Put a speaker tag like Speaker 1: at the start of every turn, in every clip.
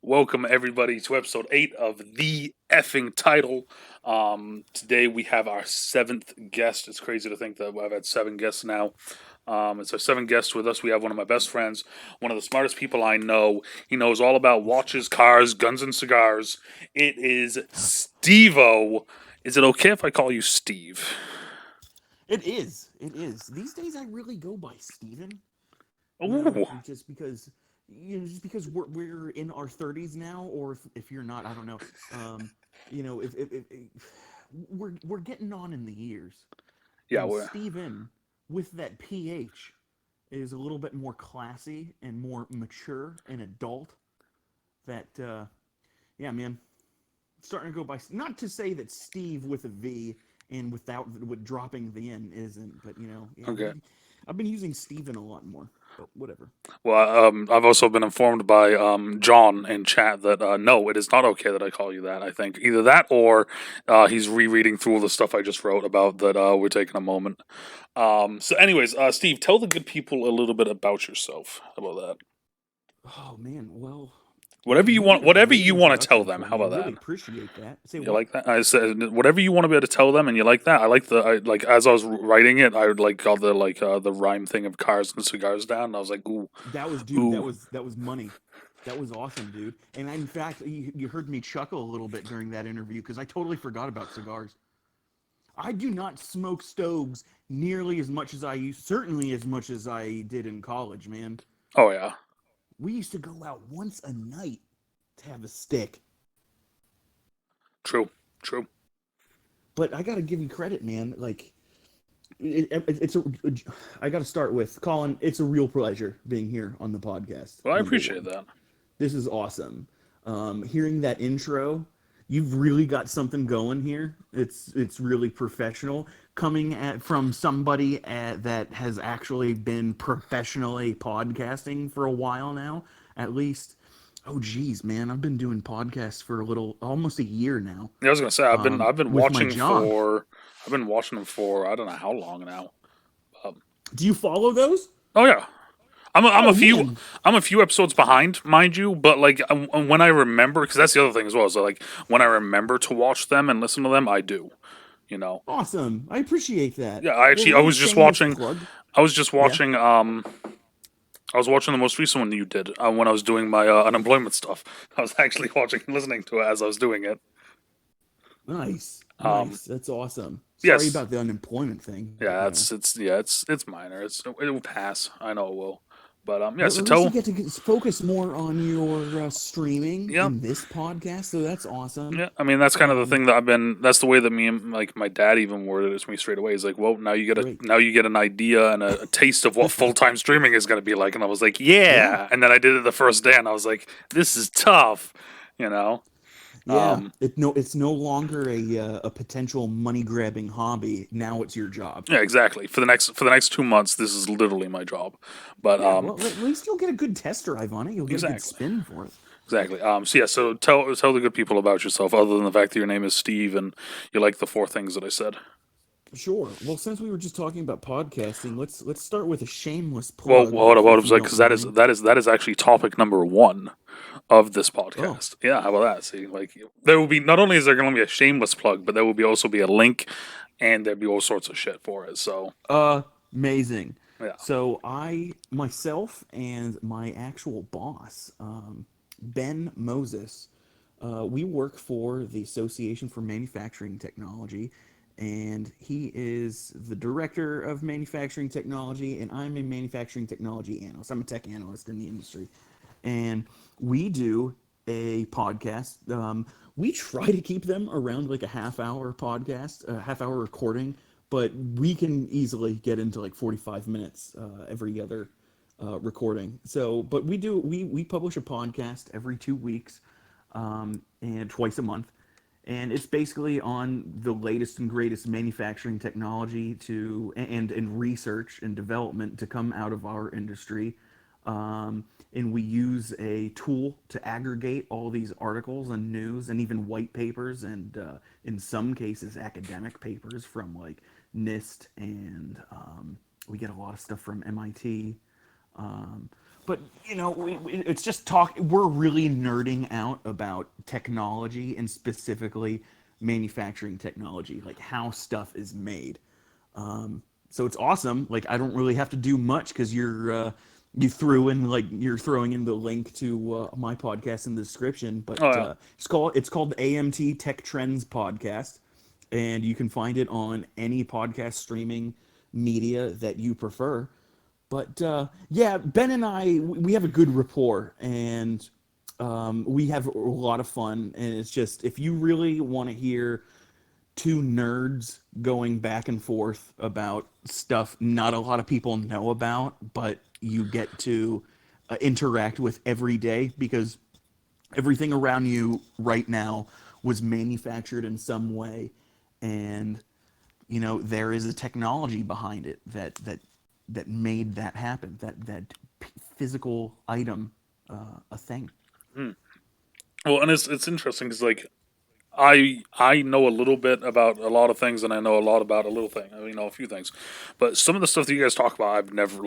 Speaker 1: Welcome everybody to episode 8 of the effing title. Today we have our 7th guest. It's crazy to think that I've had 7 guests now. It's our 7th guest with us. We have one of my best friends, one of the smartest people I know. He knows all about watches, cars, guns, and cigars. It is Steve-O. Is it okay if I call you Steve?
Speaker 2: It is. It is. These days, I really go by Steven.
Speaker 1: Ooh.
Speaker 2: Just because we're in our 30s now, or if you're not, I don't know. If we're getting on in the years,
Speaker 1: Yeah,
Speaker 2: and Steven with that PH is a little bit more classy and more mature and adult. That yeah, man, starting to go by. Not to say that Steve with a V and without with dropping the N isn't, but yeah,
Speaker 1: okay.
Speaker 2: I've been using Steven a lot more, but whatever.
Speaker 1: Well, I've also been informed by John in chat that no, it is not okay that I call you that. I think either that or he's rereading through all the stuff I just wrote about that. We're taking a moment. Anyways, Steve, tell the good people a little bit about yourself. How about that?
Speaker 2: Oh man, well,
Speaker 1: Whatever
Speaker 2: great
Speaker 1: you want to tell
Speaker 2: introduction
Speaker 1: them.
Speaker 2: for
Speaker 1: How
Speaker 2: me. I
Speaker 1: about
Speaker 2: really
Speaker 1: that?
Speaker 2: appreciate that. Say
Speaker 1: You
Speaker 2: what?
Speaker 1: like that? I said whatever you want to be able to tell them, and you like that. I like as I was writing it, I like got the rhyme thing of cars and cigars down. And I was like, ooh,
Speaker 2: That was, dude.
Speaker 1: ooh.
Speaker 2: That was money. That was awesome, dude. And in fact, you heard me chuckle a little bit during that interview because I totally forgot about cigars. I do not smoke stoves nearly as much as I used, certainly as much as I did in college, man.
Speaker 1: Oh yeah,
Speaker 2: We used to go out once a night to have a stick.
Speaker 1: true, true.
Speaker 2: But I got to give you credit, man. Like, it's a. I got to start with Colin. It's a real pleasure being here on the podcast.
Speaker 1: Well, I
Speaker 2: Number
Speaker 1: appreciate
Speaker 2: one,
Speaker 1: that.
Speaker 2: this is awesome. Hearing that intro, you've really got something going here. It's really professional, coming at from somebody that has actually been professionally podcasting for a while now, at least. Oh geez, man, I've been doing podcasts for almost a year now.
Speaker 1: Yeah, I was gonna say
Speaker 2: With my job.
Speaker 1: I've been watching them for I don't know how long now. Um,
Speaker 2: Do you follow those?
Speaker 1: oh yeah, I'm
Speaker 2: Oh
Speaker 1: a few
Speaker 2: man,
Speaker 1: episodes behind, mind you, but like when I remember, because that's the other thing as well. So like when I remember to watch them and listen to them, I do. You know,
Speaker 2: awesome. I appreciate that.
Speaker 1: yeah.
Speaker 2: Well,
Speaker 1: I
Speaker 2: little
Speaker 1: was just
Speaker 2: shameless
Speaker 1: watching.
Speaker 2: plug.
Speaker 1: I was just
Speaker 2: Yeah,
Speaker 1: watching. I was watching the most recent one that you did when I was doing my unemployment stuff. I was actually watching and listening to it as I was doing it.
Speaker 2: nice,
Speaker 1: Um,
Speaker 2: nice. That's awesome. Sorry
Speaker 1: yes,
Speaker 2: about the unemployment thing, but
Speaker 1: yeah, it's minor. It will pass. I know it will. But yeah.
Speaker 2: But
Speaker 1: So
Speaker 2: at least you
Speaker 1: tell
Speaker 2: get to focus more on your streaming
Speaker 1: yeah.
Speaker 2: in this podcast, so that's awesome.
Speaker 1: Yeah, I mean that's kind of the
Speaker 2: Um,
Speaker 1: thing that I've been. That's the way that me and like my dad even worded it to me straight away. He's like, "Well,
Speaker 2: great.
Speaker 1: now you get an idea and a taste of what full time streaming is going to be like." And I was like,
Speaker 2: Yeah,
Speaker 1: "Yeah." And then I did it the first day, and I was like, "This is tough," you know.
Speaker 2: yeah.
Speaker 1: Um,
Speaker 2: It's no longer a potential money grabbing hobby. Now it's your job.
Speaker 1: yeah, exactly. For the next 2 months, this is literally my job. But
Speaker 2: Yeah, well, at least you'll get a good test drive on it. You'll get a good
Speaker 1: exactly,
Speaker 2: spin for it.
Speaker 1: exactly. So yeah, so tell the good people about yourself, other than the fact that your name is Steve and you like the 4 things that I said.
Speaker 2: Sure. Well, since we were just talking about podcasting, let's start with a shameless
Speaker 1: Well,
Speaker 2: plug,
Speaker 1: hold up, hold up,
Speaker 2: if you
Speaker 1: because
Speaker 2: don't mind.
Speaker 1: that is actually topic number 1 of this
Speaker 2: Oh,
Speaker 1: podcast. Yeah, how about that? See, like there will be not only is there going to be a shameless plug, but there will be also be a link, and there'll be all sorts of shit for it. So
Speaker 2: amazing.
Speaker 1: yeah,
Speaker 2: So I myself and my actual boss, Ben Moses, we work for the Association for Manufacturing Technology, and he is the director of manufacturing technology, and I'm a manufacturing technology analyst. I'm a tech analyst in the industry, and we do a podcast. We try to keep them around like a half hour podcast, a half hour recording, but we can easily get into like 45 minutes every other recording. So, but we publish a podcast every 2 weeks, and twice a month, and it's basically on the latest and greatest manufacturing technology and research and development to come out of our industry. And we use a tool to aggregate all these articles and news and even white papers and in some cases academic papers from like NIST and we get a lot of stuff from MIT. Um, but it's just talk. We're really nerding out about technology and specifically manufacturing technology, like how stuff is made. So it's awesome. Like I don't really have to do much because you're throwing in the link to my podcast in the description. But
Speaker 1: Oh yeah.
Speaker 2: it's called the AMT Tech Trends Podcast, and you can find it on any podcast streaming media that you prefer. But yeah, Ben and I, we have a good rapport, and we have a lot of fun. And it's just, if you really want to hear two nerds going back and forth about stuff not a lot of people know about, but you get to interact with every day because everything around you right now was manufactured in some way, and there is a technology behind it that made that happen, that physical item a thing.
Speaker 1: Hmm. Well, and it's interesting because like I know a little bit about a lot of things, and I know a lot about a little thing. I mean, know a few things, but some of the stuff that you guys talk about, I've never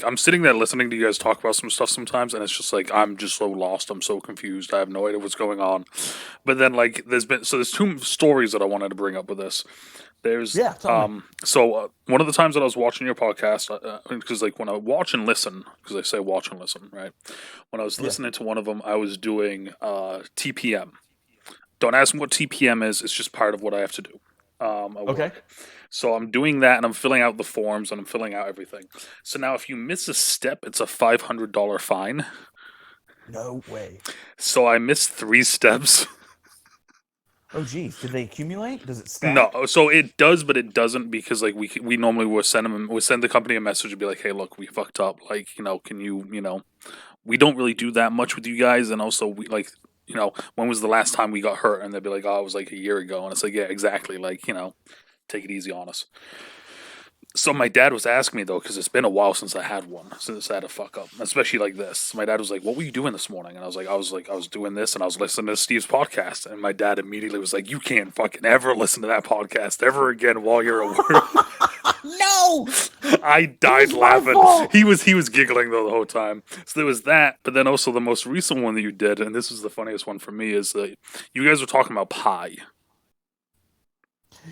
Speaker 1: I'm sitting there listening to you guys talk about some stuff sometimes, and it's just like I'm just so lost, I'm so confused, I have no idea what's going on. But then like there's two stories that I wanted to bring up with this. There's
Speaker 2: Yeah, tell me.
Speaker 1: one of the times that I was watching your podcast, because like when I watch and listen, because I say watch and listen, right? When I was
Speaker 2: Yeah.
Speaker 1: listening to one of them, I was doing TPM. Don't ask me what TPM is. It's just part of what I have to do at
Speaker 2: Okay.
Speaker 1: work. So I'm doing that, and I'm filling out the forms, and I'm filling out everything. So now, if you miss a step, it's a $500 fine.
Speaker 2: No way.
Speaker 1: So I missed three steps.
Speaker 2: Oh, geez. Did they accumulate? Does it
Speaker 1: No,
Speaker 2: stack?
Speaker 1: so it does, but it doesn't because like we normally would send the company a message and be like, hey, look, we fucked up. Like can you we don't really do that much with you guys, and also we like when was the last time we got hurt? And they'd be like, oh, it was like a year ago, and it's like, yeah, exactly. Like take it easy on us. So my dad was asking me though, because it's been a while since I had one, since I had a fuck up, especially like this. My dad was like, "What were you doing this morning?" And I was doing this, and I was listening to Steve's podcast. And my dad immediately was like, "You can't fucking ever listen to that podcast ever again while you're at work."
Speaker 2: No!
Speaker 1: I
Speaker 2: It
Speaker 1: died
Speaker 2: was my
Speaker 1: laughing.
Speaker 2: fault!
Speaker 1: He was giggling though the whole time. So there was that, but then also the most recent one that you did, and this was the funniest one for me, is you guys were talking about pie.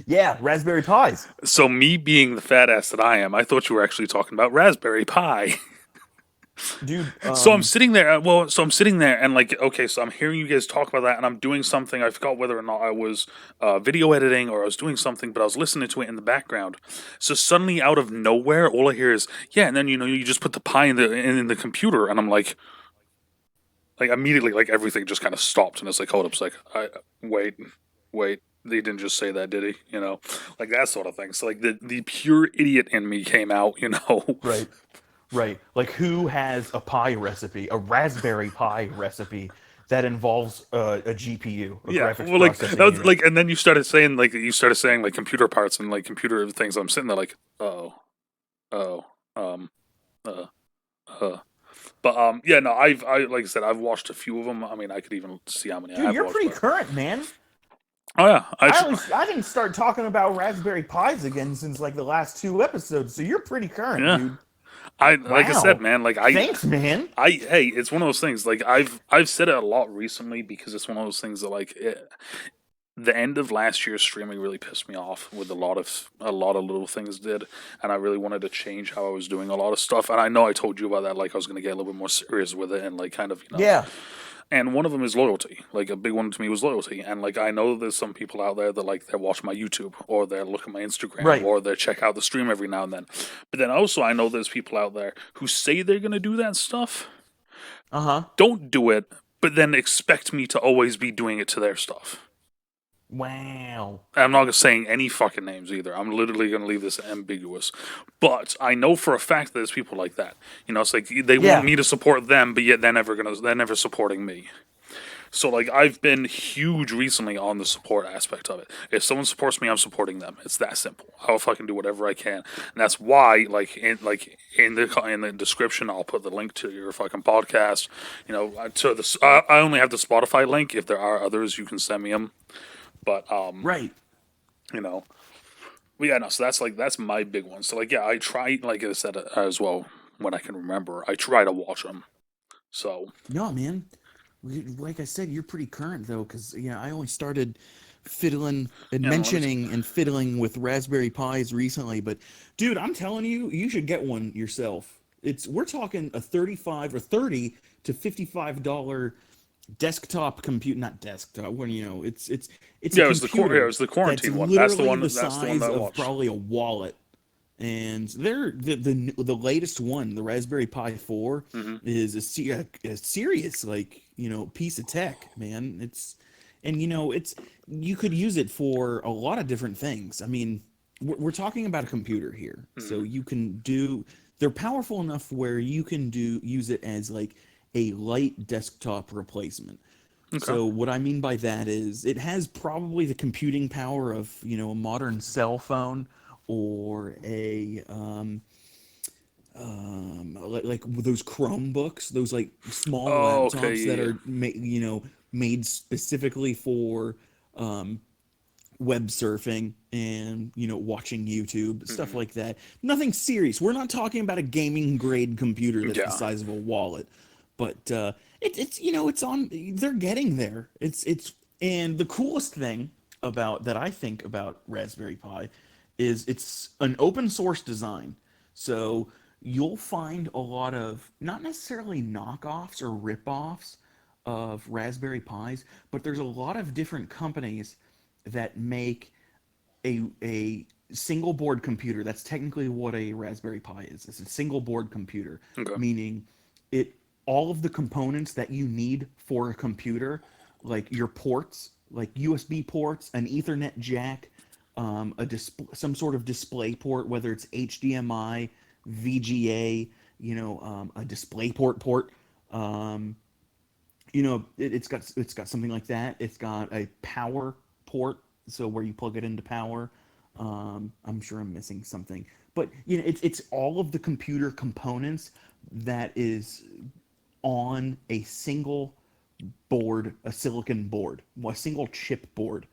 Speaker 2: Yeah, Raspberry Pis.
Speaker 1: So me being the fat ass that I am, I thought you were actually talking about Raspberry Pi.
Speaker 2: Dude,
Speaker 1: So I'm sitting there. So I'm sitting there, and like, okay, so I'm hearing you guys talk about that, and I'm doing something. I forgot whether or not I was video editing or I was doing something, but I was listening to it in the background. So suddenly, out of nowhere, all I hear is, "Yeah," and then you just put the pie in the computer, and I'm like immediately, like everything just kind of stopped, and it's like, hold up, it's like, wait, wait. They didn't just say that, did he? Like that sort of thing. So like the pure idiot in me came out.
Speaker 2: right. Right. Like, who has a pie recipe, a Raspberry Pi recipe that involves a GPU, a
Speaker 1: Yeah,
Speaker 2: graphics
Speaker 1: well, like that
Speaker 2: processing
Speaker 1: was
Speaker 2: unit?
Speaker 1: like, and then you started saying like computer parts and like computer things. I'm sitting there like, oh, oh, uh, uh. But yeah, no, I like I said, I've watched a few of them. I mean, I could even see how many I
Speaker 2: Dude,
Speaker 1: have
Speaker 2: you're
Speaker 1: watched.
Speaker 2: pretty
Speaker 1: But
Speaker 2: current, man.
Speaker 1: oh yeah,
Speaker 2: I didn't start talking about Raspberry Pis again since like the last two episodes, so you're pretty current,
Speaker 1: yeah,
Speaker 2: dude.
Speaker 1: I like I said,
Speaker 2: Wow.
Speaker 1: man, like
Speaker 2: Thanks, man.
Speaker 1: hey, it's one of those things. Like I've said it a lot recently because it's one of those things that the end of last year's streaming really pissed me off with a lot of little things did, and I really wanted to change how I was doing a lot of stuff. And I know I told you about that, like I was going to get a little bit more serious with it, and like kind of
Speaker 2: Yeah.
Speaker 1: And one of them is loyalty. Like a big one to me was loyalty, and like I know there's some people out there that like they watch my YouTube or they look at my Instagram
Speaker 2: Right.
Speaker 1: or they check out the stream every now and then. But then also I know there's people out there who say they're going to do that stuff,
Speaker 2: Uh-huh.
Speaker 1: don't do it, but then expect me to always be doing it to their stuff.
Speaker 2: Wow.
Speaker 1: I'm not saying any fucking names either. I'm literally going to leave this ambiguous. But I know for a fact that there's people like that. It's like they want
Speaker 2: Yeah.
Speaker 1: me to support them, but yet they're never supporting me. So like I've been huge recently on the support aspect of it. If someone supports me, I'm supporting them. It's that simple. I'll fucking do whatever I can, and that's why in the description I'll put the link to your fucking podcast. To the I only have the Spotify link. If there are others, you can send me them. But
Speaker 2: Right.
Speaker 1: you know, but yeah, no. So that's my big one. So like, yeah, I try, like I said as well. when I can remember. I try to watch them. So
Speaker 2: No, man. Like I said, you're pretty current though, because yeah, I only started fiddling and
Speaker 1: let me.
Speaker 2: mentioning and fiddling with Raspberry Pis recently. But dude, I'm telling you, you should get one yourself. It's we're talking a 35 or 30 to $55 desktop compute, not desktop. When it's a
Speaker 1: Yeah, it was the yeah, it
Speaker 2: computer
Speaker 1: was the
Speaker 2: that's
Speaker 1: quarantine one. That's the
Speaker 2: literally the
Speaker 1: one. That's the one
Speaker 2: size
Speaker 1: that I
Speaker 2: of
Speaker 1: watched.
Speaker 2: probably a wallet, and they're the latest one, the Raspberry Pi 4,
Speaker 1: Hmm.
Speaker 2: is a serious piece of tech, man. It's you could use it for a lot of different things. I mean, we're talking about a computer here, so
Speaker 1: Hmm.
Speaker 2: you can do. They're powerful enough where you can use it as like a light desktop replacement.
Speaker 1: Okay.
Speaker 2: So what I mean by that is it has probably the computing power of, a modern cell phone or a like those Chromebooks, those like small
Speaker 1: Oh, okay.
Speaker 2: laptops that
Speaker 1: Yeah.
Speaker 2: are made specifically for um, web surfing and watching YouTube,
Speaker 1: Yeah.
Speaker 2: stuff
Speaker 1: Hmm.
Speaker 2: like that. Nothing serious. We're not talking about a gaming grade computer that's the
Speaker 1: Yeah.
Speaker 2: size of a wallet, but it's it's on. They're getting there. It's and the coolest thing about that I think about Raspberry Pi is it's an open source design. So you'll find a lot of not necessarily knockoffs or ripoffs of Raspberry Pis, but there's a lot of different companies that make a single board computer. That's technically what a Raspberry Pi is. It's a single board computer,
Speaker 1: Okay.
Speaker 2: meaning it all of the components that you need for a computer, like your ports, like USB ports, an Ethernet jack, some sort of display port, whether it's HDMI, VGA, a DisplayPort. Um, it's got something like that. It's got a power port, so where you plug it into power. I'm sure I'm missing something, but it's all of the computer components that is on a single board, a silicon board, a single chip board.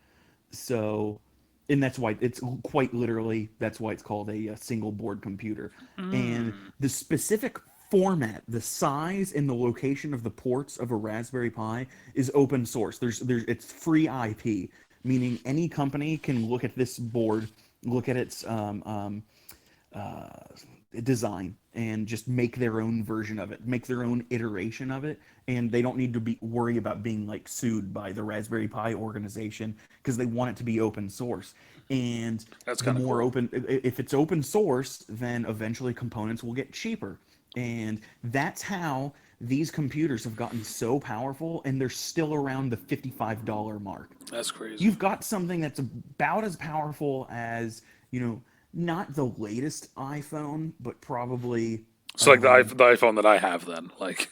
Speaker 2: So, and that's why it's quite literally, that's why it's called a single board computer. And
Speaker 1: Mm.
Speaker 2: the specific format, the size and the location of the ports of a Raspberry Pi is open source. It's free IP, meaning any company can look at this board, look at its uh, design, and just make their own version of it, make their own iteration of it, and they don't need to be worry about being like sued by the Raspberry Pi organization because they want it to be open source. And
Speaker 1: That's
Speaker 2: the
Speaker 1: kind of
Speaker 2: more
Speaker 1: cool.
Speaker 2: open, if it's open source, then eventually components will get cheaper, and that's how these computers have gotten so powerful, and they're still around the $55 mark.
Speaker 1: That's crazy.
Speaker 2: You've got something that's about as powerful as not the latest iPhone, but probably
Speaker 1: So like the iPhone that I have, then like.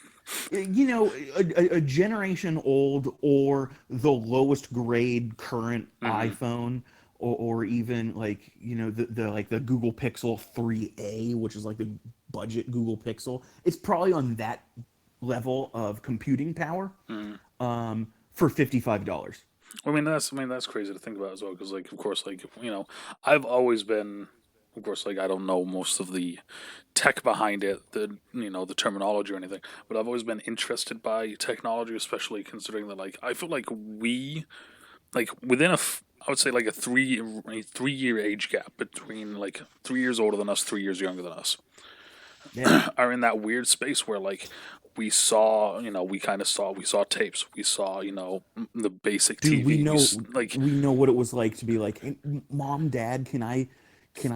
Speaker 2: a generation old or the lowest grade current
Speaker 1: Hmm.
Speaker 2: iPhone, or even like the Google Pixel 3a, which is like the budget Google Pixel. It's probably on that level of computing power
Speaker 1: Hmm.
Speaker 2: for $55.
Speaker 1: I mean that's crazy to think about as well because like of course like I've always been of course like I don't know most of the tech behind it, the the terminology or anything, but I've always been interested by technology, especially considering that like I feel like we like within I would say like a 3 year age gap between like 3 years older than us, 3 years younger than us,
Speaker 2: Yeah.
Speaker 1: are in that weird space where like we saw, we kind of saw, we saw tapes, we saw, the basic
Speaker 2: Dude, we
Speaker 1: TV,
Speaker 2: know
Speaker 1: like,
Speaker 2: we know what it was like to be like, hey, mom, dad, can I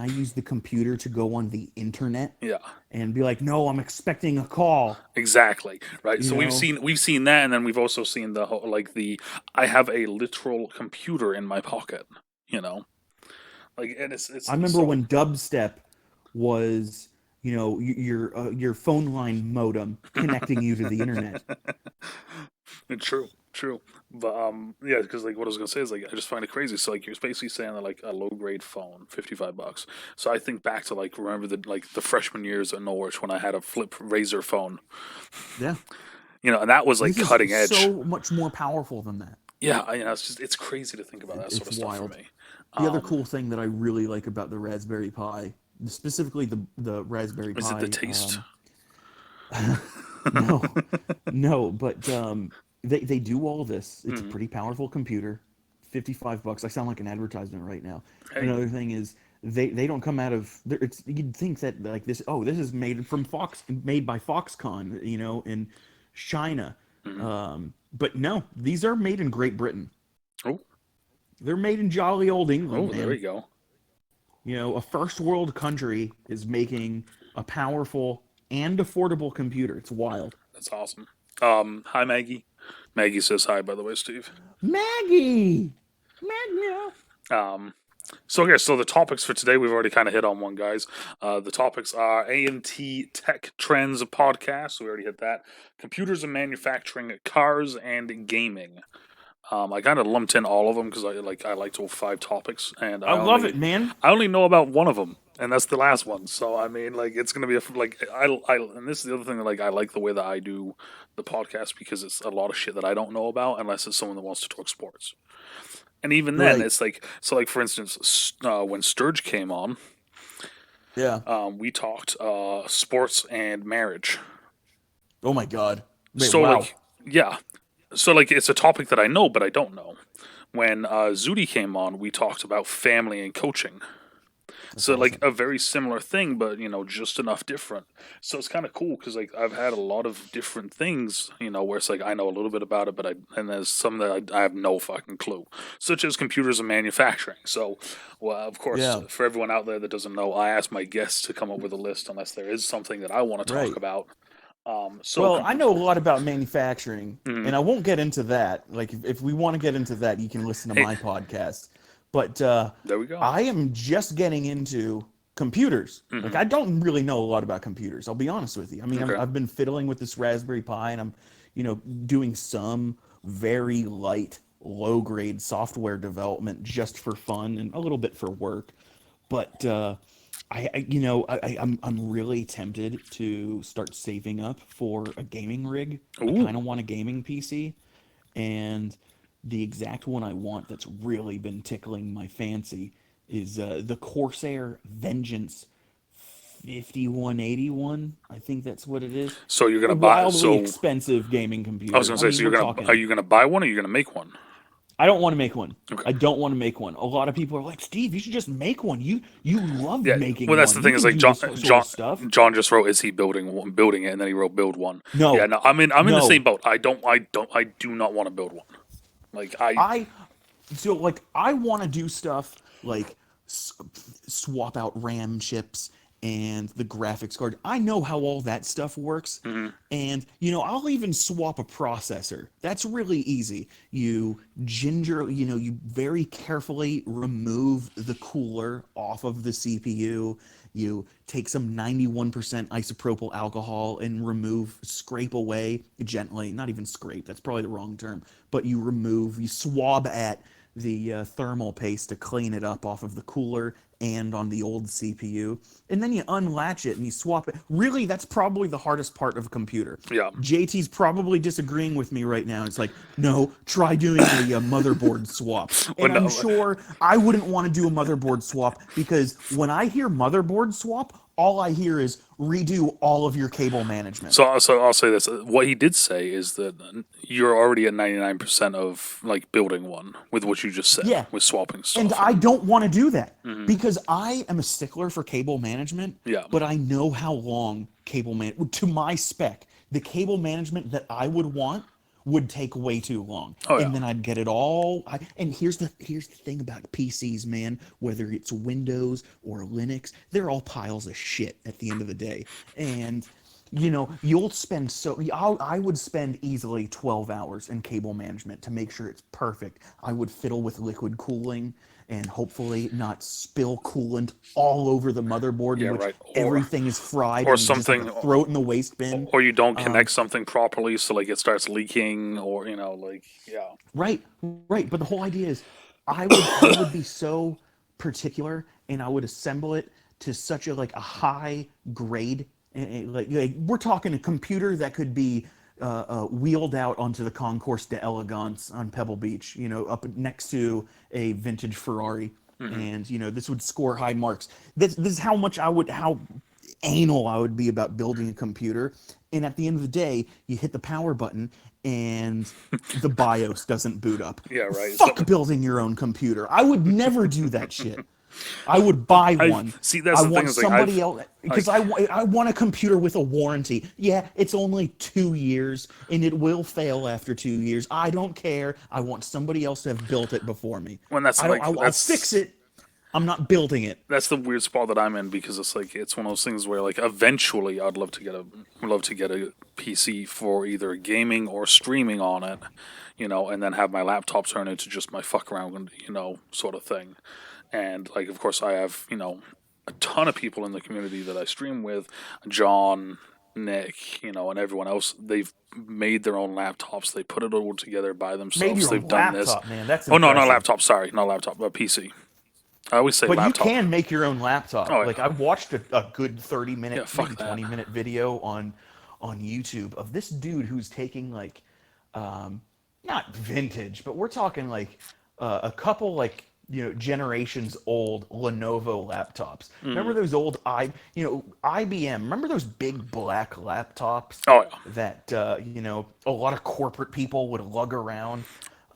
Speaker 2: use the computer to go on the internet?
Speaker 1: yeah,
Speaker 2: And be like, no, I'm expecting a call.
Speaker 1: exactly, right.
Speaker 2: You
Speaker 1: So
Speaker 2: know,
Speaker 1: we've seen that, and then we've also seen the whole like the I have a literal computer in my pocket, you know, like, and it's
Speaker 2: I remember
Speaker 1: so.
Speaker 2: when dubstep was, your phone line modem connecting you to the internet.
Speaker 1: True, true. But yeah, because like what I was gonna say is like I just find it crazy. So like you're basically saying that like a low grade phone, $55. So I think back to like remember the freshman years at Norwich when I had a flip razor phone,
Speaker 2: Yeah,
Speaker 1: and that was like
Speaker 2: this is
Speaker 1: cutting edge.
Speaker 2: so much more powerful than that.
Speaker 1: Yeah, it's just it's crazy to think about that sort
Speaker 2: It's
Speaker 1: of stuff for
Speaker 2: wild.
Speaker 1: me.
Speaker 2: The other
Speaker 1: Um,
Speaker 2: cool thing that I really like about the Raspberry Pi, specifically the Raspberry
Speaker 1: is it the
Speaker 2: Pi
Speaker 1: taste?
Speaker 2: No, no, but they do all this. It's a
Speaker 1: Mhm.
Speaker 2: pretty powerful computer. $55. I sound like an advertisement right now.
Speaker 1: Hey,
Speaker 2: Another thing is they don't come out of it's you'd think that like this, oh, this is made from made by Foxconn, in China.
Speaker 1: mhm.
Speaker 2: But no, these are made in Great Britain.
Speaker 1: Oh,
Speaker 2: They're made in jolly old England,
Speaker 1: oh, there we
Speaker 2: man.
Speaker 1: go.
Speaker 2: A first world country is making a powerful and affordable computer. It's wild.
Speaker 1: That's awesome. Hi Maggie. Maggie says hi, by the way, Steve.
Speaker 2: Maggie! Maggie!
Speaker 1: Um, so okay, so the topics for today we've already kind of hit on one, guys. The topics are AMT Tech Trends podcast. So we already hit that. Computers and manufacturing, cars and gaming. I kind of lumped in all of them because I like to 5 topics, and
Speaker 2: I love it, man.
Speaker 1: I only know about one of them, and that's the last one. So I mean, like it's gonna be and this is the other thing that I like the way that I do the podcast because it's a lot of shit that I don't know about unless it's someone that wants to talk sports. And even then,
Speaker 2: Right.
Speaker 1: it's like so. Like for instance, when Sturge came on,
Speaker 2: Yeah.
Speaker 1: we talked sports and marriage.
Speaker 2: Oh my god. Wait,
Speaker 1: So
Speaker 2: wow.
Speaker 1: like yeah, so like it's a topic that I know but I don't know. When Zudi came on, we talked about family and coaching.
Speaker 2: That's
Speaker 1: So like
Speaker 2: awesome.
Speaker 1: a very similar thing, but just enough different. So it's kind of cool because like I've had a lot of different things, where it's like I know a little bit about it, but and there's some that I have no fucking clue, such as computers and manufacturing. So, well, of course,
Speaker 2: Yeah.
Speaker 1: for everyone out there that doesn't know, I ask my guests to come up with a list unless there is something that I want to talk
Speaker 2: Right.
Speaker 1: about. So,
Speaker 2: Well, I know a lot about manufacturing,
Speaker 1: mhm.
Speaker 2: and I won't get into that. Like, if we want to get into that, you can listen to
Speaker 1: Hey,
Speaker 2: my podcast. But
Speaker 1: there we go.
Speaker 2: I am just getting into computers. Like,
Speaker 1: Hmm.
Speaker 2: I don't really know a lot about computers. I'll be honest with you. I mean,
Speaker 1: Okay.
Speaker 2: I've been fiddling with this Raspberry Pi, and I'm, doing some very light, low grade software development just for fun and a little bit for work. But I'm really tempted to start saving up for a gaming rig. I kind
Speaker 1: Ooh.
Speaker 2: of want a gaming PC, and the exact one I want that's really been tickling my fancy is the Corsair Vengeance 5181. I think that's what it is.
Speaker 1: So you're gonna buy.
Speaker 2: Wildly
Speaker 1: So
Speaker 2: expensive gaming
Speaker 1: I was
Speaker 2: computer.
Speaker 1: gonna
Speaker 2: I
Speaker 1: say.
Speaker 2: mean,
Speaker 1: So
Speaker 2: we're
Speaker 1: are
Speaker 2: talking.
Speaker 1: you gonna buy one or are you gonna make one?
Speaker 2: I don't want to make one.
Speaker 1: Okay.
Speaker 2: I don't want to make one. A lot of people are like, Steve, you should just make one. You love
Speaker 1: Yeah. Well,
Speaker 2: making
Speaker 1: that's
Speaker 2: one.
Speaker 1: the
Speaker 2: You
Speaker 1: thing is
Speaker 2: can
Speaker 1: like
Speaker 2: do this sort of stuff.
Speaker 1: John just wrote, "Is he building it?" And then he wrote, "Build one." Yeah.
Speaker 2: No,
Speaker 1: No. I'm in the same
Speaker 2: no.
Speaker 1: boat. I do not want to build one. Like I.
Speaker 2: I like I want to do stuff like s- swap out RAM chips and the graphics card. I know how all that stuff works.
Speaker 1: Mhm.
Speaker 2: And I'll even swap a processor. That's really easy. You very carefully remove the cooler off of the CPU. You take some 91% isopropyl alcohol and scrape away gently, not even scrape, that's probably the wrong term, but you swab at the thermal paste to clean it up off of the cooler and on the old CPU. And then you unlatch it and you swap it. Really, that's probably the hardest part of a computer.
Speaker 1: Yeah.
Speaker 2: JT's probably disagreeing with me right now. It's like, no, try doing a motherboard swap.
Speaker 1: Well,
Speaker 2: And I'm
Speaker 1: no,
Speaker 2: sure I wouldn't want to do a motherboard swap because when I hear motherboard swap, all I hear is redo all of your cable management.
Speaker 1: so I'll say this. What he did say is that you're already at 99% of like building one with what you just said
Speaker 2: Yeah,
Speaker 1: with swapping
Speaker 2: and
Speaker 1: stuff
Speaker 2: I
Speaker 1: and.
Speaker 2: don't want to do that
Speaker 1: Mhm.
Speaker 2: because I am a stickler for cable management,
Speaker 1: Yeah.
Speaker 2: but I know how long to my spec, the cable management that I would want would take way too long.
Speaker 1: Oh yeah.
Speaker 2: And then I'd get it all. And here's the thing about PCs, man, whether it's Windows or Linux, they're all piles of shit at the end of the day. And you'll spend I would spend easily 12 hours in cable management to make sure it's perfect. I would fiddle with liquid cooling and hopefully not spill coolant all over the motherboard
Speaker 1: Yeah.
Speaker 2: in which
Speaker 1: Right.
Speaker 2: Everything is fried
Speaker 1: Or
Speaker 2: and you just have to
Speaker 1: something.
Speaker 2: throw it in the waste bin.
Speaker 1: Or you don't
Speaker 2: Um,
Speaker 1: connect something properly, so like it starts leaking, or like yeah.
Speaker 2: right, right. But the whole idea is I would be so particular and I would assemble it to such a high grade. Like we're talking a computer that could be wheeled out onto the Concourse d'Elegance on Pebble Beach, up next to a vintage Ferrari,
Speaker 1: Hmm.
Speaker 2: and this would score high marks. This is how anal I would be about building a computer, and at the end of the day, you hit the power button and the BIOS doesn't boot up.
Speaker 1: Yeah, right. So
Speaker 2: Fuck building your own computer. I would never do that shit. I would buy
Speaker 1: I
Speaker 2: one.
Speaker 1: see. That's
Speaker 2: I
Speaker 1: the thing
Speaker 2: want
Speaker 1: is like
Speaker 2: somebody else because
Speaker 1: like
Speaker 2: I want a computer with a warranty. Yeah, it's only 2 years and it will fail after 2 years. I don't care. I want somebody else to have built it before me.
Speaker 1: when that's
Speaker 2: I don't.
Speaker 1: like
Speaker 2: I'll fix it. I'm not building it.
Speaker 1: that's the weird spot that I'm in because it's like it's one of those things where like eventually I'd love to get a PC for either gaming or streaming on it, and then have my laptop turn into just my fuck around, sort of thing. And like of course I have, a ton of people in the community that I stream with, John, Nick, and everyone else. They've made their own laptops. They put it all together by
Speaker 2: Made
Speaker 1: themselves.
Speaker 2: your
Speaker 1: They've
Speaker 2: own
Speaker 1: done this.
Speaker 2: laptop, man. That's
Speaker 1: Oh no, not
Speaker 2: impressive.
Speaker 1: laptop. Sorry, not laptop, but PC. I always say
Speaker 2: But you
Speaker 1: laptop.
Speaker 2: can make your own laptop.
Speaker 1: Oh
Speaker 2: Like
Speaker 1: yeah,
Speaker 2: I watched a good 30 minute,
Speaker 1: yeah.
Speaker 2: maybe
Speaker 1: Fuck that.
Speaker 2: 20-minute video on YouTube of this dude who's taking like um not vintage, but we're talking like a couple like generations old Lenovo laptops. Remember
Speaker 1: Mm.
Speaker 2: those old IBM? Remember those big black laptops
Speaker 1: Oh yeah.
Speaker 2: that a lot of corporate people would lug around?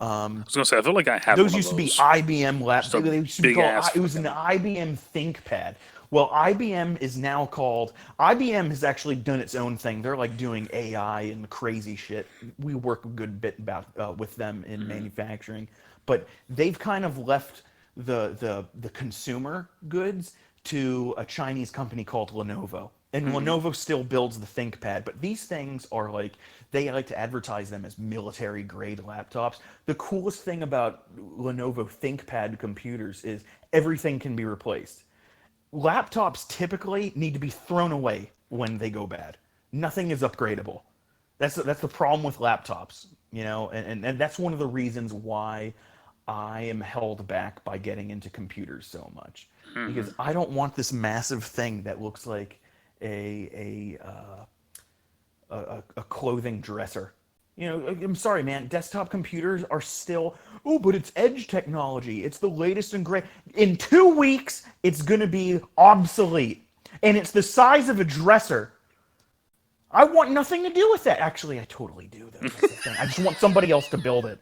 Speaker 1: I was gonna say I feel like I had
Speaker 2: Those
Speaker 1: one of
Speaker 2: used to be
Speaker 1: those.
Speaker 2: IBM
Speaker 1: Just a
Speaker 2: laptops. They used to be
Speaker 1: big
Speaker 2: called.
Speaker 1: ass
Speaker 2: It was an
Speaker 1: fucking.
Speaker 2: IBM ThinkPad. Well, IBM is now called. IBM has actually done its own thing. They're like doing AI and crazy shit. We work a good bit about with them in
Speaker 1: Mm.
Speaker 2: manufacturing, but they've kind of left the consumer goods to a Chinese company called Lenovo. And
Speaker 1: Mm.
Speaker 2: Lenovo still builds the ThinkPad, but these things are like they like to advertise them as military grade laptops. The coolest thing about Lenovo ThinkPad computers is everything can be replaced. Laptops typically need to be thrown away when they go bad. Nothing is upgradable. That's the problem with laptops, and that's one of the reasons why I am held back by getting into computers so much because
Speaker 1: Hmm.
Speaker 2: I don't want this massive thing that looks like a a clothing dresser. I'm sorry, man. Desktop computers are still, oh, but it's edge technology. It's the latest and great. In 2 weeks, it's going to be obsolete. And it's the size of a dresser. I want nothing to do with that. Actually, I totally do, though. That's the thing. I just want somebody else to build it.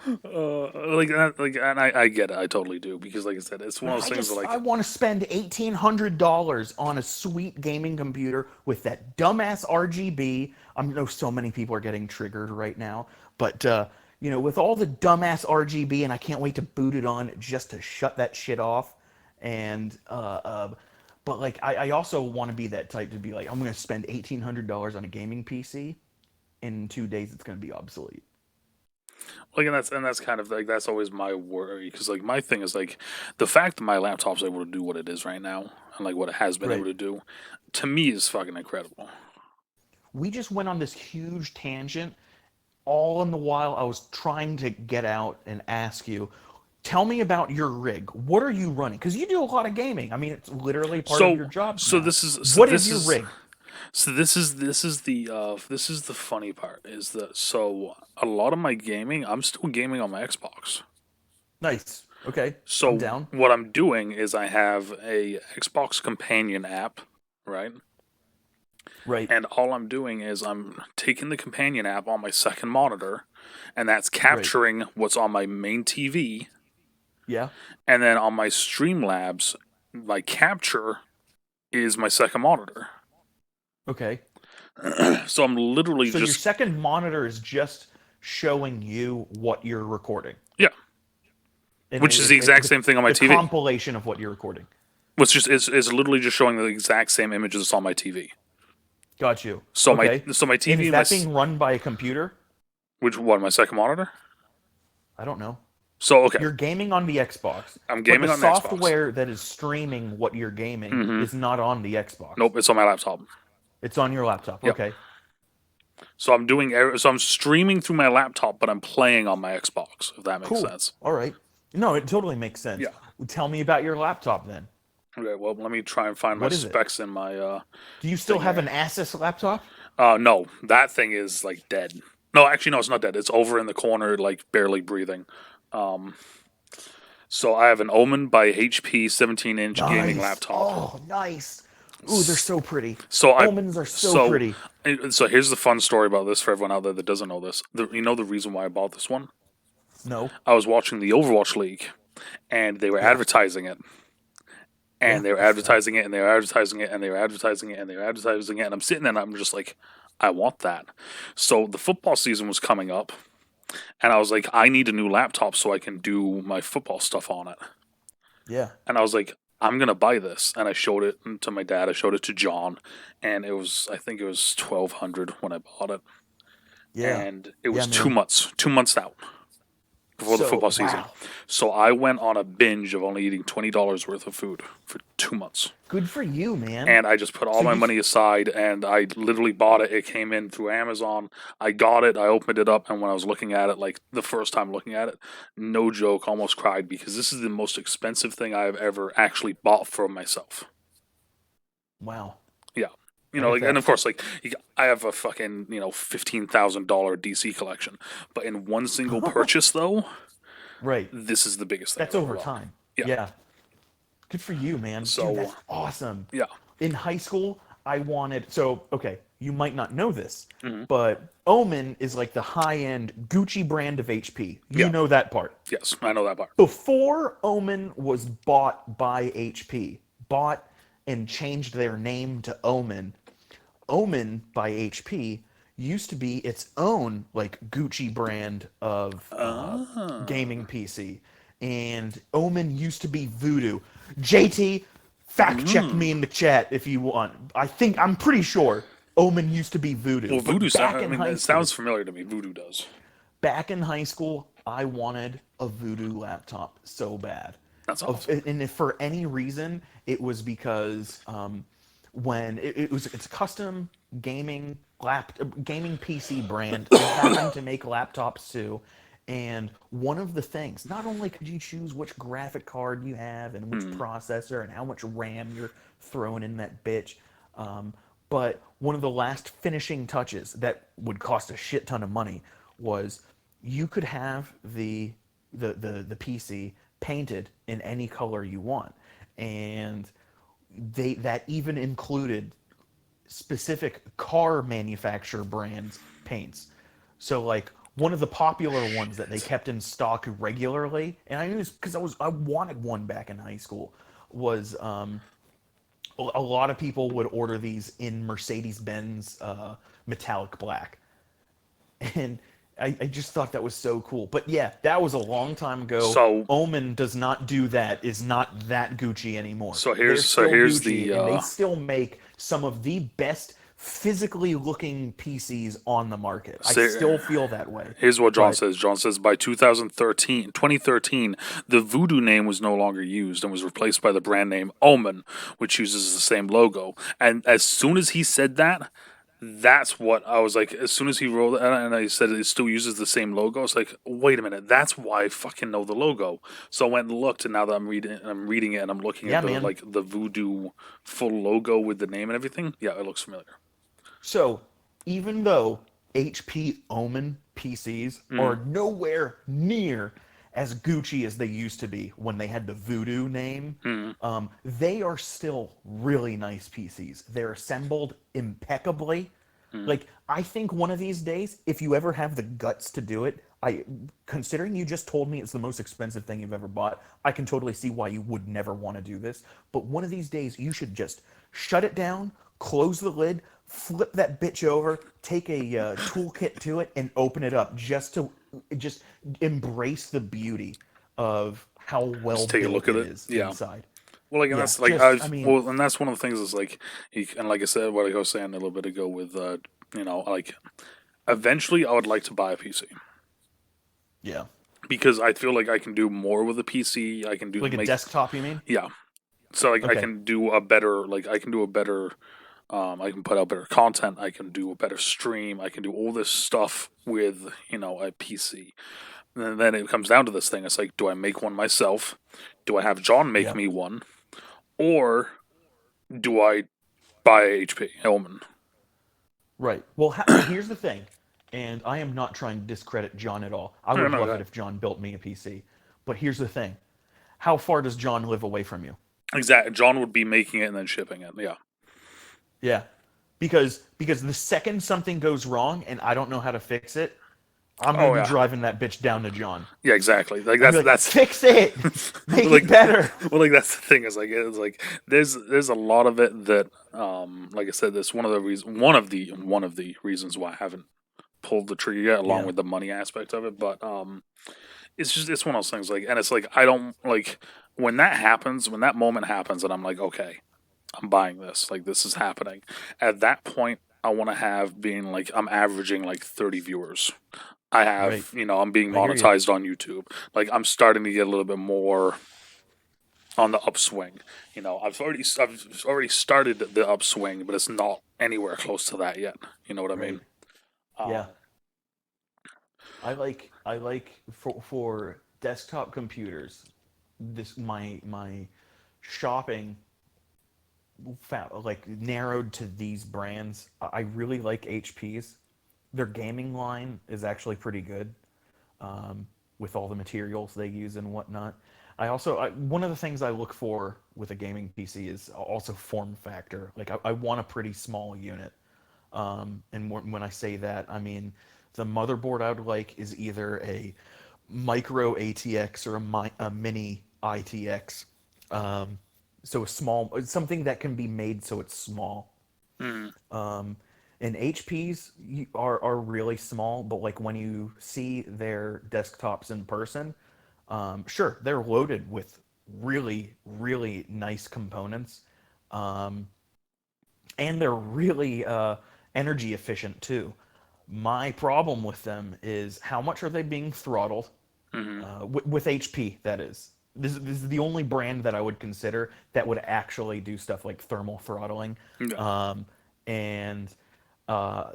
Speaker 1: Like that, and I get it. I totally do because, like I said, it's one
Speaker 2: Like
Speaker 1: of those things where,
Speaker 2: I
Speaker 1: like,
Speaker 2: want to spend $1,800 on a sweet gaming computer with that dumbass RGB. I know so many people are getting triggered right now, but with all the dumbass RGB, and I can't wait to boot it on just to shut that shit off. And but like I also want to be that type to be like I'm going to spend $1,800 on a gaming PC. In 2 days, it's going to be obsolete.
Speaker 1: and that's kind of like that's always my worry because, like, my thing is like the fact that my laptop's able to do what it is right now and like what it has been able
Speaker 2: Right.
Speaker 1: to do, to me is fucking incredible.
Speaker 2: We just went on this huge tangent all in the while I was trying to get out and ask you, tell me about your rig. What are you running? Because you do a lot of gaming. I mean, it's literally part of
Speaker 1: So
Speaker 2: your job
Speaker 1: so
Speaker 2: now.
Speaker 1: this is so
Speaker 2: What is
Speaker 1: this
Speaker 2: your
Speaker 1: is
Speaker 2: rig?
Speaker 1: this is the funny part is that so a lot of my gaming I'm still gaming on my Xbox.
Speaker 2: Nice. Okay, I'm
Speaker 1: So
Speaker 2: down.
Speaker 1: what I'm doing is I have a Xbox companion app, right?
Speaker 2: Right,
Speaker 1: And all I'm doing is I'm taking the companion app on my second monitor, and that's
Speaker 2: right.
Speaker 1: capturing what's on my main TV,
Speaker 2: Yeah.
Speaker 1: and then on my Streamlabs, my capture is my second monitor.
Speaker 2: Okay.
Speaker 1: So I'm literally
Speaker 2: So your
Speaker 1: just
Speaker 2: second monitor is just showing you what you're recording,
Speaker 1: yeah,
Speaker 2: and
Speaker 1: which is the exact same thing on my
Speaker 2: the
Speaker 1: TV.
Speaker 2: compilation of what you're recording.
Speaker 1: Which just is literally just showing the exact same images that's on my TV.
Speaker 2: Got you.
Speaker 1: So my
Speaker 2: Okay.
Speaker 1: so my
Speaker 2: And
Speaker 1: TV
Speaker 2: is
Speaker 1: and my
Speaker 2: that being run by a computer?
Speaker 1: which one my second monitor.
Speaker 2: I don't know.
Speaker 1: So okay,
Speaker 2: You're gaming on the Xbox,
Speaker 1: I'm
Speaker 2: but the
Speaker 1: gaming on the Xbox.
Speaker 2: software that is streaming what you're gaming
Speaker 1: Hmm.
Speaker 2: is not on the Xbox.
Speaker 1: Nope, it's on my laptop.
Speaker 2: It's on your laptop.
Speaker 1: Yep.
Speaker 2: Okay.
Speaker 1: So I'm streaming through my laptop, but I'm playing on my Xbox. If that makes
Speaker 2: Cool.
Speaker 1: sense.
Speaker 2: All right. No, it totally makes sense.
Speaker 1: Yeah.
Speaker 2: Tell me about your laptop then.
Speaker 1: Okay. Well, let me try and find my
Speaker 2: What is it?
Speaker 1: specs in my
Speaker 2: Do you still
Speaker 1: thing
Speaker 2: have
Speaker 1: here.
Speaker 2: an Asus laptop?
Speaker 1: No, that thing is like dead. No, actually, no, it's not dead. It's over in the corner, like barely breathing. Um, so I have an Omen by HP 17-inch gaming
Speaker 2: Nice.
Speaker 1: laptop.
Speaker 2: Oh, nice. Ooh, they're so pretty.
Speaker 1: So I
Speaker 2: Omens are so
Speaker 1: so
Speaker 2: pretty.
Speaker 1: so here's the fun story about this for everyone out there that doesn't know this. You know the reason why I bought this one?
Speaker 2: No.
Speaker 1: I was watching the Overwatch League, and they were
Speaker 2: Yeah.
Speaker 1: advertising it,
Speaker 2: Yeah.
Speaker 1: and they were
Speaker 2: That's fair.
Speaker 1: advertising it, and they were advertising it, and they were advertising it, and they were advertising it, and I'm sitting there and I'm just like, I want that. So the football season was coming up, and I was like, I need a new laptop so I can do my football stuff on it.
Speaker 2: Yeah.
Speaker 1: And I was like, I'm gonna buy this, and I showed it to my dad. I showed it to John, and I think it was 1,200 when I bought it,
Speaker 2: Yeah.
Speaker 1: and it
Speaker 2: Yeah,
Speaker 1: was two
Speaker 2: man.
Speaker 1: months, 2 months out before the
Speaker 2: So
Speaker 1: football season.
Speaker 2: wow.
Speaker 1: So I went on a binge of only eating $20 worth of food for 2 months.
Speaker 2: Good for you, man.
Speaker 1: And I just put all
Speaker 2: So
Speaker 1: my
Speaker 2: you
Speaker 1: money aside, and I literally bought it. It came in through Amazon. I got it. I opened it up, and when I was looking at it, like the first time looking at it, no joke, almost cried because this is the most expensive thing I have ever actually bought for myself.
Speaker 2: wow.
Speaker 1: Yeah.
Speaker 2: I get
Speaker 1: Like, and
Speaker 2: that.
Speaker 1: of course, like, I have a fucking, $15,000 DC collection. But in one single purchase, though,
Speaker 2: Right.
Speaker 1: this is the biggest thing
Speaker 2: That's
Speaker 1: I've ever
Speaker 2: over
Speaker 1: bought.
Speaker 2: time.
Speaker 1: Yeah.
Speaker 2: Yeah. Good for you, man. Dude,
Speaker 1: So,
Speaker 2: that's awesome.
Speaker 1: yeah.
Speaker 2: In high school, I wanted. So, okay, you might not know this,
Speaker 1: Hmm.
Speaker 2: but Omen is like the high end Gucci brand of HP. You
Speaker 1: Yeah.
Speaker 2: know that part.
Speaker 1: Yes, I know that part.
Speaker 2: Before Omen was bought by HP, bought and changed their name to Omen, Omen by HP used to be its own like Gucci brand of
Speaker 1: Ah.
Speaker 2: gaming PC, and Omen used to be Voodoo. JT, fact check
Speaker 1: Mm.
Speaker 2: me in the chat if you want. I'm pretty sure Omen used to be Voodoo,
Speaker 1: Well, Voodoo,
Speaker 2: but back
Speaker 1: I
Speaker 2: in
Speaker 1: mean,
Speaker 2: high
Speaker 1: it
Speaker 2: school,
Speaker 1: sounds familiar to me. Voodoo does.
Speaker 2: I wanted a Voodoo laptop so bad.
Speaker 1: That's
Speaker 2: Of
Speaker 1: awesome.
Speaker 2: and if for any reason, it was because when it's a custom gaming PC brand. They happen to make laptops too. And one of the things, not only could you choose which graphic card you have and which
Speaker 1: Hmm.
Speaker 2: processor and how much RAM you're throwing in that bitch, um, but one of the last finishing touches that would cost a shit ton of money was you could have the PC painted in any color you want, and that even included specific car manufacturer brands paints. So like one of the popular ones that they kept in stock regularly, and I knew this because I wanted one back in high school, was a lot of people would order these in Mercedes Benz metallic black, and I just thought that was so cool. But yeah, that was a long time ago.
Speaker 1: So,
Speaker 2: Omen does not do that. Is not that Gucci anymore. They're
Speaker 1: so
Speaker 2: still
Speaker 1: here's
Speaker 2: Gucci,
Speaker 1: the
Speaker 2: and they still make some of the best physically looking PCs on the market. I
Speaker 1: so
Speaker 2: still feel that way.
Speaker 1: here's what John
Speaker 2: But
Speaker 1: says. John says by 2013, the Voodoo name was no longer used and was replaced by the brand name Omen, which uses the same logo. And as soon as he said that, that's what I was like. As soon as he wrote it, and I said it still uses the same logo, it's like, wait a minute, that's why I fucking know the logo. So I went and looked, and now that I'm reading it, and I'm looking
Speaker 2: yeah,
Speaker 1: at the
Speaker 2: man.
Speaker 1: the Voodoo full logo with the name and everything. Yeah, it looks familiar.
Speaker 2: So even though HP Omen PCs
Speaker 1: Mm,
Speaker 2: are nowhere near as Gucci as they used to be when they had the Voodoo name,
Speaker 1: mm,
Speaker 2: they are still really nice PCs. They're assembled impeccably.
Speaker 1: mm.
Speaker 2: Like I think one of these days, if you ever have the guts to do it, I considering you just told me it's the most expensive thing you've ever bought, I can totally see why you would never want to do this. But one of these days, you should just shut it down, close the lid, flip that bitch over, take a toolkit to it, and open it up just embrace the beauty of how well
Speaker 1: Just take a
Speaker 2: built
Speaker 1: look at
Speaker 2: it
Speaker 1: it.
Speaker 2: is
Speaker 1: Yeah.
Speaker 2: inside.
Speaker 1: Well, like, and
Speaker 2: Yeah,
Speaker 1: that's like
Speaker 2: just I mean,
Speaker 1: and that's one of the things is like, and like I said, what I was saying a little bit ago with, like, eventually I would like to buy a PC
Speaker 2: yeah,
Speaker 1: because I feel like I can do more with a PC. I can do
Speaker 2: like a
Speaker 1: make,
Speaker 2: desktop, you mean?
Speaker 1: yeah. So like I
Speaker 2: Okay,
Speaker 1: can do a better, I can put out better content. I can do a better stream. I can do all this stuff with a PC. And then it comes down to this thing. It's like, do I make one myself? Do I have John make
Speaker 2: yeah,
Speaker 1: me one? Or do I buy HP Hellman?
Speaker 2: right. Well, here's the thing, and I am not trying to discredit John at all. I
Speaker 1: No,
Speaker 2: would
Speaker 1: no,
Speaker 2: love
Speaker 1: that
Speaker 2: it if John built me a PC. But here's the thing: how far does John live away from you?
Speaker 1: exactly. John would be making it and then shipping it. Yeah.
Speaker 2: Yeah, because the second something goes wrong and I don't know how to fix it, I'm gonna
Speaker 1: Oh
Speaker 2: be
Speaker 1: yeah,
Speaker 2: driving that bitch down to John.
Speaker 1: yeah, exactly. Like
Speaker 2: I'm gonna be like,
Speaker 1: that's
Speaker 2: fix it, make
Speaker 1: like
Speaker 2: it better.
Speaker 1: like that's the thing is like it's like there's a lot of it that like I said, that's one of the reasons why I haven't pulled the trigger yet, along
Speaker 2: Yeah,
Speaker 1: with the money aspect of it. But it's one of those things like, and it's like I don't like when that happens, when that moment happens, and I'm like, okay, I'm buying this. Like this is happening. At that point, I want to have being like I'm averaging like 30 viewers. I
Speaker 2: right.
Speaker 1: have, I'm being
Speaker 2: I hear you.
Speaker 1: monetized on YouTube. Like I'm starting to get a little bit more on the upswing. I've already started the upswing, but it's not anywhere close to that yet. You know what I mean?
Speaker 2: Right. Yeah.
Speaker 1: Um,
Speaker 2: I like for desktop computers. This my shopping like narrowed to these brands. I really like HP's. Their gaming line is actually pretty good, with all the materials they use and whatnot. One of the things I look for with a gaming PC is also form factor. Like I want a pretty small unit. And when I say that, I mean the motherboard I would like is either a micro ATX or a mini ITX. Um, so a small, something that can be made so it's small.
Speaker 1: mm,
Speaker 2: And HPs are really small, but like when you see their desktops in person, sure, they're loaded with really, really nice components. Um, and they're really energy efficient too. My problem with them is how much are they being throttled,
Speaker 1: mm,
Speaker 2: with HP, that is. This is the only brand that I would consider that would actually do stuff like thermal throttling.
Speaker 1: yeah,
Speaker 2: And uh,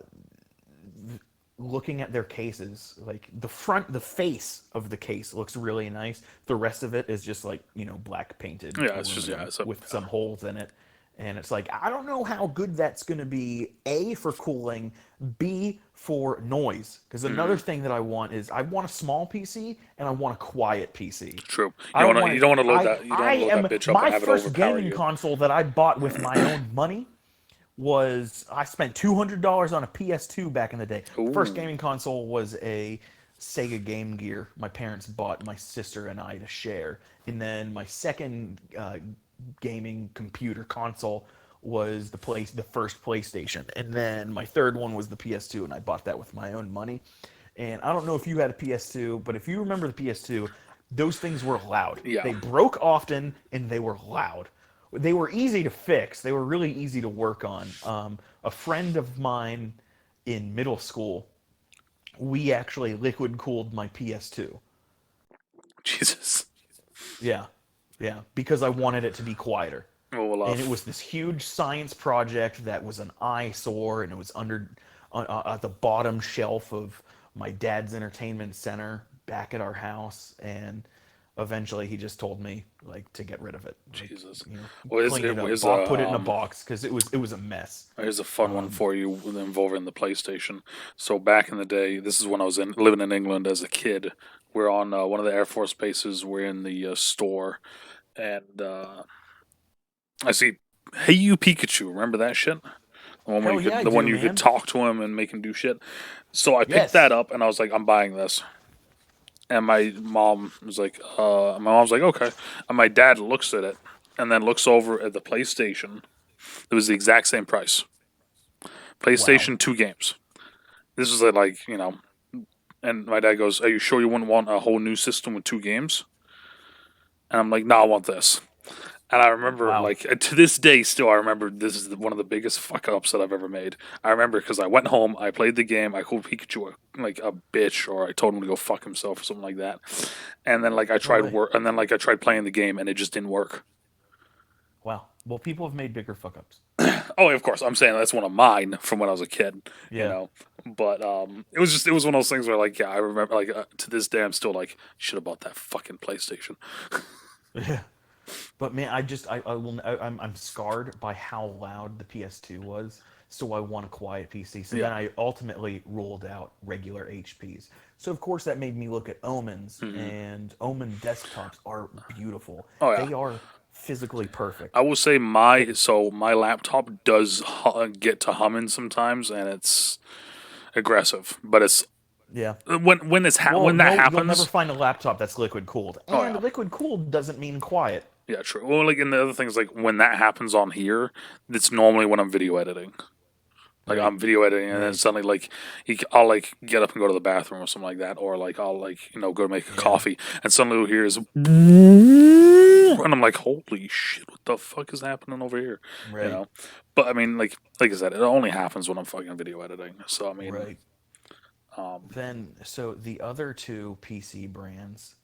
Speaker 2: looking at their cases, like the face of the case looks really nice. The rest of it is just like, black painted
Speaker 1: yeah. It's just
Speaker 2: aluminum
Speaker 1: it's a
Speaker 2: with some holes in it. And it's like, I don't know how good that's going to be, A, for cooling, B, for noise. Because another
Speaker 1: mm,
Speaker 2: thing that I want is I want a small PC and I want a quiet PC.
Speaker 1: true.
Speaker 2: I don't
Speaker 1: You
Speaker 2: want
Speaker 1: don't want to
Speaker 2: to.
Speaker 1: load
Speaker 2: I
Speaker 1: that you don't
Speaker 2: I
Speaker 1: want to load that
Speaker 2: am
Speaker 1: bitch up and
Speaker 2: my
Speaker 1: have it
Speaker 2: first
Speaker 1: overpower
Speaker 2: gaming
Speaker 1: you.
Speaker 2: console that I bought with my own money was I spent $200 on a PS2 back in the day. First
Speaker 1: Ooh,
Speaker 2: gaming console was a Sega Game Gear. My parents bought my sister and I to share, and then my second gaming computer console was the first PlayStation, and then my third one was the PS2, and I bought that with my own money. And I don't know if you had a PS2, but if you remember the PS2, those things were loud.
Speaker 1: yeah.
Speaker 2: They broke often, and they were loud. They were easy to fix. They were really easy to work on. A friend of mine in middle school, we actually liquid cooled my PS2.
Speaker 1: Jesus.
Speaker 2: Yeah, yeah, because I wanted it to be quieter.
Speaker 1: Oh well,
Speaker 2: And it was this huge science project that was an eyesore, and it was under at the bottom shelf of my dad's entertainment center back at our house. And eventually, he just told me like to get rid of it, like,
Speaker 1: Jesus.
Speaker 2: you know,
Speaker 1: Well,
Speaker 2: clean it up, put it in a box because it was a mess.
Speaker 1: here's a fun one for you involving the PlayStation. So back in the day, this is when I was living in England as a kid. We're on one of the Air Force bases. We're in the store, and I see, "Hey you Pikachu," remember that shit?
Speaker 2: Hell yeah, I
Speaker 1: The one
Speaker 2: do,
Speaker 1: you could
Speaker 2: man.
Speaker 1: talk to him and make him do shit. So I picked
Speaker 2: Yes.
Speaker 1: that up and I was like, I'm buying this. And my mom's like, okay. And my dad looks at it and then looks over at the PlayStation. It was the exact same price.
Speaker 2: Wow.
Speaker 1: PlayStation 2 games. This was like, and my dad goes, "Are you sure you wouldn't want a whole new system with two games?" And I'm like, "No, I want this." And I remember,
Speaker 2: Wow.
Speaker 1: like, to this day, still, I remember this is one of the biggest fuck ups that I've ever made. I remember because I went home, I played the game, I called Pikachu like a bitch, or I told him to go fuck himself or something like that. And then
Speaker 2: No way.
Speaker 1: I tried playing the game, and it just didn't work.
Speaker 2: Wow. Well, people have made bigger fuck ups.
Speaker 1: Oh, of course, I'm saying that's one of mine from when I was a kid, you
Speaker 2: Yeah.
Speaker 1: know. But it was one of those things where like yeah, I remember like to this day I'm still like should have bought that fucking PlayStation.
Speaker 2: Yeah. But man, I will I'm scarred by how loud the PS2 was, so I want a quiet PC. So
Speaker 1: Yeah.
Speaker 2: then I ultimately ruled out regular HPs. So of course that made me look at Omens,
Speaker 1: Hmm.
Speaker 2: and Omen desktops are beautiful.
Speaker 1: Oh yeah.
Speaker 2: They are physically perfect.
Speaker 1: I will say my laptop does get to humming sometimes, and it's aggressive. But it's
Speaker 2: Yeah. Well,
Speaker 1: when that
Speaker 2: no, you'll never
Speaker 1: happens.
Speaker 2: find a laptop that's liquid cooled.
Speaker 1: Oh
Speaker 2: And
Speaker 1: yeah,
Speaker 2: liquid cooled doesn't mean quiet.
Speaker 1: yeah, true. Well, like, and the other thing is, like, when that happens on here, it's normally when I'm video editing. Like,
Speaker 2: Right.
Speaker 1: I'm video editing, and then
Speaker 2: Right.
Speaker 1: suddenly, like, I'll like get up and go to the bathroom or something like that, or like I'll like go make a
Speaker 2: Yeah.
Speaker 1: coffee, and suddenly we'll hear is, and I'm like, holy shit, what the fuck is happening over here? You
Speaker 2: Right.
Speaker 1: know. But I mean, like I said, it only happens when I'm fucking video editing. So I mean,
Speaker 2: Right.
Speaker 1: um,
Speaker 2: Then, so the other two PC brands,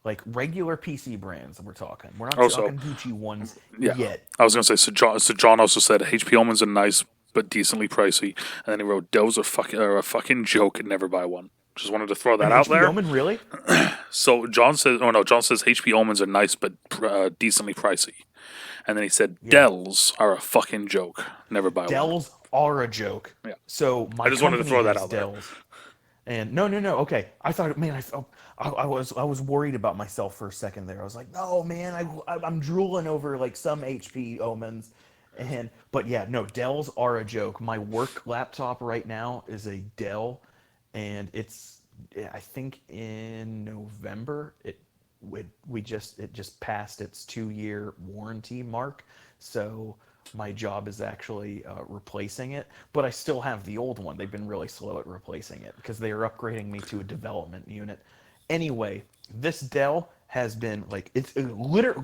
Speaker 2: like regular PC brands, we're talking. We're not
Speaker 1: also,
Speaker 2: talking Gucci ones
Speaker 1: yeah,
Speaker 2: yet.
Speaker 1: I was gonna say. So John also said HP Omens are nice but decently pricey, and then he wrote Dells are a fucking joke. Never buy one. Just wanted to throw
Speaker 2: An
Speaker 1: that out
Speaker 2: HP
Speaker 1: there.
Speaker 2: Omen, really?
Speaker 1: So John says, oh no, John says HP Omens are nice but decently pricey, and then he said
Speaker 2: Yeah.
Speaker 1: Dells are a fucking joke. Never buy one.
Speaker 2: Dells are a joke.
Speaker 1: Yeah,
Speaker 2: So
Speaker 1: I
Speaker 2: my
Speaker 1: just wanted to
Speaker 2: company
Speaker 1: throw that
Speaker 2: has
Speaker 1: out there.
Speaker 2: Dells. And no, no, no. Okay, I thought, man, I was worried about myself for a second there. I was like, no, man, I'm drooling over like some HP omens, and but yeah, no, Dells are a joke. My work laptop right now is a Dell, and I think in November it just passed its 2 year warranty mark, so my job is actually replacing it, but I still have the old one. They've been really slow at replacing it because they are upgrading me to a development unit. Anyway, this Dell has been like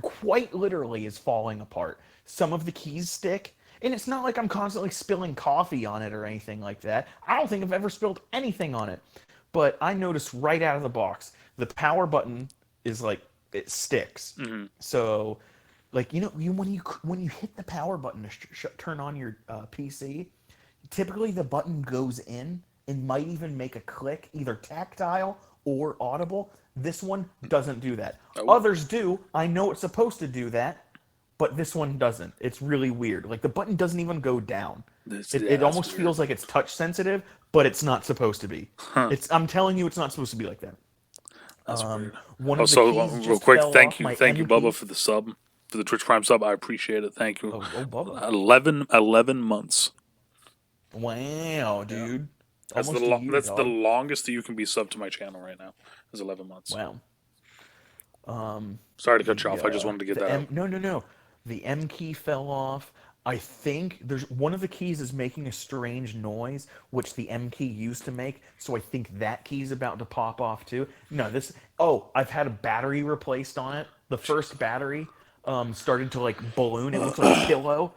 Speaker 2: quite literally is falling apart. Some of the keys stick, and it's not like I'm constantly spilling coffee on it or anything like that. I don't think I've ever spilled anything on it. But I noticed right out of the box, the power button is like it sticks.
Speaker 1: Hmm.
Speaker 2: So like when you hit the power button to turn on your PC, typically the button goes in and might even make a click, either tactile or audible. This one doesn't do that.
Speaker 1: Oh,
Speaker 2: Others do. I know it's supposed to do that, but this one doesn't. It's really weird. Like the button doesn't even go down.
Speaker 1: yeah,
Speaker 2: It
Speaker 1: that's
Speaker 2: almost
Speaker 1: weird.
Speaker 2: feels like it's touch sensitive, but it's not supposed to be.
Speaker 1: Huh,
Speaker 2: I'm telling you, it's not supposed to be like that.
Speaker 1: that's weird.
Speaker 2: One of the
Speaker 1: Also,
Speaker 2: keys
Speaker 1: real
Speaker 2: just
Speaker 1: quick,
Speaker 2: fell off. My
Speaker 1: thank you,
Speaker 2: M
Speaker 1: Bubba,
Speaker 2: key.
Speaker 1: for the sub, for the Twitch Prime sub. I appreciate it. Thank you.
Speaker 2: Oh, Bubba.
Speaker 1: 11 months.
Speaker 2: Wow,
Speaker 1: Yeah,
Speaker 2: dude. Almost a year,
Speaker 1: that's the
Speaker 2: dog.
Speaker 1: longest that you can be subbed to my channel right now. Is 11 months.
Speaker 2: Wow.
Speaker 1: Sorry to cut you
Speaker 2: The
Speaker 1: off. I just wanted to get
Speaker 2: the
Speaker 1: that
Speaker 2: M
Speaker 1: out.
Speaker 2: no no no. The M key fell off. I think there's one of the keys is making a strange noise, which the M key used to make. So I think that key's about to pop off too. No, this. Oh, I've had a battery replaced on it. The first battery started to like balloon. It looks like a pillow.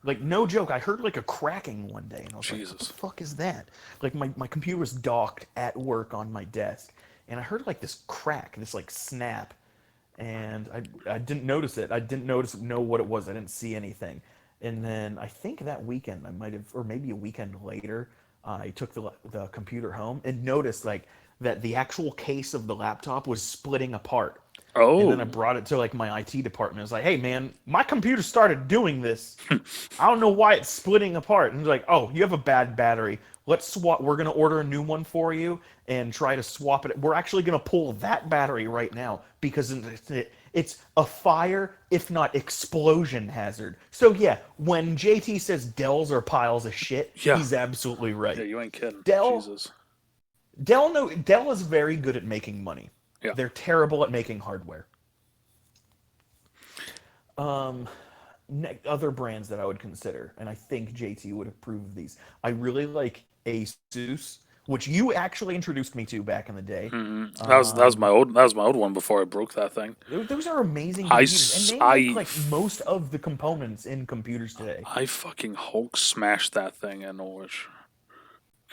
Speaker 2: Like no joke, I heard like a cracking one day, and I was like, "What the
Speaker 1: Jesus.
Speaker 2: fuck is that?" Like my computer was docked at work on my desk, and I heard like this crack, this like snap, and I didn't notice it. I didn't know what it was. I didn't see anything, and then I think that weekend I might have, or maybe a weekend later, I took the computer home and noticed like that the actual case of the laptop was splitting apart. And then I
Speaker 1: Oh,
Speaker 2: brought it to like my IT department. I was like, "Hey man, my computer started doing this. I don't know why it's splitting apart." And he's like, "Oh, you have a bad battery. Let's swap. We're gonna order a new one for you and try to swap it. We're actually gonna pull that battery right now because it's a fire, if not explosion hazard." So yeah, when JT says Dells are piles of shit,
Speaker 1: yeah.
Speaker 2: he's absolutely
Speaker 1: Yeah,
Speaker 2: right.
Speaker 1: you ain't kidding.
Speaker 2: Dell
Speaker 1: Jesus.
Speaker 2: Dell is very good at making money.
Speaker 1: Yeah.
Speaker 2: They're terrible at making hardware. Other brands that I would consider, and I think JT would approve of these. I really like Asus, which you actually introduced me to back in the day.
Speaker 1: That was my old one before I broke that thing.
Speaker 2: Those are amazing
Speaker 1: I
Speaker 2: computers, and
Speaker 1: s-
Speaker 2: they make
Speaker 1: I
Speaker 2: like most of the components in computers today.
Speaker 1: I fucking Hulk smashed that thing in Norwich.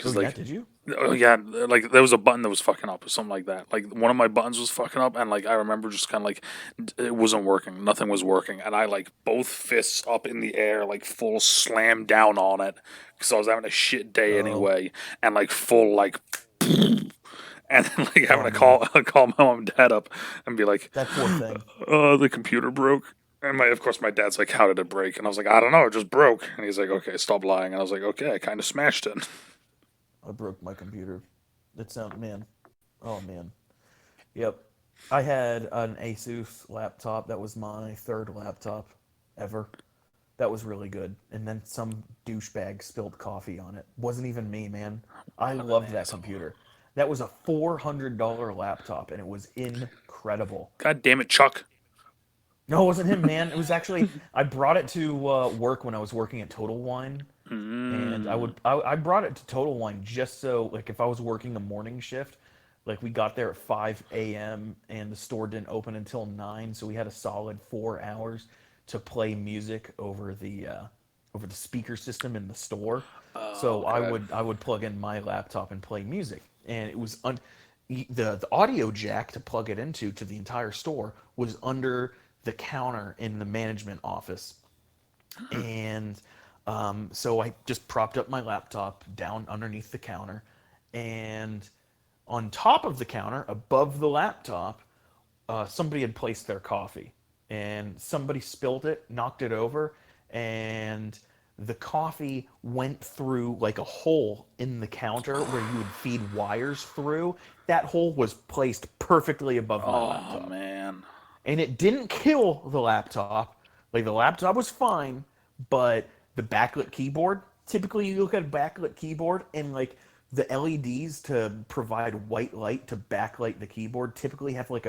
Speaker 2: Oh
Speaker 1: Because
Speaker 2: yeah,
Speaker 1: like,
Speaker 2: did you?
Speaker 1: oh yeah, like there was a button that was fucking up or something like that. Like one of my buttons was fucking up, and like I remember just kind of like it wasn't working. Nothing was working, and I like both fists up in the air, like full slam down on it because I was having a shit day
Speaker 2: Oh,
Speaker 1: anyway, and like full like. And then like having
Speaker 2: oh
Speaker 1: to
Speaker 2: man,
Speaker 1: call my mom and dad up and be like,
Speaker 2: that poor thing.
Speaker 1: the computer broke. And of course my dad's like, how did it break? And I was like, I don't know, it just broke. And he's like, okay, stop lying. And I was like, okay, I kind of smashed it.
Speaker 2: I broke my computer. That sound man. Oh man. Yep. I had an Asus laptop. That was my third laptop ever. That was really good. And then some douchebag spilled coffee on it. Wasn't even me, man. I
Speaker 1: What an
Speaker 2: loved that
Speaker 1: asshole.
Speaker 2: computer. That was a $400 laptop, and it was incredible.
Speaker 1: God damn it, Chuck.
Speaker 2: No, it wasn't him, man. It was actually I brought it to work when I was working at Total Wine, and
Speaker 1: Mm.
Speaker 2: I brought it to Total Wine just so like if I was working a morning shift, like we got there at 5 a.m. and the store didn't open until 9, so we had a solid 4 hours to play music over the speaker system in the store.
Speaker 1: Oh,
Speaker 2: So
Speaker 1: okay.
Speaker 2: I would plug in my laptop and play music, and it was the audio jack to plug it into to the entire store was under the counter in the management office, and so I just propped up my laptop down underneath the counter, and on top of the counter, above the laptop, somebody had placed their coffee, and somebody spilled it, knocked it over, and the coffee went through like a hole in the counter where you would feed wires through. That hole was placed perfectly above my
Speaker 1: Oh
Speaker 2: laptop,
Speaker 1: man.
Speaker 2: and it didn't kill the laptop. Like the laptop was fine, but the backlit keyboard. Typically, you look at a backlit keyboard and like the LEDs to provide white light to backlight the keyboard typically have like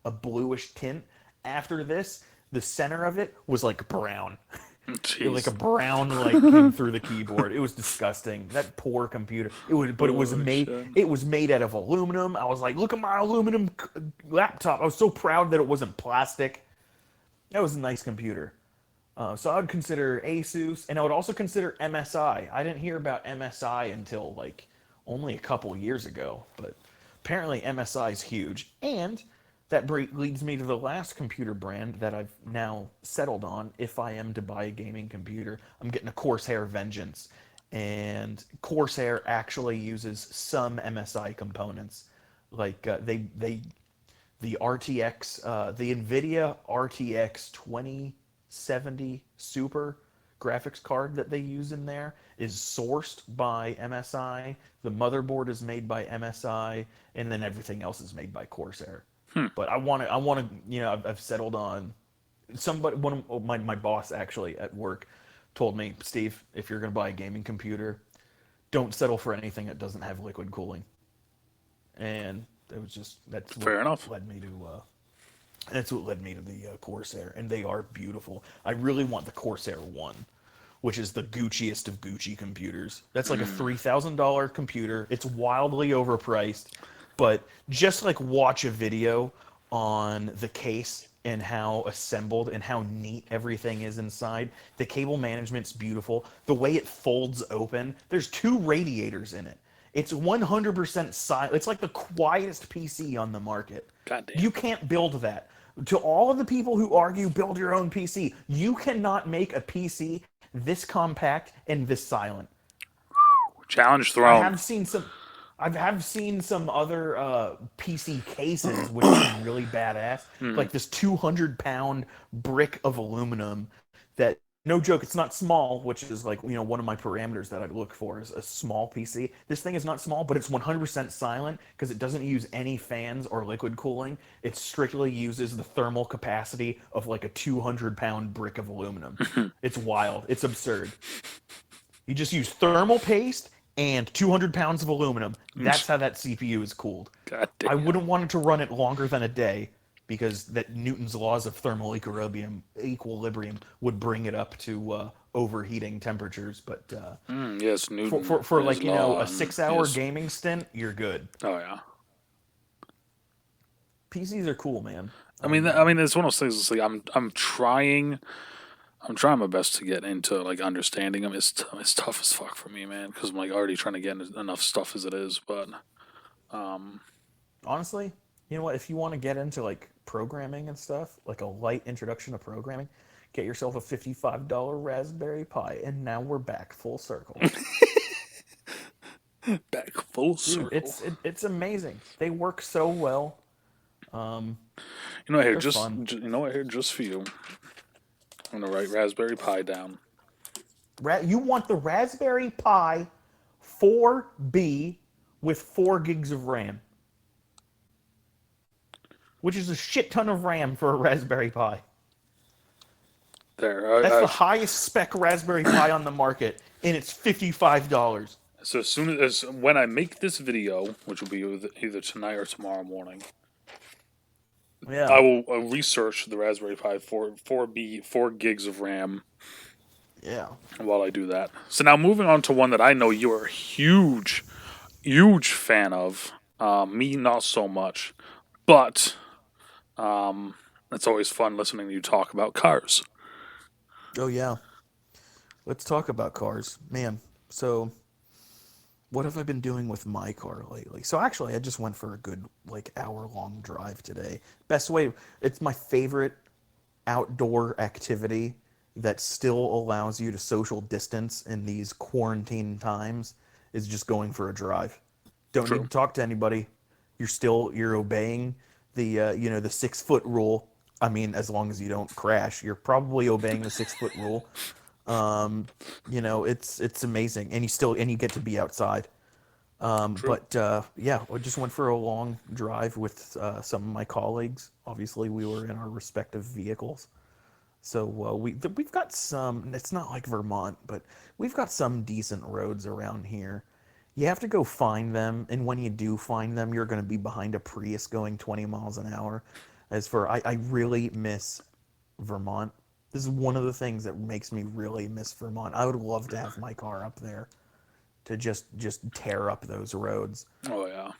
Speaker 2: a bluish tint. After this, the center of it was like brown. Like a
Speaker 1: Jeez.
Speaker 2: brown light came through the keyboard. It was disgusting. That poor computer. But
Speaker 1: Oh shit.
Speaker 2: it was made out of aluminum. I was like, look at my aluminum laptop. I was so proud that it wasn't plastic. That was a nice computer. So I would consider Asus, and I would also consider MSI. I didn't hear about MSI until like only a couple years ago, but apparently MSI is huge. And that leads me to the last computer brand that I've now settled on. If I am to buy a gaming computer, I'm getting a Corsair Vengeance, and Corsair actually uses some MSI components, like the RTX, the NVIDIA RTX 2070 Super graphics card that they use in there is sourced by MSI. The motherboard is made by MSI, and then everything else is made by Corsair.
Speaker 1: Hmm.
Speaker 2: But I want to, I've settled on somebody. One of my boss actually at work told me, Steve, if you're going to buy a gaming computer, don't settle for anything that doesn't have liquid cooling. And it was just
Speaker 1: Fair enough.
Speaker 2: led me to that's what led me to the Corsair, and they are beautiful. I really want the Corsair One, which is the Gucciest of Gucci computers. That's like a $3,000 computer. It's wildly overpriced, but just like watch a video on the case and how assembled and how neat everything is inside. The cable management's beautiful. The way it folds open, there's two radiators in it. It's 100% silent. It's like the quietest PC on the market.
Speaker 1: God damn.
Speaker 2: You can't build that. To all of the people who argue build your own PC, you cannot make a PC this compact and this silent.
Speaker 1: Challenge
Speaker 2: I
Speaker 1: thrown.
Speaker 2: have seen some I have seen some other PC cases which seem really badass,
Speaker 1: Hmm.
Speaker 2: like this 200-pound brick of aluminum that, no joke, it's not small, which is like, one of my parameters that I look for is a small PC. This thing is not small, but it's 100% silent because it doesn't use any fans or liquid cooling. It strictly uses the thermal capacity of like a 200-pound brick of aluminum. It's wild. It's absurd. You just use thermal paste and 200 pounds of aluminum. That's how that CPU is cooled.
Speaker 1: God
Speaker 2: I
Speaker 1: damn.
Speaker 2: wouldn't want it to run it longer than a day because that Newton's laws of thermal equilibrium would bring it up to overheating temperatures. But
Speaker 1: Yes, Newton
Speaker 2: for
Speaker 1: and his
Speaker 2: like,
Speaker 1: law,
Speaker 2: a
Speaker 1: and
Speaker 2: 6 hour
Speaker 1: yes.
Speaker 2: gaming stint, you're good.
Speaker 1: Oh yeah.
Speaker 2: PCs are cool, man.
Speaker 1: I mean, it's one of those things. It's like I'm trying my best to get into like understanding them. It's tough as fuck for me, man, because I'm like already trying to get enough stuff as it is. But um,
Speaker 2: Honestly, you know what? If you want to get into like programming and stuff, like a light introduction to programming, get yourself a $55 Raspberry Pi, and now we're back full circle.
Speaker 1: back full
Speaker 2: Dude,
Speaker 1: circle.
Speaker 2: it's amazing. They work so well. Um,
Speaker 1: You know what, here,
Speaker 2: they're fun.
Speaker 1: you know what, here, just for you, I'm gonna write Raspberry Pi down.
Speaker 2: You want the Raspberry Pi 4B with 4 gigs of RAM. which is a shit ton of RAM for a Raspberry Pi.
Speaker 1: There.
Speaker 2: That's the highest spec Raspberry Pi on the market, and it's $55.
Speaker 1: So as soon as when I make this video, which will be either tonight or tomorrow morning, I
Speaker 2: Yeah,
Speaker 1: will research the Raspberry Pi for 4 gigs of RAM
Speaker 2: yeah.
Speaker 1: while I do that. So now moving on to one that I know you are a huge fan of. Me, not so much, but it's always fun listening to you talk about cars.
Speaker 2: Oh yeah. Let's talk about cars, man. So, what have I been doing with my car lately? So actually, I just went for a good like hour-long drive today. Best way, it's my favorite outdoor activity that still allows you to social distance in these quarantine times is just going for a drive. Don't need
Speaker 1: True.
Speaker 2: to talk to anybody. You're obeying the the 6 foot rule. I mean, as long as you don't crash, you're probably obeying the 6 foot rule. Um, it's amazing, and you get to be outside.
Speaker 1: True.
Speaker 2: But yeah, I just went for a long drive with some of my colleagues. Obviously, we were in our respective vehicles. So we've got some. It's not like Vermont, but we've got some decent roads around here. You have to go find them, and when you do find them, you're going to be behind a Prius going 20 miles an hour. I really miss Vermont. This is one of the things that makes me really miss Vermont. I would love to have my car up there to just tear up those roads.
Speaker 1: Oh yeah.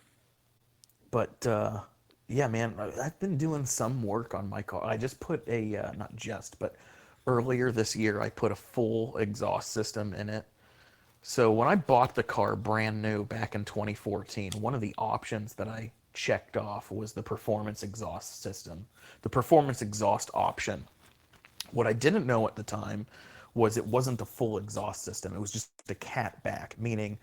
Speaker 2: But yeah, man, I've been doing some work on my car. I just put a not just, but earlier this year I put a full exhaust system in it. So when I bought the car brand new back in 2014, one of the options that I checked off was the performance exhaust system, the performance exhaust option. What I didn't know at the time was it wasn't a full exhaust system. It was just a cat back, meaning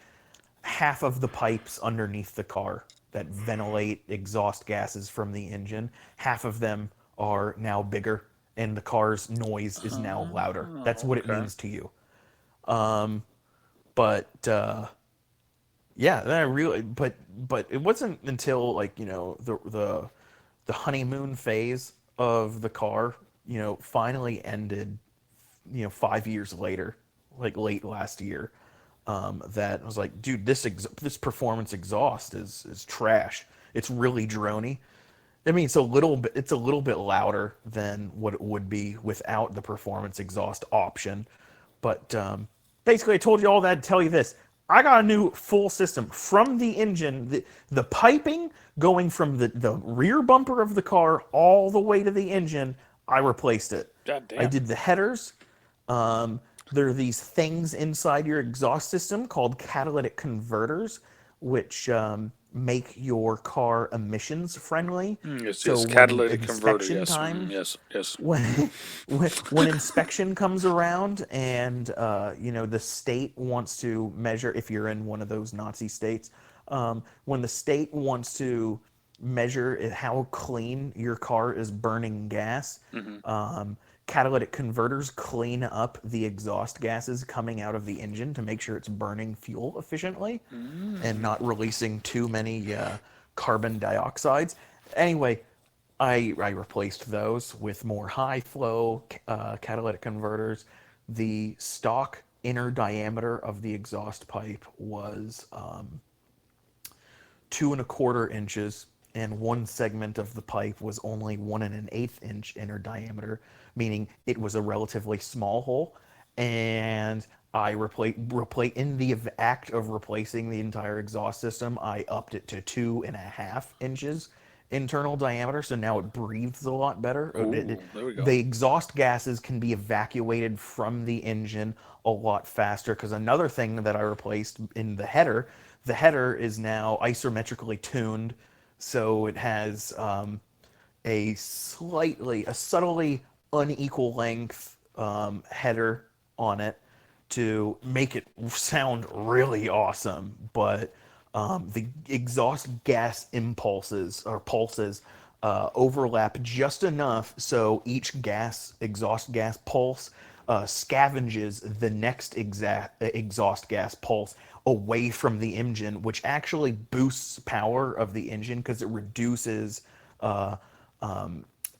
Speaker 2: half of the pipes underneath the car that ventilate exhaust gases from the engine, half of them are now bigger and the car's noise is now louder. That's what it
Speaker 1: Okay.
Speaker 2: means to you. But yeah, then I really but it wasn't until like, the honeymoon phase of the car, finally ended, 5 years later, like late last year, that I was like, dude, this performance exhaust is trash. It's really drony. I mean, it's a little bit louder than what it would be without the performance exhaust option. But basically, I told you all that to tell you this. I got a new full system from the engine, the piping going from the rear bumper of the car all the way to the engine. I replaced it.
Speaker 1: God
Speaker 2: I
Speaker 1: damn.
Speaker 2: did the headers. Um, there are these things inside your exhaust system called catalytic converters, which make your car emissions friendly.
Speaker 1: Yes,
Speaker 2: So
Speaker 1: yes.
Speaker 2: when
Speaker 1: Catalytic converter.
Speaker 2: inspection
Speaker 1: Yes.
Speaker 2: time
Speaker 1: Yes. Yes.
Speaker 2: when inspection comes around and the state wants to measure if you're in one of those Nazi states, when the state wants to measure how clean your car is burning gas,
Speaker 1: Hmm.
Speaker 2: um, catalytic converters clean up the exhaust gases coming out of the engine to make sure it's burning fuel efficiently and
Speaker 1: Mm.
Speaker 2: not releasing too many carbon dioxides. Anyway, I replaced those with more high flow catalytic converters. The stock inner diameter of the exhaust pipe was 2.25 inches, and one segment of the pipe was only 1 1/8 inch inner diameter, meaning it was a relatively small hole. And I replace in the act of replacing the entire exhaust system, I upped it to 2.5 inches internal diameter, so now it breathes a lot better.
Speaker 1: Ooh, there we go.
Speaker 2: The exhaust gases can be evacuated from the engine a lot faster. Because another thing that I replaced in the header is now isometrically tuned, so it has a subtly unequal length header on it to make it sound really awesome. But the exhaust gas impulses or pulses overlap just enough so each exhaust gas pulse scavenges the next exhaust gas pulse away from the engine, which actually boosts power of the engine because it reduces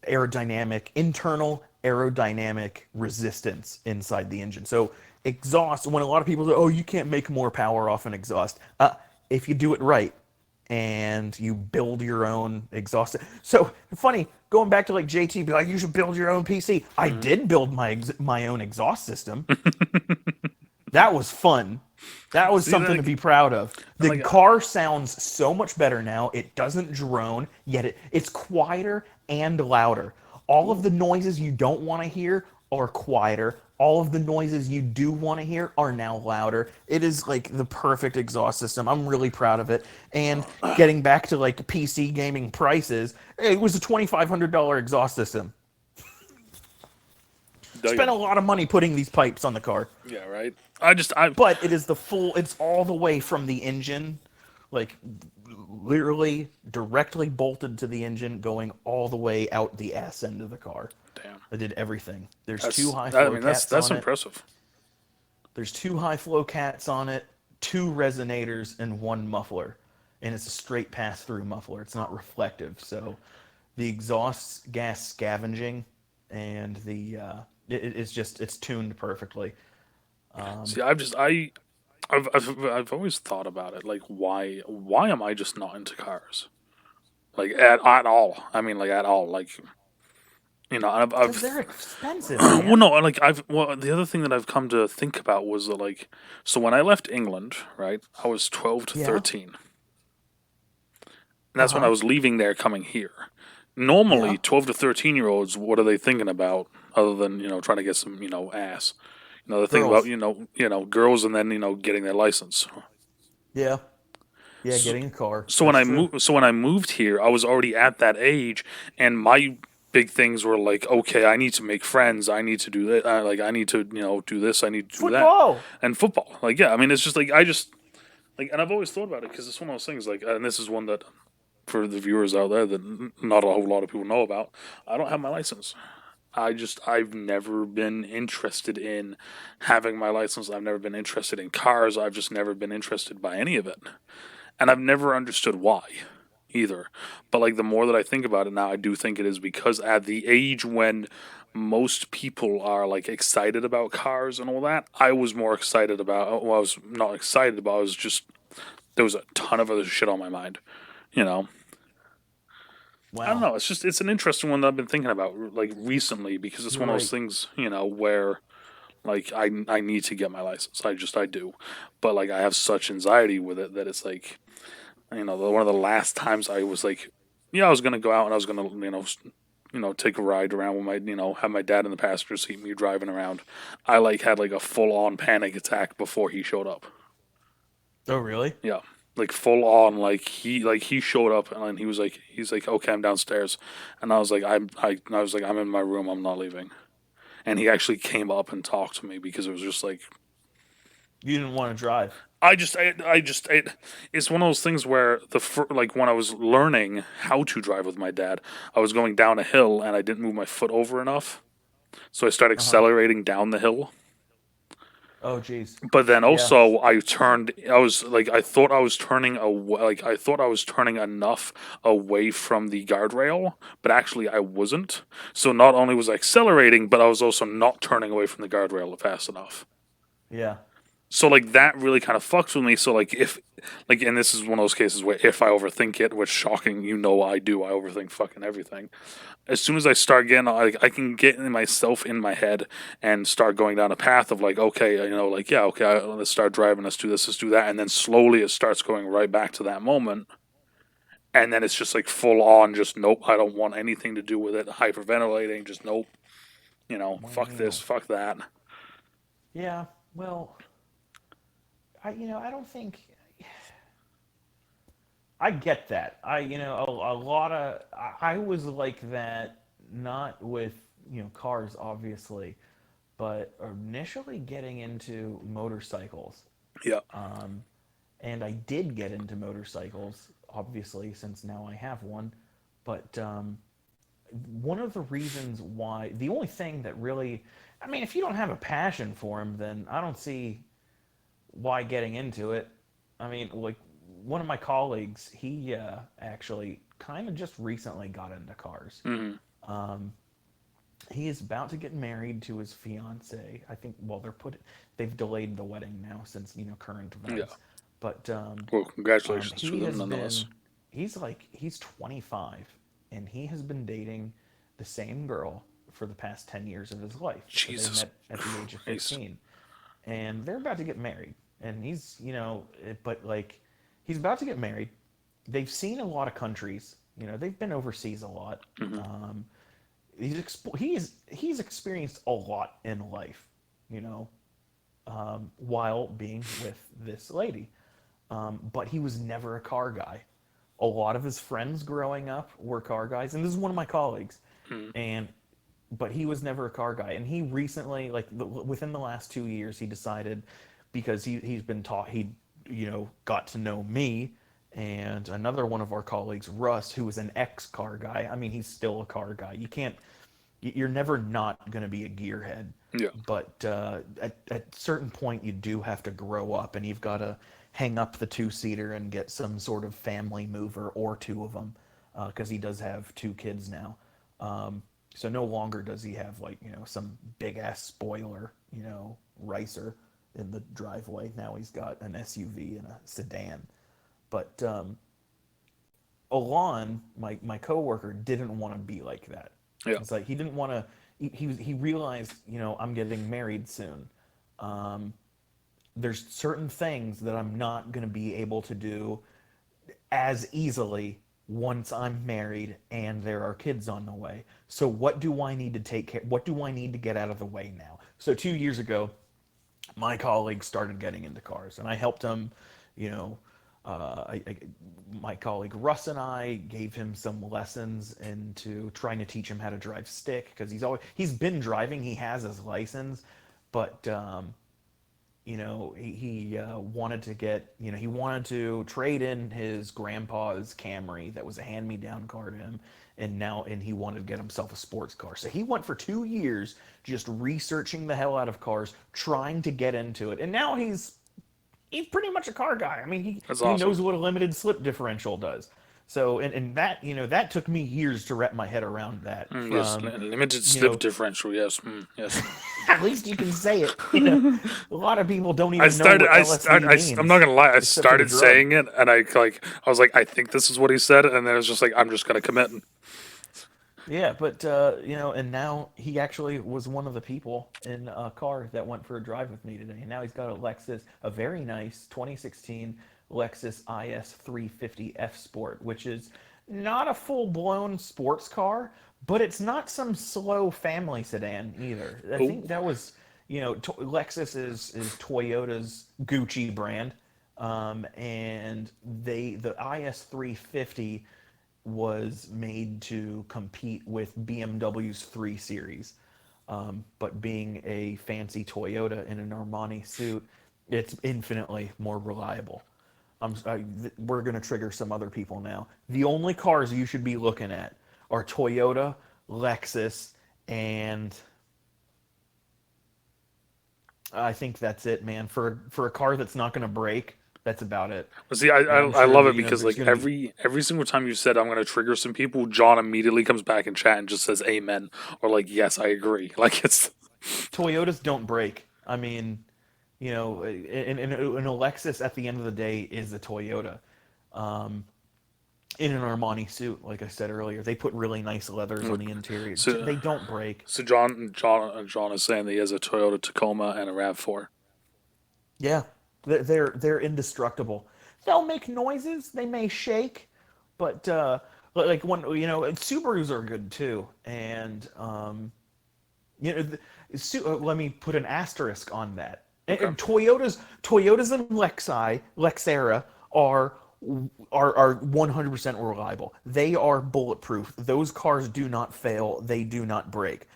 Speaker 2: aerodynamic, internal aerodynamic resistance inside the engine. So exhaust, when a lot of people say, oh, you can't make more power off an exhaust, if you do it right and you build your own exhaust. So funny, going back to like JT, be like, you should build your own PC. I
Speaker 1: Mhm.
Speaker 2: did build my own exhaust system. That was fun. That was
Speaker 1: See,
Speaker 2: something to
Speaker 1: like,
Speaker 2: be proud of.
Speaker 1: and
Speaker 2: The
Speaker 1: like,
Speaker 2: car sounds so much better now. It doesn't drone, yet it's quieter and louder. All of
Speaker 1: ooh,
Speaker 2: the noises you don't want to hear are quieter. All of the noises you do want to hear are now louder. It is like the perfect exhaust system. I'm really proud of it. And getting back to like PC gaming prices, it was a $2,500 exhaust system. Spent a
Speaker 1: digging.
Speaker 2: lot of money putting these pipes on the car.
Speaker 1: Yeah, right. I
Speaker 2: But it is the full, it's all the way from the engine, like literally directly bolted to the engine, going all the way out the ass end of the car.
Speaker 1: damn.
Speaker 2: I did everything. There's two
Speaker 1: That's
Speaker 2: high
Speaker 1: I
Speaker 2: flow
Speaker 1: mean that's
Speaker 2: cats
Speaker 1: that's
Speaker 2: on it.
Speaker 1: impressive.
Speaker 2: There's two high flow cats on it, two resonators, and one muffler. And it's a straight pass through muffler. It's not reflective. So the exhaust gas scavenging and it's just, it's tuned perfectly.
Speaker 1: See, I've always thought about it. Like, why am I just not into cars? Like at all. I mean, like at all. Like
Speaker 2: Because they're
Speaker 1: I've
Speaker 2: expensive,
Speaker 1: well,
Speaker 2: man.
Speaker 1: no, like the other thing that I've come to think about was that, like, so when I left England, right, I was 12 to
Speaker 2: Yeah.
Speaker 1: 13, and
Speaker 2: Uh
Speaker 1: that's when I
Speaker 2: huh.
Speaker 1: was leaving there coming here.
Speaker 2: Yeah.
Speaker 1: Normally, 12 to 13-year-olds, what are they thinking about other than trying to get some ass? They're thinking about
Speaker 2: Girls.
Speaker 1: girls, and then getting their license.
Speaker 2: Yeah. Yeah.
Speaker 1: So,
Speaker 2: Getting a car.
Speaker 1: so when
Speaker 2: That's
Speaker 1: I
Speaker 2: true.
Speaker 1: moved, so when I moved here, I was already at that age, and my big things were like, okay, I need to make friends. I need to do that. Like, I need to, do this. I need to do that,
Speaker 2: Football.
Speaker 1: and football. Like, yeah, I mean, it's just like I just like, and I've always thought about it because it's one of those things. Like, and this is one that for the viewers out there that not a whole lot of people know about. I don't have my license. I've never been interested in having my license. I've never been interested in cars. I've just never been interested by any of it. And I've never understood why either. But like the more that I think about it now, I do think it is because at the age when most people are like excited about cars and all that, I was more excited about. Well, I was not excited about. I was just there was a ton of other shit on my mind. You know, I don't
Speaker 2: Wow.
Speaker 1: know. It's an interesting one that I've been thinking about like recently because it's
Speaker 2: You're
Speaker 1: one of those
Speaker 2: right.
Speaker 1: things where like I need to get my license. I do, but like I have such anxiety with it that it's like one of the last times I was like, yeah, I was gonna go out and I was gonna take a ride around with my have my dad in the passenger seat, me driving around. I like had like a full on panic attack before he showed up.
Speaker 2: Oh, really?
Speaker 1: Yeah. Like full on, like he showed up and then he's like okay, I'm downstairs, and I was like I was like I'm in my room, I'm not leaving, and he actually came up and talked to me because it was just like
Speaker 2: You didn't want to drive.
Speaker 1: it's one of those things where like when I was learning how to drive with my dad, I was going down a hill and I didn't move my foot over enough, so I started
Speaker 2: Uh huh.
Speaker 1: accelerating down the hill.
Speaker 2: Oh, jeez.
Speaker 1: But then
Speaker 2: Yeah.
Speaker 1: also I turned. I was like I thought I was turning away. Like I thought I was turning enough away from the guardrail, but actually I wasn't. So not only was I accelerating, but I was also not turning away from the guardrail fast enough.
Speaker 2: Yeah.
Speaker 1: So like that really kind of fucks with me. So like if like and this is one of those cases where if I overthink it, which shocking, I do. I overthink fucking everything. As soon as I start getting, I can get myself in my head and start going down a path of like, okay, like yeah, okay, let's start driving, let's do this, let's do that, and then slowly it starts going right back to that moment, and then it's just like full on, just nope, I don't want anything to do with it, hyperventilating, just nope, fuck this,
Speaker 2: Wow.
Speaker 1: fuck that.
Speaker 2: Yeah. Well, I don't think I get that. A lot of I was like that, not with cars, obviously, but initially getting into motorcycles.
Speaker 1: Yeah,
Speaker 2: Um, and I did get into motorcycles, obviously, since now I have one. But one of the reasons why, the only thing that really, I mean, if you don't have a passion for them, then I don't see why getting into it. I mean, like one of my colleagues, he actually kind of just recently got into cars.
Speaker 1: Hmm.
Speaker 2: He is about to get married to his fiance. I think. Well, they've delayed the wedding now since current
Speaker 1: Yeah.
Speaker 2: events. But
Speaker 1: Well, congratulations to
Speaker 2: he
Speaker 1: them
Speaker 2: has
Speaker 1: nonetheless.
Speaker 2: been. He's 25, and he has been dating the same girl for the past 10 years of his life. So they
Speaker 1: Jesus
Speaker 2: met at the age of
Speaker 1: Christ.
Speaker 2: 15, and they're about to get married. And but like, he's about to get married. They've seen a lot of countries. They've been overseas a lot.
Speaker 1: Hmm.
Speaker 2: Um, he's experienced a lot in life, you know, while being with this lady. But he was never a car guy. A lot of his friends growing up were car guys, and this is one of my colleagues.
Speaker 1: Hmm.
Speaker 2: And but he was never a car guy. And he recently, within the last 2 years, he decided, because he's been taught, he got to know me and another one of our colleagues, Russ, who was an ex car guy. I mean, he's still a car guy. You're never not going to be a gearhead,
Speaker 1: Yeah.
Speaker 2: but at certain point you do have to grow up, and you've got to hang up the two-seater and get some sort of family mover or two of them, because he does have two kids now. So no longer does he have, like, some big ass spoiler, ricer in the driveway. Now he's got an SUV and a sedan. But Alon, my coworker, didn't want to be like that.
Speaker 1: Yeah.
Speaker 2: It's like he didn't want to. He realized, I'm getting married soon. There's certain things that I'm not going to be able to do as easily once I'm married and there are kids on the way. So what do I need to take care? What do I need to get out of the way now? So 2 years ago, my colleague started getting into cars, and I helped him. You know, my colleague Russ and I gave him some lessons into trying to teach him how to drive stick, because he's been driving. He has his license, but he wanted to he wanted to trade in his grandpa's Camry that was a hand-me-down car to him, and he wanted to get himself a sports car. So he went for 2 years just researching the hell out of cars, trying to get into it, and now he's pretty much a car guy. I mean,
Speaker 1: That's
Speaker 2: he
Speaker 1: awesome.
Speaker 2: knows what a limited slip differential does. So, and that that took me years to wrap my head around that.
Speaker 1: Yes.
Speaker 2: From
Speaker 1: Limited
Speaker 2: you
Speaker 1: slip
Speaker 2: know,
Speaker 1: differential. Yes. Yes.
Speaker 2: at least you can say it. A lot of people don't
Speaker 1: I
Speaker 2: even know
Speaker 1: started.
Speaker 2: what LSD
Speaker 1: I'm not
Speaker 2: means,
Speaker 1: gonna lie. I
Speaker 2: except for the
Speaker 1: started
Speaker 2: drug.
Speaker 1: saying it, and I was like, I think this is what he said, and then it was just like, I'm just gonna commit.
Speaker 2: Yeah, but and now he actually was one of the people in a car that went for a drive with me today. And now he's got a very nice 2016 Lexus IS 350 F Sport, which is not a full-blown sports car, but it's not some slow family sedan either. I think
Speaker 1: Oh,
Speaker 2: that was, Lexus is Toyota's Gucci brand, and the IS 350 was made to compete with BMW's 3 Series. But being a fancy Toyota in an Armani suit, it's infinitely more reliable. We're going to trigger some other people now. The only cars you should be looking at are Toyota, Lexus, and I think that's it, man. For a car that's not going to break, that's about it.
Speaker 1: but see,
Speaker 2: And I'm
Speaker 1: I
Speaker 2: sure
Speaker 1: love
Speaker 2: that
Speaker 1: it because
Speaker 2: there's
Speaker 1: like
Speaker 2: going to be
Speaker 1: every single time you said I'm gonna trigger some people, John immediately comes back in chat and just says amen or like yes, I agree. Like it's
Speaker 2: Toyotas don't break. I mean, and a Lexus at the end of the day is a Toyota. Um, in an Armani suit, like I said earlier, they put really nice leathers on
Speaker 1: like,
Speaker 2: the interior.
Speaker 1: so.
Speaker 2: They don't break.
Speaker 1: So John is saying that he has a Toyota Tacoma and a Rav4.
Speaker 2: Yeah, they're indestructible. They'll make noises. They may shake, but like when Subarus are good too. And let me put an asterisk on that.
Speaker 1: Okay.
Speaker 2: And Toyotas and Lexera are 100% reliable. They are bulletproof. Those cars do not fail. They do not break.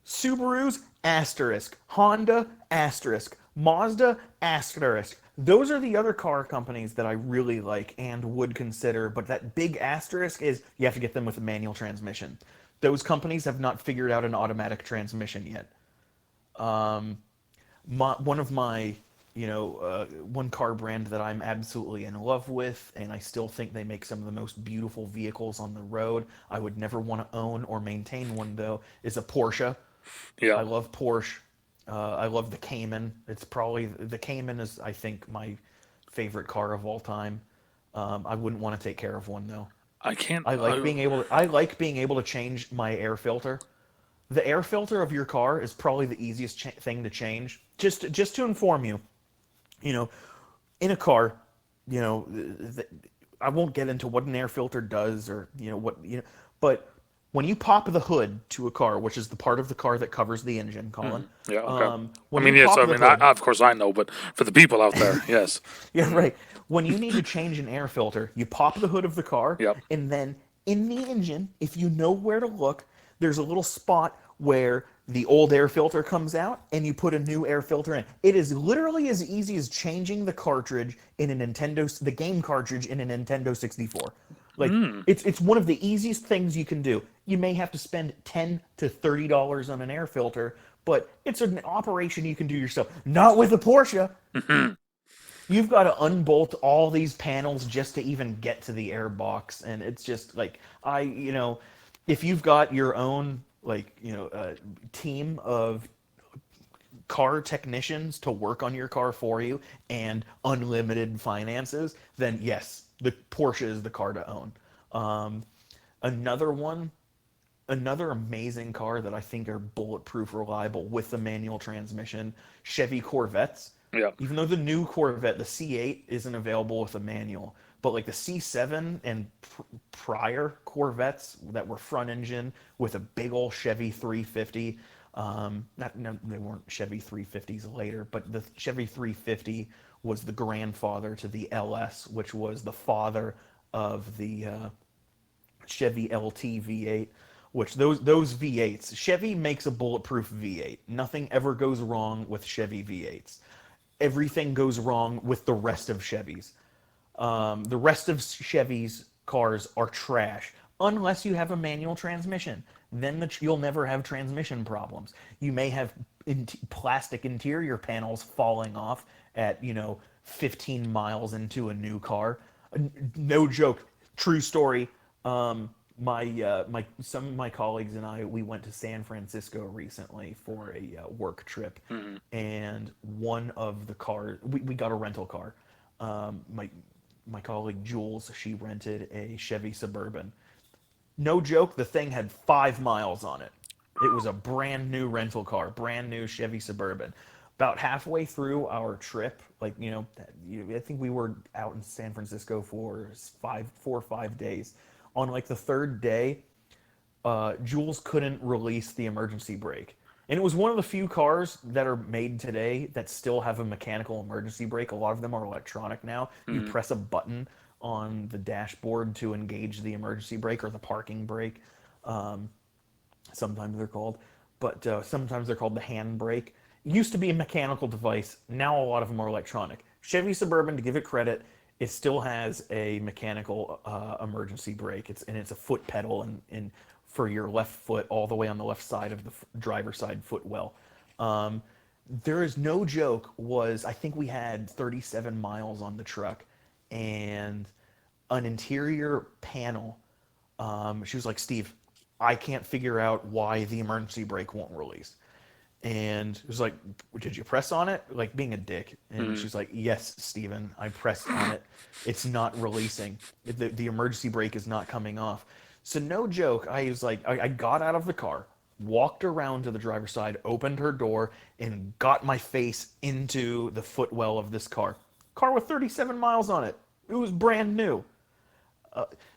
Speaker 2: Subarus, asterisk. Honda, asterisk. Mazda, asterisk. Those are the other car companies that I really like and would consider, but that big asterisk is you have to get them with a manual transmission. Those companies have not figured out an automatic transmission yet. One of my one car brand that I'm absolutely in love with, and I still think they make some of the most beautiful vehicles on the road. I would never want to own or maintain one, though, is a Porsche.
Speaker 1: Yeah,
Speaker 2: I love Porsche. I love the Cayman. It's probably the Cayman is, I think, my favorite car of all time. I wouldn't want to take care of one though.
Speaker 1: I can't.
Speaker 2: I like being able to change my air filter. The air filter of your car is probably the easiest thing to change. Just to inform you, you know, in a car, you know, I won't get into what an air filter does or but when you pop the hood to a car, which is the part of the car that covers the engine, Colin,
Speaker 1: Yeah, okay. I
Speaker 2: when you
Speaker 1: mean, yes.
Speaker 2: pop
Speaker 1: I
Speaker 2: the
Speaker 1: mean,
Speaker 2: hood,
Speaker 1: of course I know, but for the people out there, yes.
Speaker 2: yeah, right. When you need to change an air filter, you pop the hood of the car,
Speaker 1: Yep.
Speaker 2: and then in the engine, if you know where to look, there's a little spot where the old air filter comes out and you put a new air filter in. It is literally as easy as changing the cartridge in a the game cartridge in a Nintendo 64. Like it's one of the easiest things you can do. You may have to spend $10 to $30 on an air filter, but it's an operation you can do yourself. Not with a Porsche. You've got to unbolt all these panels just to even get to the air box, and it's just like if you've got your own team of car technicians to work on your car for you and unlimited finances, then yes, the Porsche is the car to own. Um, another one, another amazing car that I think are bulletproof, reliable with the manual transmission, Chevy Corvettes.
Speaker 1: Yeah.
Speaker 2: Even though the new Corvette, the C8, isn't available with a manual, but like the C7 and prior Corvettes that were front engine with a big old Chevy 350. Not no, they weren't Chevy 350s later, but the Chevy 350 was the grandfather to the LS, which was the father of the Chevy LT V8. Which those V8s, Chevy makes a bulletproof V8. Nothing ever goes wrong with Chevy V8s. Everything goes wrong with the rest of Chevys. The rest of Chevy's cars are trash unless you have a manual transmission. Then you'll never have transmission problems. You may have plastic interior panels falling off at 15 miles into a new car. No joke, true story. My some of my colleagues and I, we went to San Francisco recently for a work trip, and one of the cars, we got a rental car. My colleague Jules, she rented a Chevy Suburban. No joke, the thing had 5 miles on it. It was a brand new rental car, brand new Chevy Suburban. About halfway through our trip, I think we were out in San Francisco for 4 or 5 days. On like the third day, Jules couldn't release the emergency brake. And it was one of the few cars that are made today that still have a mechanical emergency brake. A lot of them are electronic now. You
Speaker 1: Mm.
Speaker 2: press a button on the dashboard to engage the emergency brake or the parking brake. Um, Sometimes they're called, but sometimes they're called the hand brake. It used to be a mechanical device. Now a lot of them are electronic. Chevy Suburban, to give it credit, it still has a mechanical emergency brake. It's a foot pedal and for your left foot all the way on the left side of the driver's side footwell. Um, there is no joke. I think we had 37 miles on the truck, and an interior panel. She was like, Steve, I can't figure out why the emergency brake won't release. And it was like, did you press on it? Like being a dick. And
Speaker 1: Mm.
Speaker 2: she's like, yes, Steven, I pressed on it. It's not releasing. The emergency brake is not coming off. So no joke, I was like, I got out of the car, walked around to the driver's side, opened her door, and got my face into the footwell of this car. Car with 37 miles on it. It was brand new.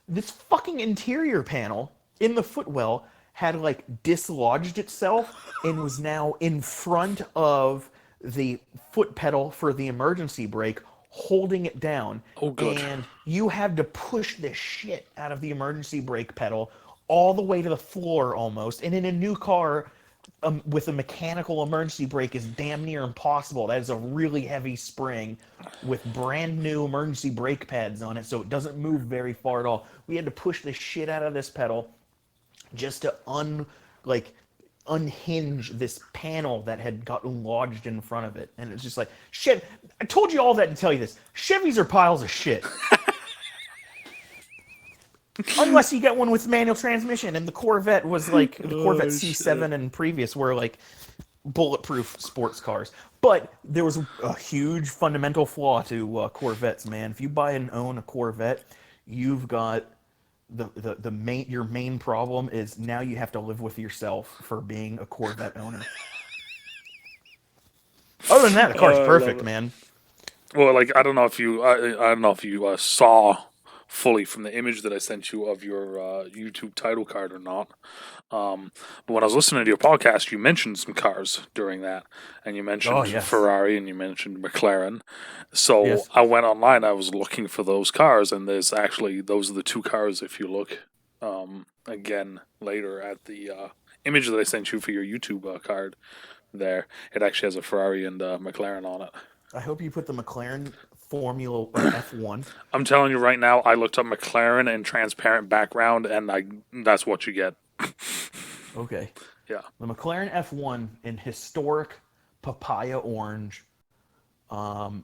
Speaker 2: This fucking interior panel in the footwell had like dislodged itself and was now in front of the foot pedal for the emergency brake, holding it down.
Speaker 1: Oh, good.
Speaker 2: And you had to push the shit out of the emergency brake pedal all the way to the floor almost. And in a new car, with a mechanical emergency brake is damn near impossible. That is a really heavy spring with brand new emergency brake pads on it, so it doesn't move very far at all. We had to push the shit out of this pedal just to like unhinge this panel that had gotten lodged in front of it, and it's just like shit. I told you all that to tell you this. Chevys are piles of shit. Unless you get one with manual transmission, and the Corvette was like the Corvette
Speaker 1: Oh shit.
Speaker 2: C7 and previous were like bulletproof sports cars. But there was a huge fundamental flaw to Corvettes, man. If you buy and own a Corvette, you've got the main your main problem is now you have to live with yourself for being a Corvette owner. Other than that, the car's
Speaker 1: I love
Speaker 2: perfect,
Speaker 1: it.
Speaker 2: man.
Speaker 1: Well, like I don't know if you saw fully from the image that I sent you of your YouTube title card or not. But when I was listening to your podcast, you mentioned some cars during that, and you
Speaker 2: Oh
Speaker 1: mentioned
Speaker 2: yes,
Speaker 1: Ferrari and you mentioned McLaren. So
Speaker 2: yes.
Speaker 1: I went online. I was looking for those cars, and there's actually those are the two cars. If you look again later at the image that I sent you for your YouTube card, there it actually has a Ferrari and McLaren on it.
Speaker 2: I hope you put the McLaren Formula F1.
Speaker 1: I'm telling you right now, I looked up McLaren and transparent background, and I that's what you get.
Speaker 2: Okay,
Speaker 1: Yeah.
Speaker 2: the McLaren F1 in historic papaya orange.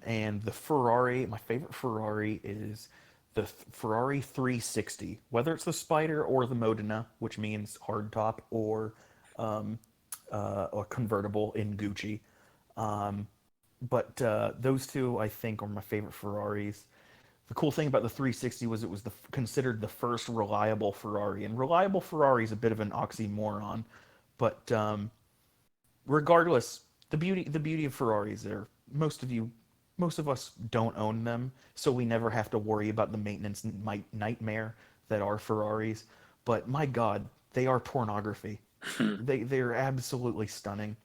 Speaker 2: And the Ferrari, my favorite Ferrari is the Ferrari 360, whether it's the Spider or the Modena, which means hardtop, or convertible in Gucci. Um, but those two, I think, are my favorite Ferraris. The cool thing about the 360 was it was considered the first reliable Ferrari, and reliable Ferrari is a bit of an oxymoron, but regardless, the beauty of Ferraris are most of us don't own them, so we never have to worry about the maintenance nightmare that are Ferraris. But my God, they are pornography. They're absolutely stunning.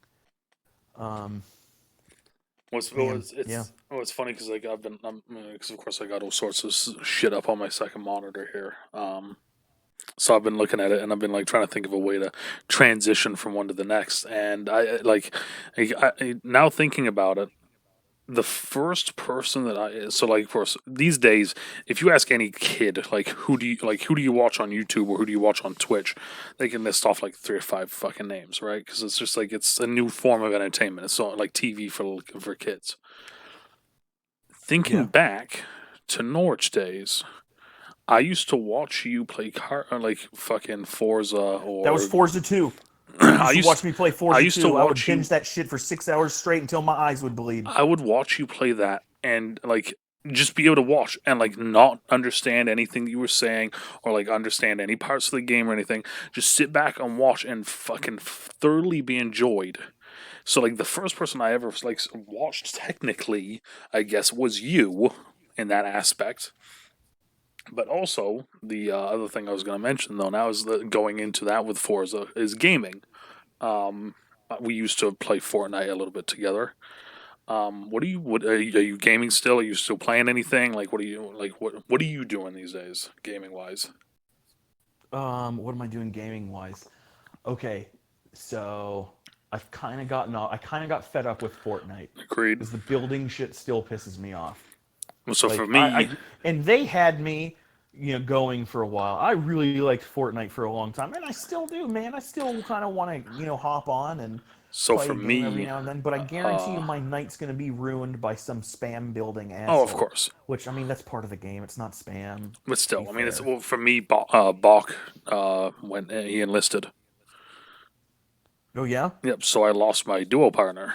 Speaker 2: Um, man, yeah.
Speaker 1: It's funny because like because of course I got all sorts of shit up on my second monitor here. So I've been looking at it and I've been like trying to think of a way to transition from one to the next. And now thinking about it, the first person that I so like of course these days, if you ask any kid like who do you watch on YouTube or who do you watch on Twitch, they can list off like three or five fucking names, right? Because it's just like it's a new form of entertainment. It's not like TV for kids. Thinking
Speaker 2: Yeah.
Speaker 1: back to Norwich days, I used to watch you play like fucking Forza
Speaker 2: That was
Speaker 1: or
Speaker 2: Forza 2. You
Speaker 1: I
Speaker 2: used to
Speaker 1: used
Speaker 2: watch me play
Speaker 1: I
Speaker 2: Forza
Speaker 1: used to
Speaker 2: 2. I would
Speaker 1: watch
Speaker 2: binge
Speaker 1: you
Speaker 2: that shit for 6 hours straight until my eyes would bleed.
Speaker 1: I would watch you play that and like just be able to watch and like not understand anything you were saying or like understand any parts of the game or anything. Just sit back and watch and fucking thoroughly be enjoyed. So like the first person I ever like watched technically, I guess, was you in that aspect. But also the other thing I was going to mention though now is going into that with Forza is gaming. Um, we used to play Fortnite a little bit together. What are you gaming still? Are you still playing anything? Like what are you doing these days, gaming wise?
Speaker 2: What am I doing gaming wise? Okay, so I kind of got fed up with Fortnite
Speaker 1: Agreed.
Speaker 2: because the building shit still pisses me off.
Speaker 1: Well, so for
Speaker 2: Like
Speaker 1: me,
Speaker 2: and they had me, going for a while. I really liked Fortnite for a long time, and I still do, man. I still kind of want to, hop on and
Speaker 1: so
Speaker 2: play
Speaker 1: for
Speaker 2: a game every
Speaker 1: me,
Speaker 2: now and then. But I guarantee you,
Speaker 1: uh,
Speaker 2: my night's gonna be ruined by some spam building
Speaker 1: oh, of
Speaker 2: asshole.
Speaker 1: course,
Speaker 2: Which I mean, that's part of the game. It's not spam.
Speaker 1: but
Speaker 2: Let's be
Speaker 1: still, I mean, it's
Speaker 2: fair.
Speaker 1: well for me. Bach, when he enlisted.
Speaker 2: Oh yeah.
Speaker 1: Yep. So I lost my duo partner.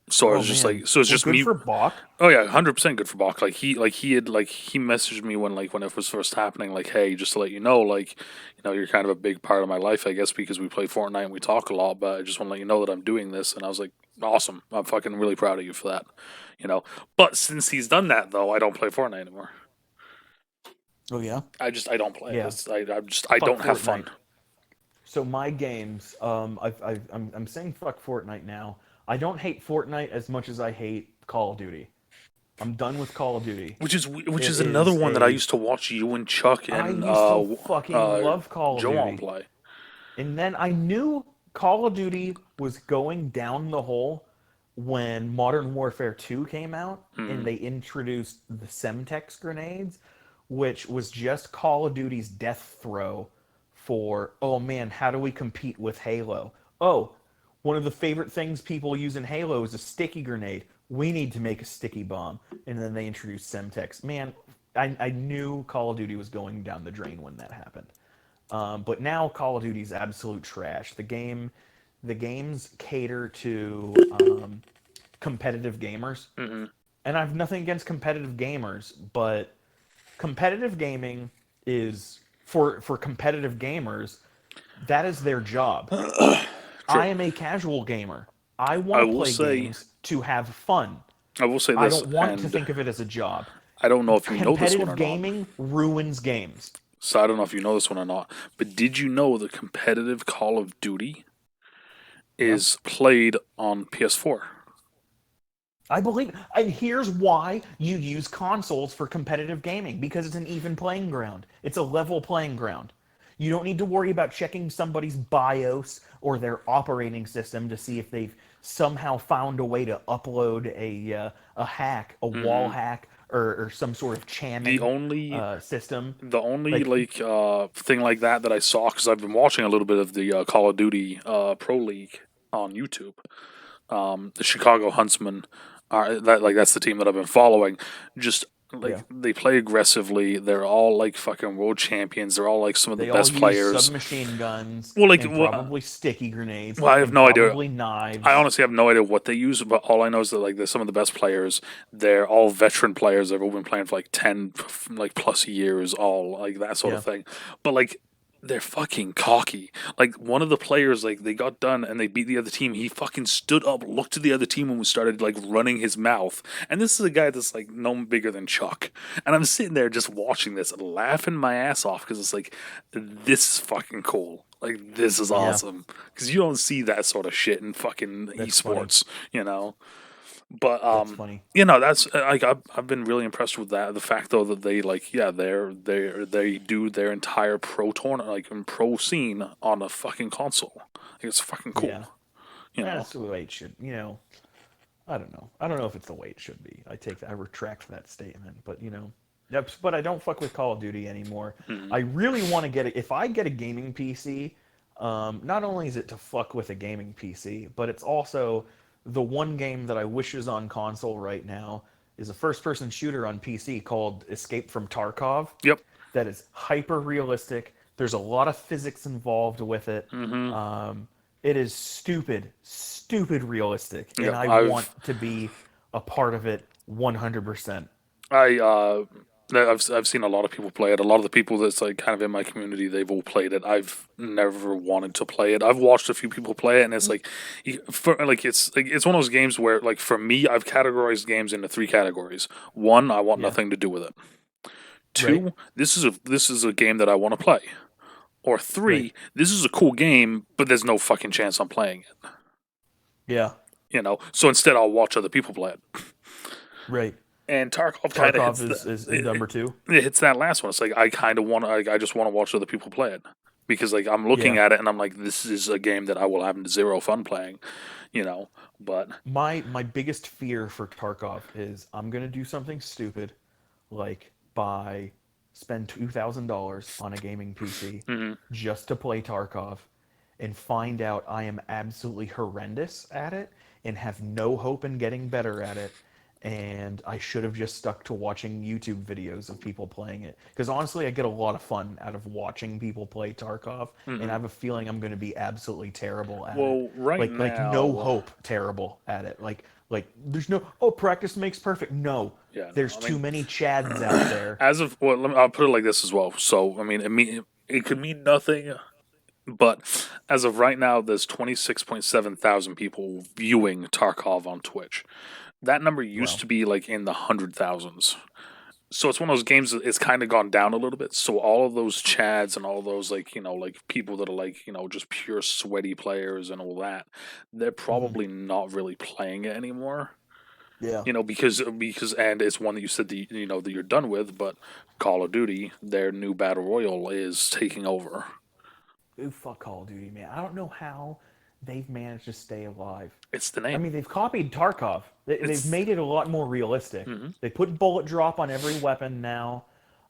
Speaker 1: So I
Speaker 2: Oh
Speaker 1: was just
Speaker 2: man.
Speaker 1: like, so it's
Speaker 2: Well,
Speaker 1: just
Speaker 2: good
Speaker 1: me.
Speaker 2: for Bach.
Speaker 1: Oh yeah, 100% good for Bach. Like he messaged me when it was first happening. Like, hey, just to let you know, like, you're kind of a big part of my life, I guess, because we play Fortnite and we talk a lot. But I just want to let you know that I'm doing this. And I was like, awesome. I'm fucking really proud of you for that. You know. But since he's done that, though, I don't play Fortnite anymore.
Speaker 2: Oh yeah.
Speaker 1: I don't play it.
Speaker 2: Yeah.
Speaker 1: I
Speaker 2: Fuck
Speaker 1: don't have fun.
Speaker 2: Fortnite. So my games, I'm saying fuck Fortnite now. I don't hate Fortnite as much as I hate Call of Duty. I'm done with Call of Duty.
Speaker 1: Which
Speaker 2: It
Speaker 1: is another
Speaker 2: is
Speaker 1: one that I
Speaker 2: a.
Speaker 1: used to watch you and Chuck
Speaker 2: I
Speaker 1: and
Speaker 2: used to fucking love Call of
Speaker 1: Joe on
Speaker 2: Duty,
Speaker 1: play.
Speaker 2: and then I knew Call of Duty was going down the hole when Modern Warfare 2 came out, and
Speaker 1: Hmm.
Speaker 2: they introduced the Semtex grenades, which was just Call of Duty's death throw for, oh man, how do we compete with Halo? Oh, One of the favorite things people use in Halo is a sticky grenade. We need to make a sticky bomb. And then they introduced Semtex. Man, I knew Call of Duty was going down the drain when that happened. But now Call of Duty's absolute trash. The games cater to competitive gamers,
Speaker 1: Hmm.
Speaker 2: and I have nothing against competitive gamers, but competitive gaming is for competitive gamers. That is their job. I
Speaker 1: True.
Speaker 2: am a casual gamer. I want
Speaker 1: I
Speaker 2: to
Speaker 1: will
Speaker 2: play
Speaker 1: say,
Speaker 2: games to have fun.
Speaker 1: I will say
Speaker 2: I
Speaker 1: this,
Speaker 2: don't want to
Speaker 1: and
Speaker 2: think of it as a job.
Speaker 1: I don't know if you know this one
Speaker 2: Competitive
Speaker 1: or not.
Speaker 2: gaming ruins games.
Speaker 1: So I don't know if you know this one or not. But did you know the competitive Call of Duty
Speaker 2: Yeah.
Speaker 1: is played on PS4?
Speaker 2: I believe, and here's why you use consoles for competitive gaming, because it's an even playing ground. It's a level playing ground. You don't need to worry about checking somebody's BIOS or their operating system to see if they've somehow found a way to upload a hack, a wall
Speaker 1: Hmm.
Speaker 2: hack, or some sort of
Speaker 1: The
Speaker 2: chamming
Speaker 1: only
Speaker 2: system.
Speaker 1: the only
Speaker 2: Like,
Speaker 1: like thing like that I saw, because I've been watching a little bit of the Call of Duty Pro League on YouTube. The Chicago Huntsmen are that's the team that I've been following. Just like
Speaker 2: yeah,
Speaker 1: they play aggressively. They're all like fucking world champions. They're all like some of the
Speaker 2: they all
Speaker 1: best
Speaker 2: use
Speaker 1: players.
Speaker 2: submachine guns
Speaker 1: Well, like
Speaker 2: and probably sticky grenades
Speaker 1: well, I have
Speaker 2: and
Speaker 1: no idea.
Speaker 2: probably
Speaker 1: I
Speaker 2: knives.
Speaker 1: honestly have no idea what they use, but all I know is that like they're some of the best players. They're all veteran players. They've all been playing for like 10 like plus years, all like that sort of
Speaker 2: Yeah.
Speaker 1: thing. But like they're fucking cocky. Like one of the players, like they got done and they beat the other team. He fucking stood up, looked to the other team, and started like running his mouth. And this is a guy that's like no bigger than Chuck. And I'm sitting there just watching this, laughing my ass off because it's like this is fucking cool. Like this is
Speaker 2: Yeah.
Speaker 1: awesome because you don't see that sort of shit in fucking
Speaker 2: That's funny.
Speaker 1: esports, you know. But
Speaker 2: That's funny.
Speaker 1: that's like I've been really impressed with that. The fact though that they like they do their entire pro tournament like in pro scene on a fucking console. Like, it's fucking cool,
Speaker 2: Yeah.
Speaker 1: you know.
Speaker 2: That's the way it should. I don't know. I don't know if it's the way it should be. I retract that statement. But yep. But I don't fuck with Call of Duty anymore.
Speaker 1: Mm-hmm.
Speaker 2: I really want to get it. If I get a gaming PC, not only is it to fuck with a gaming PC, but it's also the one game that I wish is on console right now is a first-person shooter on PC called Escape from Tarkov.
Speaker 1: Yep.
Speaker 2: That is hyper realistic. There's a lot of physics involved with it.
Speaker 1: Mm-hmm.
Speaker 2: It is stupid realistic, and
Speaker 1: Yep.
Speaker 2: I want to be a part of it 100%.
Speaker 1: I I've seen a lot of people play it. A lot of the people that's like kind of in my community, they've all played it. I've never wanted to play it. I've watched a few people play it, and it's like, it's one of those games where like for me, I've categorized games into three categories. One, I want
Speaker 2: Yeah,
Speaker 1: nothing to do with it.
Speaker 2: right,
Speaker 1: Two, this is a game that I want to play. Or
Speaker 2: right,
Speaker 1: three, this is a cool game, but there's no fucking chance I'm playing it.
Speaker 2: yeah,
Speaker 1: So instead, I'll watch other people play it.
Speaker 2: right.
Speaker 1: And Tarkov kind of
Speaker 2: Tarkov
Speaker 1: hits
Speaker 2: is number two.
Speaker 1: it hits that last one. It's like I kind of want to. I just want to watch other people play it because like I'm looking
Speaker 2: Yeah,
Speaker 1: at it and I'm like, this is a game that I will have zero fun playing, you know. But
Speaker 2: my biggest fear for Tarkov is I'm gonna do something stupid, like buy spend $2,000 on a gaming PC
Speaker 1: mm-hmm.
Speaker 2: just to play Tarkov, and find out I am absolutely horrendous at it and have no hope in getting better at it. And I should have just stuck to watching YouTube videos of people playing it. Because honestly, I get a lot of fun out of watching people play Tarkov, and I
Speaker 1: Mm-hmm.
Speaker 2: have a feeling I'm going to be absolutely terrible at it.
Speaker 1: Well, right
Speaker 2: Like no
Speaker 1: now,
Speaker 2: hope, terrible at it. Like there's no, oh, practice makes perfect. No,
Speaker 1: yeah, no.
Speaker 2: there's
Speaker 1: I
Speaker 2: too
Speaker 1: mean,
Speaker 2: many Chads out there.
Speaker 1: as of well, I'll put it like this as well. So I mean, it could mean nothing, but as of right now, there's 26.7 thousand people viewing Tarkov on Twitch. That number used
Speaker 2: Well,
Speaker 1: to be like in the hundred thousands. So it's one of those games that it's kind of gone down a little bit. So all of those chads and all those like like people that are like just pure sweaty players and all that, they're
Speaker 2: mhm,
Speaker 1: probably not really playing it anymore.
Speaker 2: yeah.
Speaker 1: Because and it's one that you said that that you're done with, but Call of Duty, their new battle royale is taking over.
Speaker 2: Ooh, fuck Call of Duty, man. I don't know how they've managed to stay alive.
Speaker 1: It's the
Speaker 2: I
Speaker 1: name.
Speaker 2: me've copied Tarkov. They've
Speaker 1: It's
Speaker 2: made it a lot more realistic.
Speaker 1: mhm.
Speaker 2: They put bullet drop on every weapon now.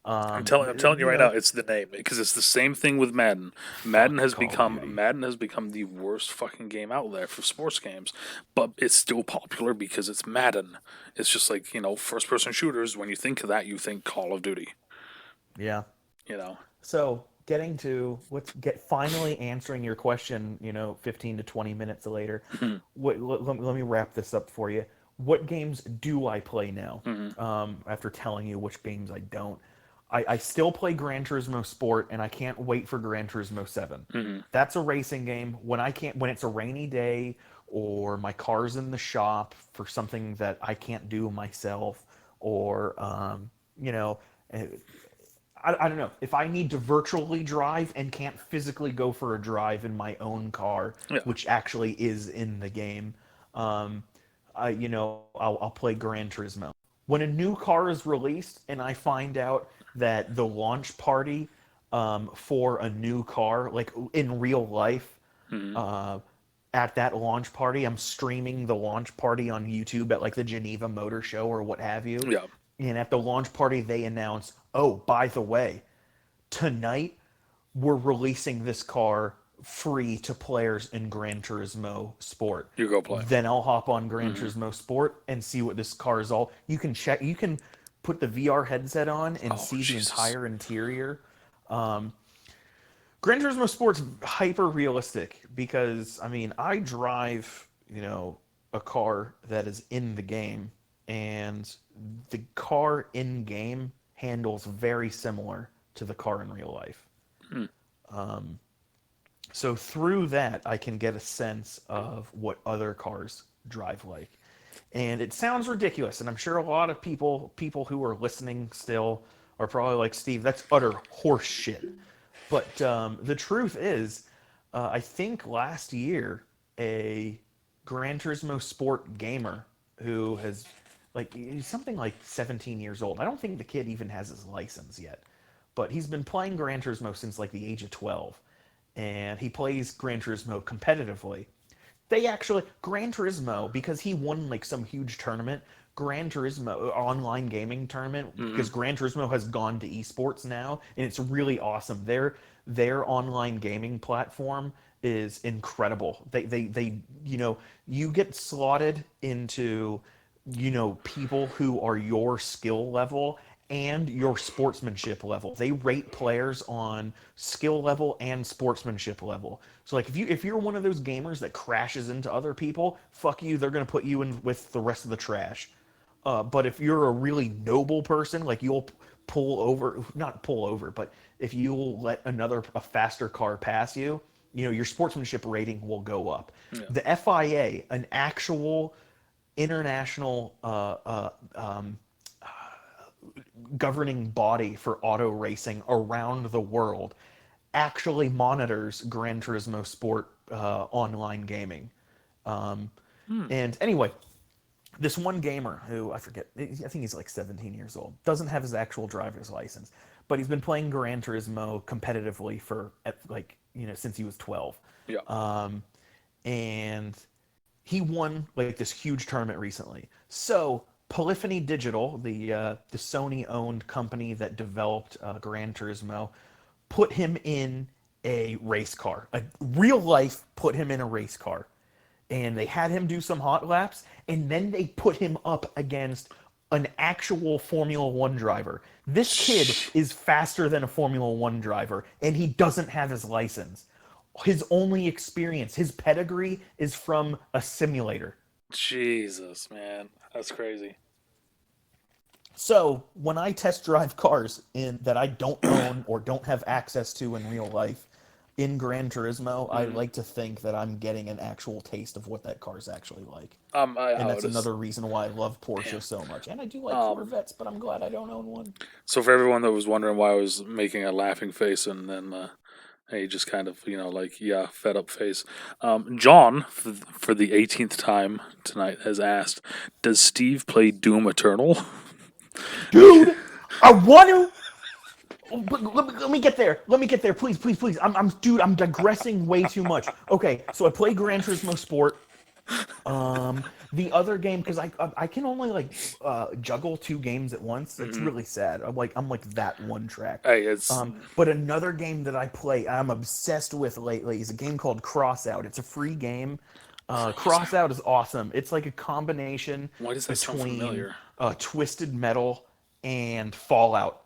Speaker 1: I'm telling you
Speaker 2: You
Speaker 1: right now,
Speaker 2: know,
Speaker 1: it's the name because it's the same thing with Madden.
Speaker 2: fuck Call of Duty.
Speaker 1: Madden has become the worst fucking game out there for sports games, but it's still popular because it's Madden. It's just like first person shooters. When you think of that, you think Call of Duty.
Speaker 2: Yeah.
Speaker 1: You know.
Speaker 2: So getting to what's get finally answering your question, 15 to 20 minutes later.
Speaker 1: Mhm,
Speaker 2: Let me wrap this up for you. What games do I play now?
Speaker 1: mhm,
Speaker 2: After telling you which games I don't, I still play Gran Turismo Sport, and I can't wait for Gran Turismo 7.
Speaker 1: mhm.
Speaker 2: That's a racing game. When it's a rainy day or my car's in the shop for something that I can't do myself, or you know, eh, I don't know. If I need to virtually drive and can't physically go for a drive in my own car,
Speaker 1: Yeah,
Speaker 2: which actually is in the game, um, I'll play Gran Turismo. When a new car is released and I find out that the launch party for a new car, like in real life,
Speaker 1: mhm,
Speaker 2: uh, at that launch party, I'm streaming the launch party on YouTube at like the Geneva Motor Show or what have you.
Speaker 1: yeah.
Speaker 2: And at the launch party, they announce, oh, by the way, tonight we're releasing this car free to players in Gran Turismo Sport.
Speaker 1: You go play.
Speaker 2: Then I'll hop on Gran
Speaker 1: Hmm.
Speaker 2: Turismo Sport and see what this car is all. You can check. You can put the VR headset on and
Speaker 1: Oh
Speaker 2: see the
Speaker 1: Jesus.
Speaker 2: entire interior. Gran Turismo Sport's hyper realistic because I drive a car that is in the game, and the car in game handles very similar to the car in real life.
Speaker 1: Hmm.
Speaker 2: So through that, I can get a sense of what other cars drive like. And it sounds ridiculous, and I'm sure a lot of people who are listening still are probably like, Steve, that's utter horse shit. But the truth is, I think last year a Gran Turismo Sport gamer who has he's something like 17 years old. I don't think the kid even has his license yet, but he's been playing Gran Turismo since like the age of 12, and he plays Gran Turismo competitively. They actually Gran Turismo, because he won like some huge tournament, Gran Turismo online gaming tournament,
Speaker 1: Hmm.
Speaker 2: because Gran Turismo has gone to esports now, and it's really awesome. Their online gaming platform is incredible. They you get slotted into people who are your skill level and your sportsmanship level. They rate players on skill level and sportsmanship level. So like if you're one of those gamers that crashes into other people, fuck you, they're going to put you in with the rest of the trash. But if you're a really noble person, like you'll pull over, not pull over, but if you'll let a faster car pass you, your sportsmanship rating will go up.
Speaker 1: Yeah.
Speaker 2: The FIA, an actual international governing body for auto racing around the world, actually monitors Gran Turismo Sport online gaming.
Speaker 1: Hmm.
Speaker 2: And anyway, this one gamer who I forget, I think he's like 17 years old, doesn't have his actual driver's license, but he's been playing Gran Turismo competitively for since he was 12.
Speaker 1: Yeah.
Speaker 2: And he won like this huge tournament recently. So Polyphony Digital, the Sony owned company that developed Gran Turismo, put him in a race car, a real life put him in a race car, and they had him do some hot laps, and then they put him up against an actual Formula One driver. This kid is faster than a Formula One driver, and he doesn't have his license. His only experience, his pedigree, is from a simulator.
Speaker 1: Jesus, man, that's crazy.
Speaker 2: So when I test drive cars in that I don't own or don't have access to in real life in Gran Turismo, I
Speaker 1: Hmm.
Speaker 2: like to think that I'm getting an actual taste of what that car's actually like. And
Speaker 1: I
Speaker 2: that's
Speaker 1: would just
Speaker 2: another reason why I love Porsche
Speaker 1: damn.
Speaker 2: so much. And I do like
Speaker 1: Um,
Speaker 2: Corvettes, but I'm glad I don't own one.
Speaker 1: so for everyone that was wondering why I was making a laughing face and then a just kind of like yeah fed up face, John for the 18th time tonight has asked, does Steve play Doom Eternal?
Speaker 2: Dude, I want to. But let me get there. Let me get there, please, please, please. Dude. I'm digressing way too much. Okay, so I play Gran Turismo Sport. The other game, because I can only like juggle two games at once. It's
Speaker 1: Hmm.
Speaker 2: really sad. I'm like that one track.
Speaker 1: Hey, it's
Speaker 2: But another game that I play, I'm obsessed with lately, is a game called Crossout. It's a free game.
Speaker 1: Crossout.
Speaker 2: Crossout is awesome. It's like a combination
Speaker 1: Why does that sound
Speaker 2: between
Speaker 1: familiar?
Speaker 2: Twisted Metal and Fallout.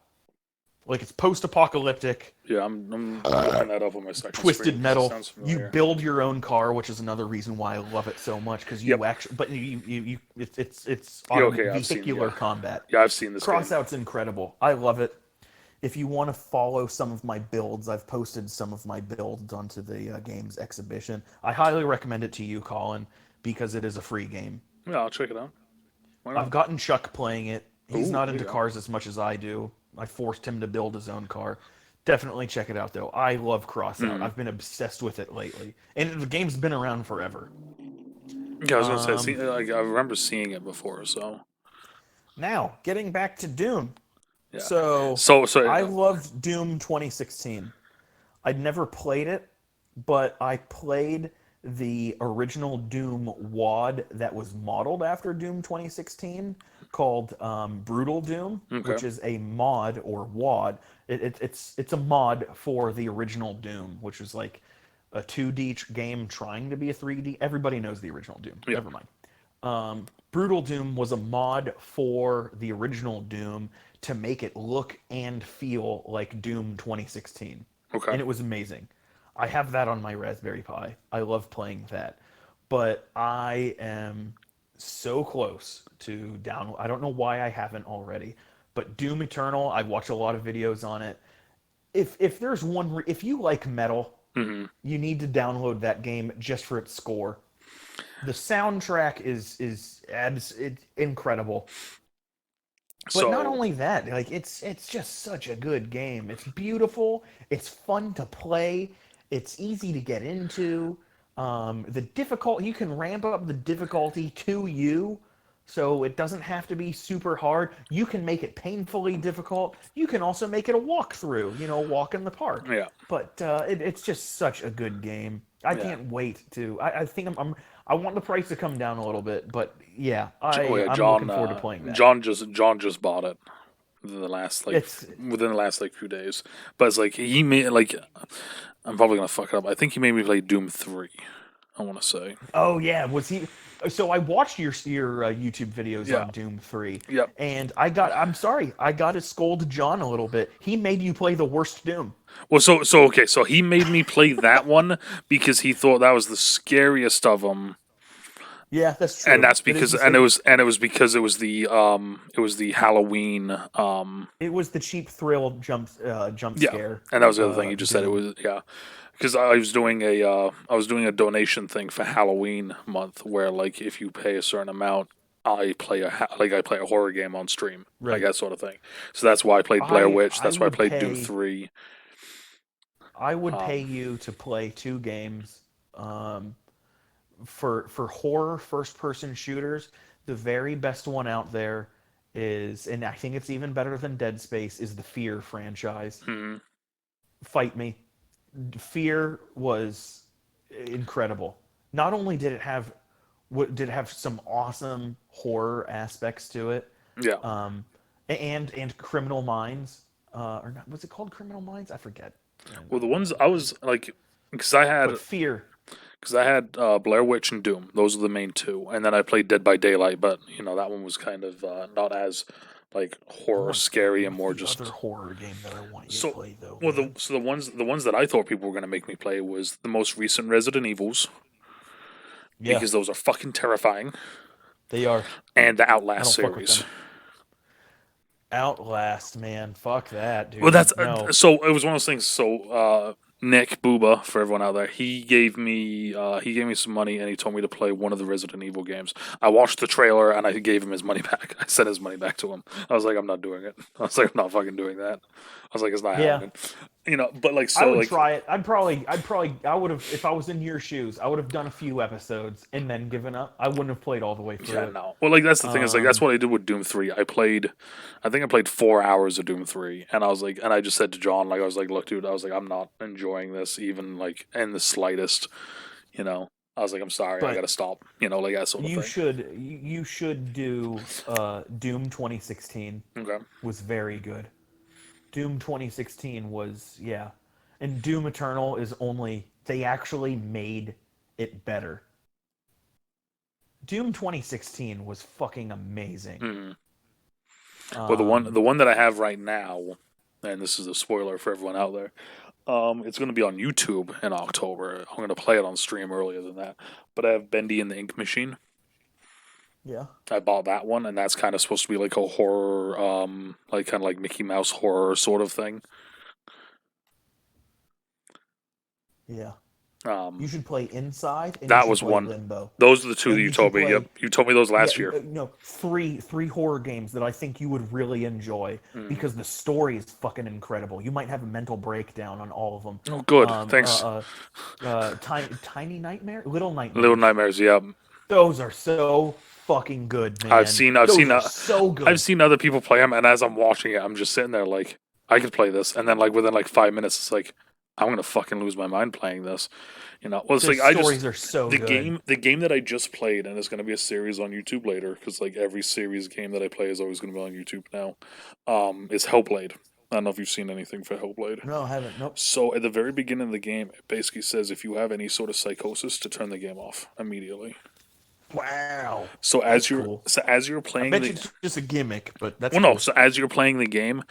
Speaker 2: Like it's post-apocalyptic,
Speaker 1: Yeah, I'm looking that up on my second screen
Speaker 2: Twisted
Speaker 1: because it
Speaker 2: Metal.
Speaker 1: sounds
Speaker 2: You
Speaker 1: familiar.
Speaker 2: build your own car, which is another reason why I love it so much. Because
Speaker 1: Yep.
Speaker 2: you actually, but it's
Speaker 1: Yeah.
Speaker 2: auto
Speaker 1: Okay. I've seen.
Speaker 2: vehicular
Speaker 1: Yeah.
Speaker 2: combat.
Speaker 1: Yeah. I've seen this game.
Speaker 2: Crossout's incredible. I love it. If you want to follow some of my builds, I've posted some of my builds onto the game's exhibition. I highly recommend it to you, Colin, because it is a free game.
Speaker 1: Yeah, I'll check it out. Why
Speaker 2: I've
Speaker 1: not?
Speaker 2: gotten Chuck playing it. He's
Speaker 1: Ooh,
Speaker 2: not
Speaker 1: there you
Speaker 2: into
Speaker 1: go.
Speaker 2: cars as much as I do. I forced him to build his own car. Definitely check it out, though. I love Crossout.
Speaker 1: Mm.
Speaker 2: I've been obsessed with it lately, and the game's been around forever.
Speaker 1: Yeah, I was gonna say.
Speaker 2: Um,
Speaker 1: Like, I remember seeing it before. So
Speaker 2: Now, getting back to Doom.
Speaker 1: yeah.
Speaker 2: So,
Speaker 1: So
Speaker 2: I loved Doom 2016. I'd never played it, but I played the original Doom WAD that was modeled after Doom 2016 called Brutal Doom,
Speaker 1: okay.
Speaker 2: which is a mod or WAD. It's a mod for the original Doom, which was like a 2D game trying to be a 3D. Everybody knows the original Doom.
Speaker 1: Yeah.
Speaker 2: Never mind. Brutal Doom was a mod for the original Doom to make it look and feel like Doom 2016.
Speaker 1: Okay.
Speaker 2: And it was amazing. I have that on my Raspberry Pi. I love playing that. But I am so close to download. I don't know why I haven't already. But Doom Eternal, I've watched a lot of videos on it. If there's if you like metal,
Speaker 1: Hmm.
Speaker 2: you need to download that game just for its score. The soundtrack it's incredible. But not
Speaker 1: So
Speaker 2: only that, like it's just such a good game. It's beautiful. It's fun to play. It's easy to get into. The difficult you can ramp up the difficulty to you, so it doesn't have to be super hard. You can make it painfully difficult. You can also make it a walkthrough. Walk in the park.
Speaker 1: yeah.
Speaker 2: But it's just such a good game. I
Speaker 1: Yeah.
Speaker 2: can't wait to. I think I want the price to come down a little bit, but yeah,
Speaker 1: Oh yeah.
Speaker 2: I'm looking forward to playing that.
Speaker 1: John just bought it
Speaker 2: It's
Speaker 1: within the last like few days. But it's like he made like I'm probably gonna fuck it up. I think he made me play Doom 3. I want to say.
Speaker 2: Oh yeah, was he? So I watched your YouTube videos
Speaker 1: Yeah.
Speaker 2: on Doom 3,
Speaker 1: Yep.
Speaker 2: and I'm sorry, I got to scold John a little bit. He made you play the worst Doom.
Speaker 1: Well, okay. So he made me play that one because he thought that was the scariest of them,
Speaker 2: Yeah, that's
Speaker 1: and
Speaker 2: true.
Speaker 1: that's
Speaker 2: It is
Speaker 1: because
Speaker 2: the
Speaker 1: it was because it was the Halloween
Speaker 2: it was the cheap thrill jump
Speaker 1: yeah,
Speaker 2: scare
Speaker 1: and that was the other thing you just said. It
Speaker 2: Doom.
Speaker 1: was yeah, because I was doing a donation thing for Halloween month where like if you pay a certain amount, I play a horror game on stream, like
Speaker 2: Right.
Speaker 1: that sort of thing. So that's why I played Blair Witch.
Speaker 2: I
Speaker 1: That's why I
Speaker 2: would
Speaker 1: played Doom
Speaker 2: pay
Speaker 1: 3.
Speaker 2: I would pay
Speaker 1: Um,
Speaker 2: you to play two games um, for horror first person shooters. The very best one out there is, and I think it's even better than Dead Space, is the Fear franchise.
Speaker 1: hmm.
Speaker 2: Fight me. Fear was incredible. Not only did it have some awesome horror aspects to it,
Speaker 1: Yeah.
Speaker 2: um, and Criminal Minds, or not, was it called Criminal Minds? I forget.
Speaker 1: Well, the ones I was like, because I had
Speaker 2: But Fear,
Speaker 1: Blair Witch and Doom. Those are the main two, and then I played Dead by Daylight, but that one was kind of not as like horror scary and
Speaker 2: what's
Speaker 1: more
Speaker 2: the other
Speaker 1: just
Speaker 2: horror game that I want you to
Speaker 1: so.
Speaker 2: play though,
Speaker 1: Well,
Speaker 2: man?
Speaker 1: the ones that I thought people were going to make me play was the most recent Resident Evils
Speaker 2: Yeah,
Speaker 1: because those are fucking terrifying,
Speaker 2: they are.
Speaker 1: and the
Speaker 2: I
Speaker 1: Outlast
Speaker 2: don't fuck with
Speaker 1: series.
Speaker 2: them. Outlast, man, fuck that,
Speaker 1: Well, that's
Speaker 2: dude. No.
Speaker 1: so. It was one of those things. So Nick Booba, for everyone out there, he gave me some money and he told me to play one of the Resident Evil games. I watched the trailer and I gave him his money back. I sent his money back to him. I was like, I'm not doing it. I was like, I'm not fucking doing that. I was like, it's not
Speaker 2: Yeah,
Speaker 1: happening. But like
Speaker 2: I
Speaker 1: so
Speaker 2: would
Speaker 1: like
Speaker 2: try it. I would have, if I was in your shoes, I would have done a few episodes and then given up. I wouldn't have played all the way
Speaker 1: yeah
Speaker 2: through it.
Speaker 1: no. Well, like that's the thing is like that's
Speaker 2: Um,
Speaker 1: what I did with Doom 3. I think I played 4 hours of Doom 3, and I was like, and I just said to John like I was like, look, dude, I was like, I'm not enjoying this even like in the slightest. You know. I was like, I'm sorry, I
Speaker 2: But
Speaker 1: gotta stop. Like that sort of thing.
Speaker 2: you should do Doom 2016
Speaker 1: Okay.
Speaker 2: was very good. Doom 2016 was, yeah. And Doom Eternal is only they actually made it better. Doom 2016 was fucking amazing.
Speaker 1: Hmm. Well,
Speaker 2: Um
Speaker 1: the one that I have right now, and this is a spoiler for everyone out there. It's going to be on YouTube in October. I'm going to play it on stream earlier than that. But I have Bendy and the Ink Machine.
Speaker 2: yeah.
Speaker 1: I bought that one, and that's kind of supposed to be like a horror, like kind of like Mickey Mouse horror sort of thing.
Speaker 2: Yeah. You
Speaker 1: Um,
Speaker 2: should play Inside and you
Speaker 1: that
Speaker 2: should
Speaker 1: was
Speaker 2: play
Speaker 1: one.
Speaker 2: Limbo.
Speaker 1: Those are the two that
Speaker 2: And
Speaker 1: you
Speaker 2: you should
Speaker 1: told me. Yep,
Speaker 2: play
Speaker 1: you told me those
Speaker 2: yeah,
Speaker 1: last year.
Speaker 2: no, three horror games that I think you would really enjoy
Speaker 1: Mm.
Speaker 2: because the story is fucking incredible. You might have a mental breakdown on all of them.
Speaker 1: Oh, good. Thanks.
Speaker 2: Tiny Nightmare, Little
Speaker 1: Little
Speaker 2: Nightmares.
Speaker 1: Nightmares. Yep.
Speaker 2: Those are so fucking good,
Speaker 1: I've
Speaker 2: man.
Speaker 1: seen. I've
Speaker 2: Those
Speaker 1: seen.
Speaker 2: are so
Speaker 1: I've
Speaker 2: good.
Speaker 1: seen other people play them, and as I'm watching it, I'm just sitting there like, I could play this, and then like within like 5 minutes, it's like, I'm gonna fucking lose my mind playing this. Well, it's
Speaker 2: The
Speaker 1: like I just
Speaker 2: stories are so
Speaker 1: the
Speaker 2: good.
Speaker 1: game that I just played, and it's gonna be a series on YouTube later because like every series game that I play is always gonna be on YouTube now. Is Hellblade. I don't know if you've seen anything for Hellblade.
Speaker 2: No, I haven't. Nope.
Speaker 1: So at the very beginning of the game, it basically says if you have any sort of psychosis, to turn the game off immediately.
Speaker 2: Wow,
Speaker 1: So
Speaker 2: that's cool.
Speaker 1: as you're
Speaker 2: I
Speaker 1: playing
Speaker 2: bet you
Speaker 1: the
Speaker 2: it's just a gimmick, but that's
Speaker 1: well, no.
Speaker 2: cool.
Speaker 1: So as you're playing the game,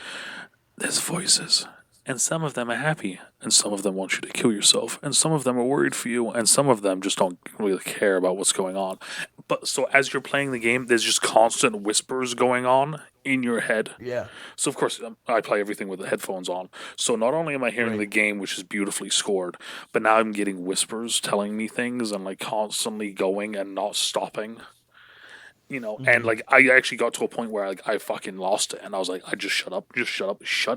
Speaker 1: there's voices, and some of them are happy, and some of them want you to kill yourself, and some of them are worried for you, and some of them just don't really care about what's going on. But so as you're playing the game, there's just constant whispers going on in your head.
Speaker 2: Yeah,
Speaker 1: So of course, I play everything with the headphones on. So not only am I hearing
Speaker 2: right.
Speaker 1: the game, which is beautifully scored, but now I'm getting whispers telling me things and like constantly going and not stopping. And
Speaker 2: Mm-hmm.
Speaker 1: like I actually got to a point where like I fucking lost it, and I was like, I just shut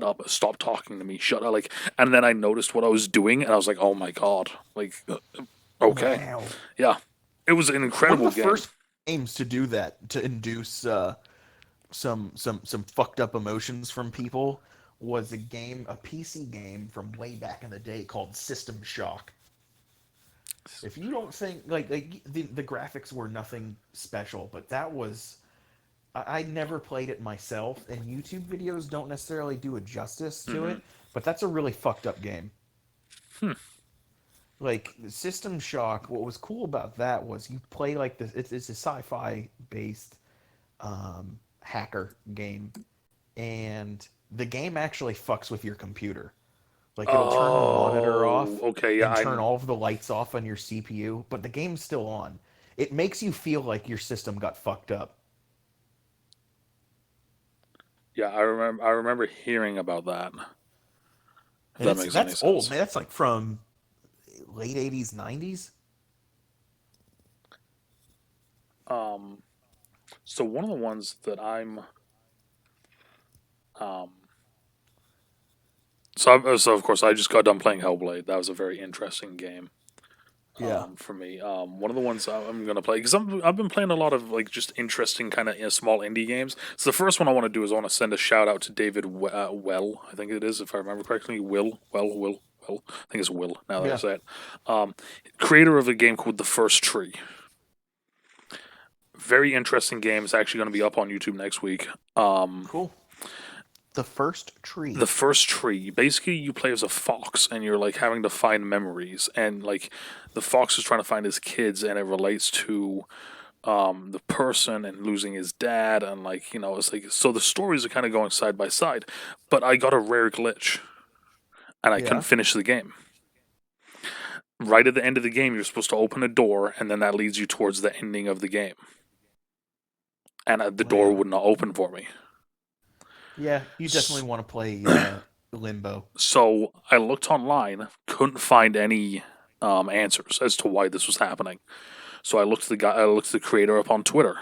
Speaker 1: up, stop talking to me, shut up, like. And then I noticed what I was doing, and I was like, oh my god, like, okay,
Speaker 2: Wow.
Speaker 1: yeah, it was an
Speaker 2: One of
Speaker 1: incredible
Speaker 2: the
Speaker 1: game.
Speaker 2: first games to do that, to induce some fucked up emotions from people, was a PC game from way back in the day called System Shock. If you don't think like the graphics were nothing special, but that was I never played it myself, and YouTube videos don't necessarily do a justice to
Speaker 1: Hmm.
Speaker 2: it, but that's a really fucked up game.
Speaker 1: Hmm.
Speaker 2: Like System Shock, what was cool about that was you play like this. It's a sci-fi based hacker game, and the game actually fucks with your computer. Like it'll turn the monitor
Speaker 1: Oh,
Speaker 2: off
Speaker 1: okay, yeah,
Speaker 2: and turn all of the lights off on your CPU, but the game's still on. It makes you feel like your system got fucked up.
Speaker 1: yeah, I remember hearing about that. If
Speaker 2: And
Speaker 1: that
Speaker 2: it's
Speaker 1: makes any
Speaker 2: that's old,
Speaker 1: sense.
Speaker 2: man. That's like from late 80s, 90s.
Speaker 1: Um, so one of the ones that um, so of course I just got done playing Hellblade. That was a very interesting game.
Speaker 2: Yeah.
Speaker 1: For me. One of the ones I'm gonna play because I've been playing a lot of like just interesting kind of small indie games. So the first one I want to do is I want to send a shout out to David Well, I think it is if I remember correctly. Will. I think it's Will. Now that I
Speaker 2: Yeah.
Speaker 1: say it, um, creator of a game called The First Tree. Very interesting game. It's actually going to be up on YouTube next week.
Speaker 2: Cool. The first
Speaker 1: The
Speaker 2: tree.
Speaker 1: First Tree. Basically, you play as a fox, and you're like having to find memories, and like the fox is trying to find his kids, and it relates to the person and losing his dad, and like it's like so the stories are kind of going side by side. But I got a rare glitch, and I couldn't
Speaker 2: Yeah.
Speaker 1: finish the game. Right at the end of the game, you're supposed to open a door, and then that leads you towards the ending of the game, and the door
Speaker 2: Wow.
Speaker 1: would not open for me.
Speaker 2: Yeah, you definitely
Speaker 1: S-
Speaker 2: want to play Limbo.
Speaker 1: So I looked online, couldn't find any answers as to why this was happening. So I looked the creator up on Twitter,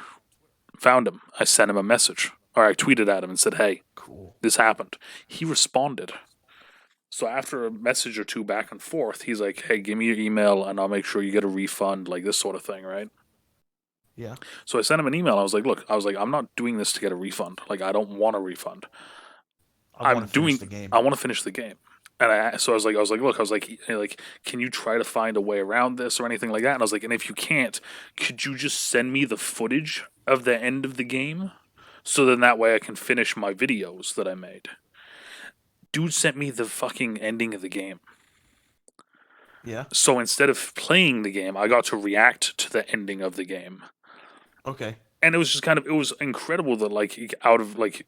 Speaker 1: found him. I sent him a message, or I tweeted at him and said, "Hey,
Speaker 2: Cool.
Speaker 1: this happened." He responded. So after a message or two back and forth, he's like, "Hey, give me your email and I'll make sure you get a refund, like this sort of thing, right?"
Speaker 2: Yeah.
Speaker 1: So I sent him an email. I was like, "Look, I'm not doing this to get a refund. Like I don't want a refund.
Speaker 2: I want
Speaker 1: I'm
Speaker 2: to finish
Speaker 1: doing
Speaker 2: the game.
Speaker 1: I want to finish the game." And I was like, look, can you try to find a way around this or anything like that? And I was like, and if you can't, could you just send me the footage of the end of the game, so then that way I can finish my videos that I made. Dude sent me the fucking ending of the game.
Speaker 2: Yeah.
Speaker 1: So instead of playing the game, I got to react to the ending of the game.
Speaker 2: Okay.
Speaker 1: And it was just kind of, it was incredible that, like, out of, like,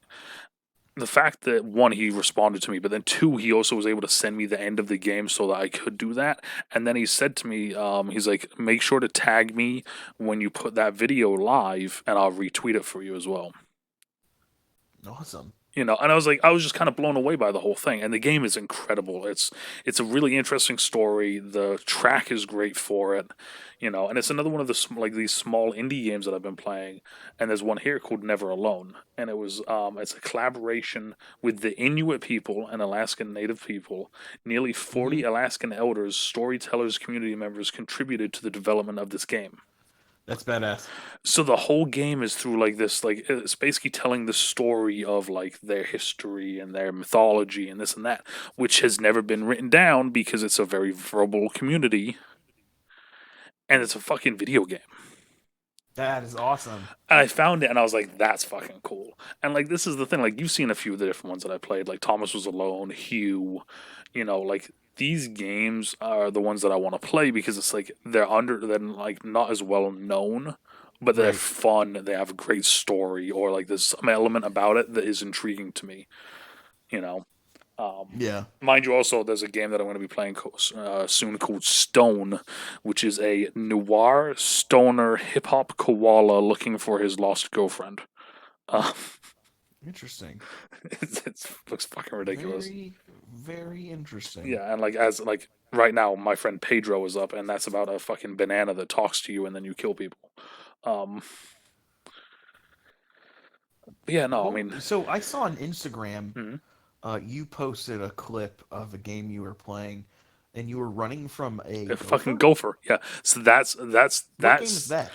Speaker 1: the fact that, one, he responded to me, but then two, he also was able to send me the end of the game so that I could do that. And then he said to me, he's like, make sure to tag me when you put that video live, and I'll retweet it for you as well.
Speaker 2: Awesome.
Speaker 1: And I was just kind of blown away by the whole thing. And the game is incredible. It's a really interesting story. The track is great for it. And it's another one of the like these small indie games that I've been playing. And there's one here called Never Alone, and it's a collaboration with the Inuit people and Alaskan Native people. Nearly
Speaker 2: Mm-hmm.
Speaker 1: 40 Alaskan elders, storytellers, community members contributed to the development of this game.
Speaker 2: That's badass.
Speaker 1: So the whole game is through, like, this, like, it's basically telling the story of, like, their history and their mythology and this and that, which has never been written down because it's a very verbal community, and it's a fucking video game.
Speaker 2: That is awesome.
Speaker 1: And I found it, and I was like, that's fucking cool. And, like, this is the thing, like, you've seen a few of the different ones that I played, like Thomas Was Alone, Hugh, like, these games are the ones that I want to play because it's like they're like not as well known, but they're
Speaker 2: Right.
Speaker 1: fun. They have a great story, or like there's some element about it that is intriguing to me. You know,
Speaker 2: Yeah.
Speaker 1: mind you, also there's a game that I'm going to be playing soon called Stone, which is a noir stoner hip hop koala looking for his lost girlfriend. Uh,
Speaker 2: Interesting.
Speaker 1: it looks fucking ridiculous.
Speaker 2: Very, very interesting.
Speaker 1: Yeah, and like as like right now, my friend Pedro is up, and that's about a fucking banana that talks to you and then you kill people. Um, but yeah, no, I
Speaker 2: Well,
Speaker 1: mean,
Speaker 2: so I saw on Instagram,
Speaker 1: mhm.
Speaker 2: you posted a clip of a game you were playing, and you were running from a
Speaker 1: A fucking
Speaker 2: gopher.
Speaker 1: gopher. Yeah, so
Speaker 2: What game is that?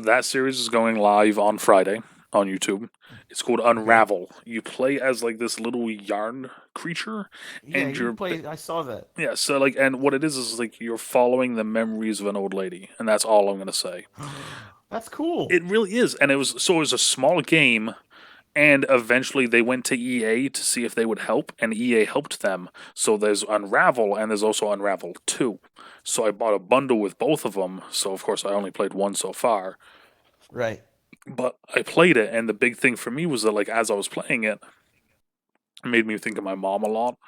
Speaker 1: that series is going live on Friday on YouTube. It's called
Speaker 2: Okay.
Speaker 1: Unravel. You play as like this little yarn creature,
Speaker 2: Yeah,
Speaker 1: and
Speaker 2: you play. I saw that.
Speaker 1: yeah. So like, and what it is like you're following the memories of an old lady, and that's all I'm gonna say.
Speaker 2: That's cool.
Speaker 1: It really is, and it was a small game, and eventually they went to EA to see if they would help, and EA helped them. So there's Unravel, and there's also Unravel 2. So I bought a bundle with both of them. So of course I only played one so far,
Speaker 2: Right.
Speaker 1: but I played it, and the big thing for me was that, like, as I was playing it, it made me think of my mom a lot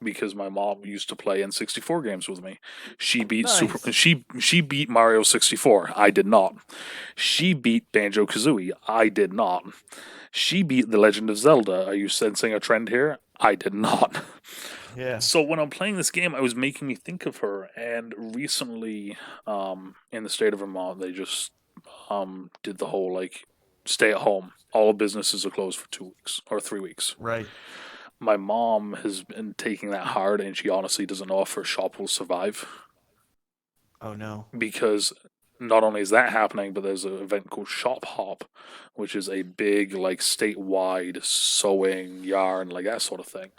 Speaker 1: because my mom used to play N64 games with me. She beat
Speaker 2: Nice.
Speaker 1: she beat Mario 64. I did not. She beat Banjo Kazooie. I did not. She beat The Legend of Zelda. Are you sensing a trend here? I did not.
Speaker 2: Yeah.
Speaker 1: So when I'm playing this game, it was making me think of her. And recently, in the state of Vermont, they just did the whole like stay at home. All businesses are closed for 2 weeks or 3 weeks.
Speaker 2: Right.
Speaker 1: My mom has been taking that hard, and she honestly doesn't know if her shop will survive
Speaker 2: Oh no.
Speaker 1: because not only is that happening, but there's an event called Shop Hop, which is a big like statewide sewing yarn like that sort of thing.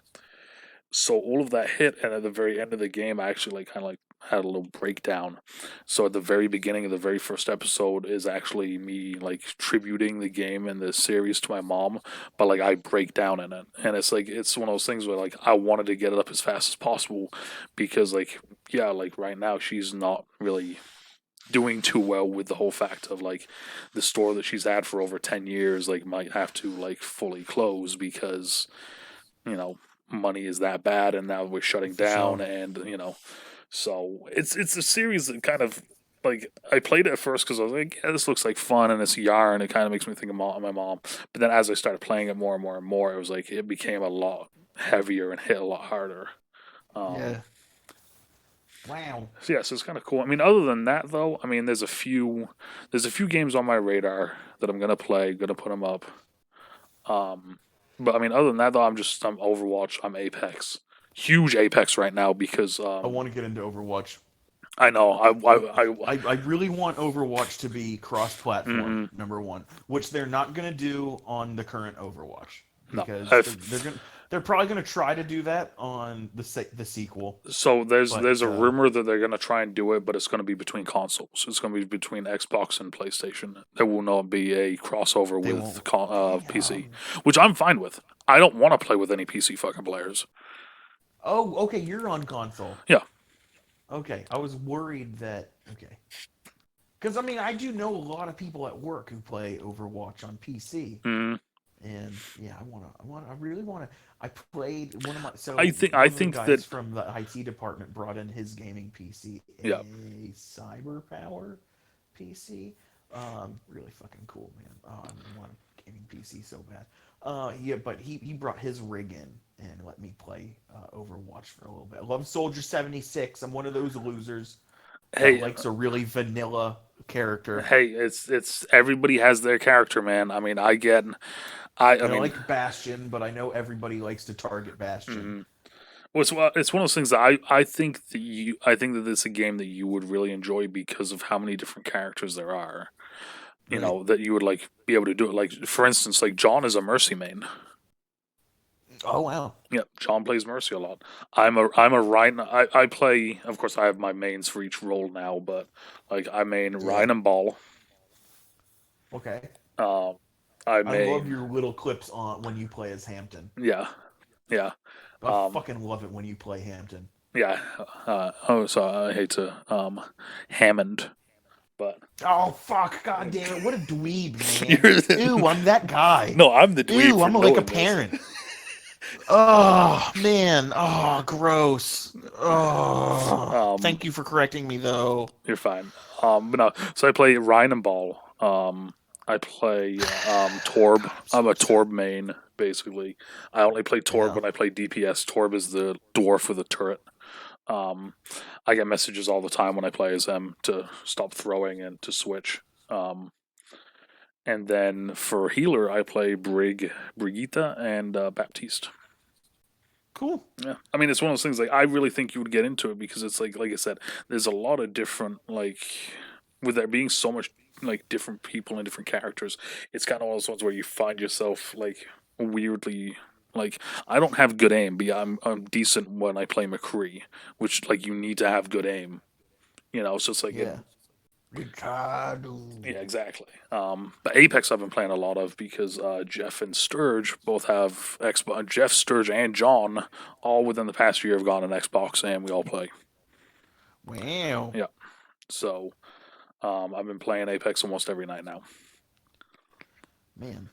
Speaker 1: So all of that hit, and at the very end of the game, I actually like kind of like had a little breakdown. So at the very beginning of the very first episode is actually me like tributing the game and the series to my mom, but like I break down in it, and it's like it's one of those things where like I wanted to get it up as fast as possible because like yeah, like right now she's not really doing too well with the whole fact of like the store that she's had for over 10 years like might have to like fully close because you know money is that bad and now we're shutting
Speaker 2: For
Speaker 1: down
Speaker 2: sure.
Speaker 1: and so it's a series that kind of like I played it at first because I was like, yeah, this looks like fun and it's yarn. It kind of makes me think of my mom. But then as I started playing it more and more and more, it was like it became a lot heavier and hit a lot harder. Um,
Speaker 2: Yeah. Wow.
Speaker 1: so yeah, so it's kind of cool. I mean, other than that though, I mean, there's a few games on my radar that I'm gonna play, gonna put them up. Um, but I mean, other than that though, I'm Overwatch, I'm Apex, huge Apex right now because
Speaker 2: I want to get into Overwatch.
Speaker 1: I know
Speaker 2: I really want Overwatch to be cross-platform,
Speaker 1: mhm.
Speaker 2: number one, which they're not going to do on the current Overwatch.
Speaker 1: No.
Speaker 2: because
Speaker 1: If
Speaker 2: they're probably gonna try to do that on the sequel,
Speaker 1: So
Speaker 2: but
Speaker 1: there's a rumor that they're gonna try and do it, but it's gonna be between consoles. It's gonna be between Xbox and PlayStation. There will not be a crossover
Speaker 2: they won't.
Speaker 1: with PC,
Speaker 2: Damn.
Speaker 1: which I'm fine with. I don't want to play with any PC fucking players.
Speaker 2: Oh, okay, you're on console.
Speaker 1: Yeah.
Speaker 2: Okay, I was worried that. Okay, because I mean, I do know a lot of people at work who play Overwatch on PC,
Speaker 1: Mm,
Speaker 2: and yeah, I really wanna. I played one of my
Speaker 1: I
Speaker 2: one of the
Speaker 1: think that
Speaker 2: guys from the IT department brought in his gaming PC,
Speaker 1: yeah.
Speaker 2: a Cyber Power PC. Really fucking cool, man. Oh, I want a gaming PC so bad. Yeah, but he brought his rig in and let me play Overwatch for a little bit. I love Soldier 76. I'm one of those losers that
Speaker 1: Hey,
Speaker 2: likes a really vanilla character.
Speaker 1: it's everybody has their character, man. I mean, I
Speaker 2: And I
Speaker 1: mean,
Speaker 2: like Bastion, but I know everybody likes to target Bastion.
Speaker 1: mhm. Well, it's one of those things that I think that I think that it's a game that you would really enjoy because of how many different characters there are.
Speaker 2: Right.
Speaker 1: That you would like be able to do it. Like for instance, like John is a Mercy main.
Speaker 2: Oh wow.
Speaker 1: Yeah, John plays Mercy a lot. I'm a Ryan. I play. Of course, I have my mains for each role now, but like I main
Speaker 2: Yeah.
Speaker 1: Ryan and Ball.
Speaker 2: Okay.
Speaker 1: Um, I
Speaker 2: I love
Speaker 1: main
Speaker 2: your little clips on when you play as Hampton.
Speaker 1: yeah, yeah,
Speaker 2: I
Speaker 1: um,
Speaker 2: fucking love it when you play Hampton.
Speaker 1: yeah. So I hate to Hammond, but
Speaker 2: Oh fuck! God damn it! What a dweeb, man.
Speaker 1: you're
Speaker 2: Ew, I'm that guy.
Speaker 1: no, I'm the dweeb
Speaker 2: Ew,
Speaker 1: for
Speaker 2: I'm like a
Speaker 1: knowing this.
Speaker 2: parent. Oh man. Oh, gross. Oh,
Speaker 1: Um,
Speaker 2: thank you for correcting me though.
Speaker 1: you're fine. But no, so I play Ryan and Ball. I play Torb.
Speaker 2: God, I'm so
Speaker 1: I'm a
Speaker 2: upset.
Speaker 1: Torb main, basically. I only play Torb
Speaker 2: Yeah.
Speaker 1: when I play DPS. Torb is the dwarf with the turret. Um, I get messages all the time when I play as them to stop throwing and to switch. And then for healer, I play Brigitte, and Baptiste.
Speaker 2: Cool.
Speaker 1: Yeah, I mean, it's one of those things. Like, I really think you would get into it because it's like I said, there's a lot of different with there being so much like different people and different characters. It's kind of one of those ones where you find yourself like weirdly like I don't have good aim, but yeah, I'm decent when I play McCree, which like you need to have good aim. So it's like
Speaker 2: Yeah. Ricardo.
Speaker 1: yeah, exactly. But Apex I've been playing a lot of because Jeff and Sturge both have Xbox. Jeff, Sturge, and John all within the past year have gone on Xbox, and we all play.
Speaker 2: Wow.
Speaker 1: Yeah. So I've been playing Apex almost every night now.
Speaker 2: Man.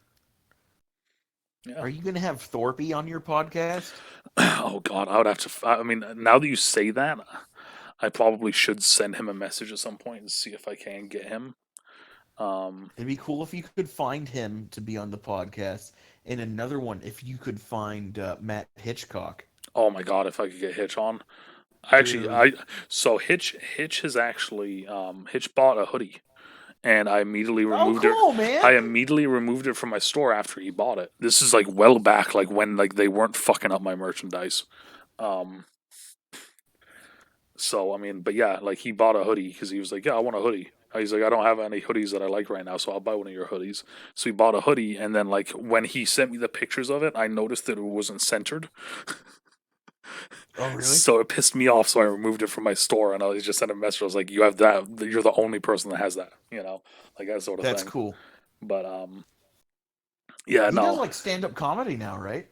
Speaker 1: Yeah.
Speaker 2: Are you gonna have Thorpe on your podcast?
Speaker 1: Oh God, I would have to. I mean, now that you say that, I probably should send him a message at some point and see if I can get him.
Speaker 2: It'd be cool if you could find him to be on the podcast. And another one, if you could find Matt Hitchcock.
Speaker 1: Oh my God, if I could get Hitch on. Actually,
Speaker 2: Dude.
Speaker 1: Hitch has actually Hitch bought a hoodie, and I immediately
Speaker 2: Oh,
Speaker 1: removed it.
Speaker 2: cool, man.
Speaker 1: I immediately removed it from my store after he bought it. This is like well back, like when like they weren't fucking up my merchandise. Um, so I mean, but yeah, like he bought a hoodie because he was like, yeah, I want a hoodie. He's like, I don't have any hoodies that I like right now, so I'll buy one of your hoodies. So he bought a hoodie, and then like when he sent me the pictures of it, I noticed that it wasn't centered.
Speaker 2: Oh, really?
Speaker 1: So it pissed me off. So I removed it from my store, and I just sent a message. I was like, "You have that. You're the only person that has that. Like that sort of
Speaker 2: That's
Speaker 1: thing."
Speaker 2: cool.
Speaker 1: But yeah,
Speaker 2: He does
Speaker 1: no,
Speaker 2: like stand-up comedy now, right?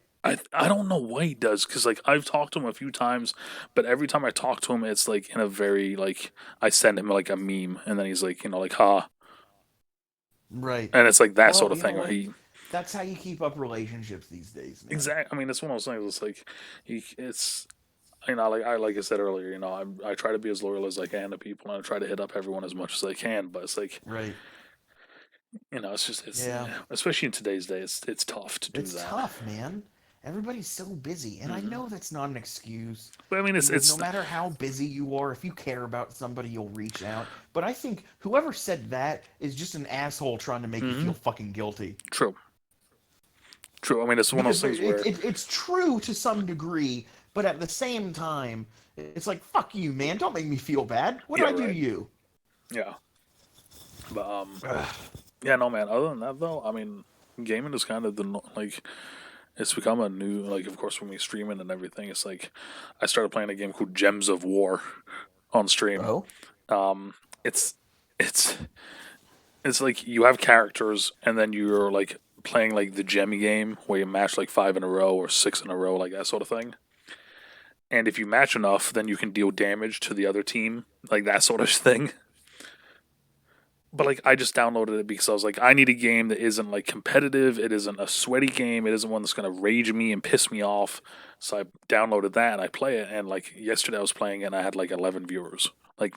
Speaker 1: I don't know what he does because like I've talked to him a few times, but every time I talk to him, it's like in a very like I send him like a meme, and then he's like, like ha,
Speaker 2: Right.
Speaker 1: and it's like that sort
Speaker 2: Well,
Speaker 1: of
Speaker 2: you know
Speaker 1: thing. Where
Speaker 2: what?
Speaker 1: he
Speaker 2: That's how you keep up relationships these days, man.
Speaker 1: exact. I mean, it's one of those things. It's like it's like I said earlier, I try to be as loyal as I can to people, and I try to hit up everyone as much as I can. But it's like
Speaker 2: Right.
Speaker 1: it's
Speaker 2: Yeah.
Speaker 1: especially in today's day, it's tough to do
Speaker 2: It's
Speaker 1: that.
Speaker 2: tough, man. Everybody's so busy, and I
Speaker 1: Hmm.
Speaker 2: know that's not an excuse
Speaker 1: But I mean,
Speaker 2: because no matter how busy you are, if you care about somebody, you'll reach out. But I think whoever said that is just an asshole trying to make you
Speaker 1: hmm
Speaker 2: feel fucking guilty.
Speaker 1: true, true. I mean, it's one of those
Speaker 2: Because
Speaker 1: things where
Speaker 2: it's true to some degree, but at the same time, it's like, fuck you, man. Don't make me feel bad. What
Speaker 1: yeah,
Speaker 2: did I do to
Speaker 1: right,
Speaker 2: you?
Speaker 1: yeah, but
Speaker 2: Ugh.
Speaker 1: yeah, no, man. Other than that, though, I mean, gaming is kind of like It's become a new, like, of course, when we stream it and everything, it's like I started playing a game called Gems of War on stream.
Speaker 2: Oh,
Speaker 1: Um, it's it's it's like you have characters, and then you're like playing like the gem game where you match like 5 in a row or 6 in a row, like that sort of thing. And if you match enough, then you can deal damage to the other team, like that sort of thing. But like I just downloaded it because I was like, I need a game that isn't like competitive. It isn't a sweaty game. It isn't one that's gonna rage me and piss me off. So I downloaded that and I play it. And like yesterday I was playing it and I had like 11 viewers. Like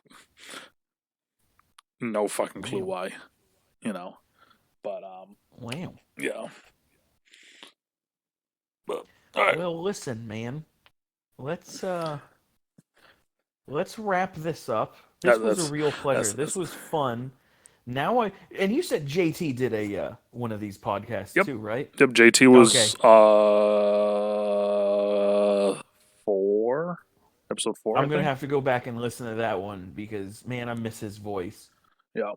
Speaker 1: no fucking clue
Speaker 2: wow,
Speaker 1: why, you know. But
Speaker 2: wow.
Speaker 1: yeah. But all right.
Speaker 2: Well, listen, man. Let's uh let's wrap this up. This was a
Speaker 1: That's
Speaker 2: real pleasure. This
Speaker 1: that's
Speaker 2: was fun. Now I and you said JT did a one of these podcasts
Speaker 1: yep.
Speaker 2: too, right?
Speaker 1: Yep. JT was
Speaker 2: Okay.
Speaker 1: 4, episode 4, I
Speaker 2: I'm gonna
Speaker 1: think.
Speaker 2: have to go back and listen to that one because man, I miss his voice.
Speaker 1: Yeah.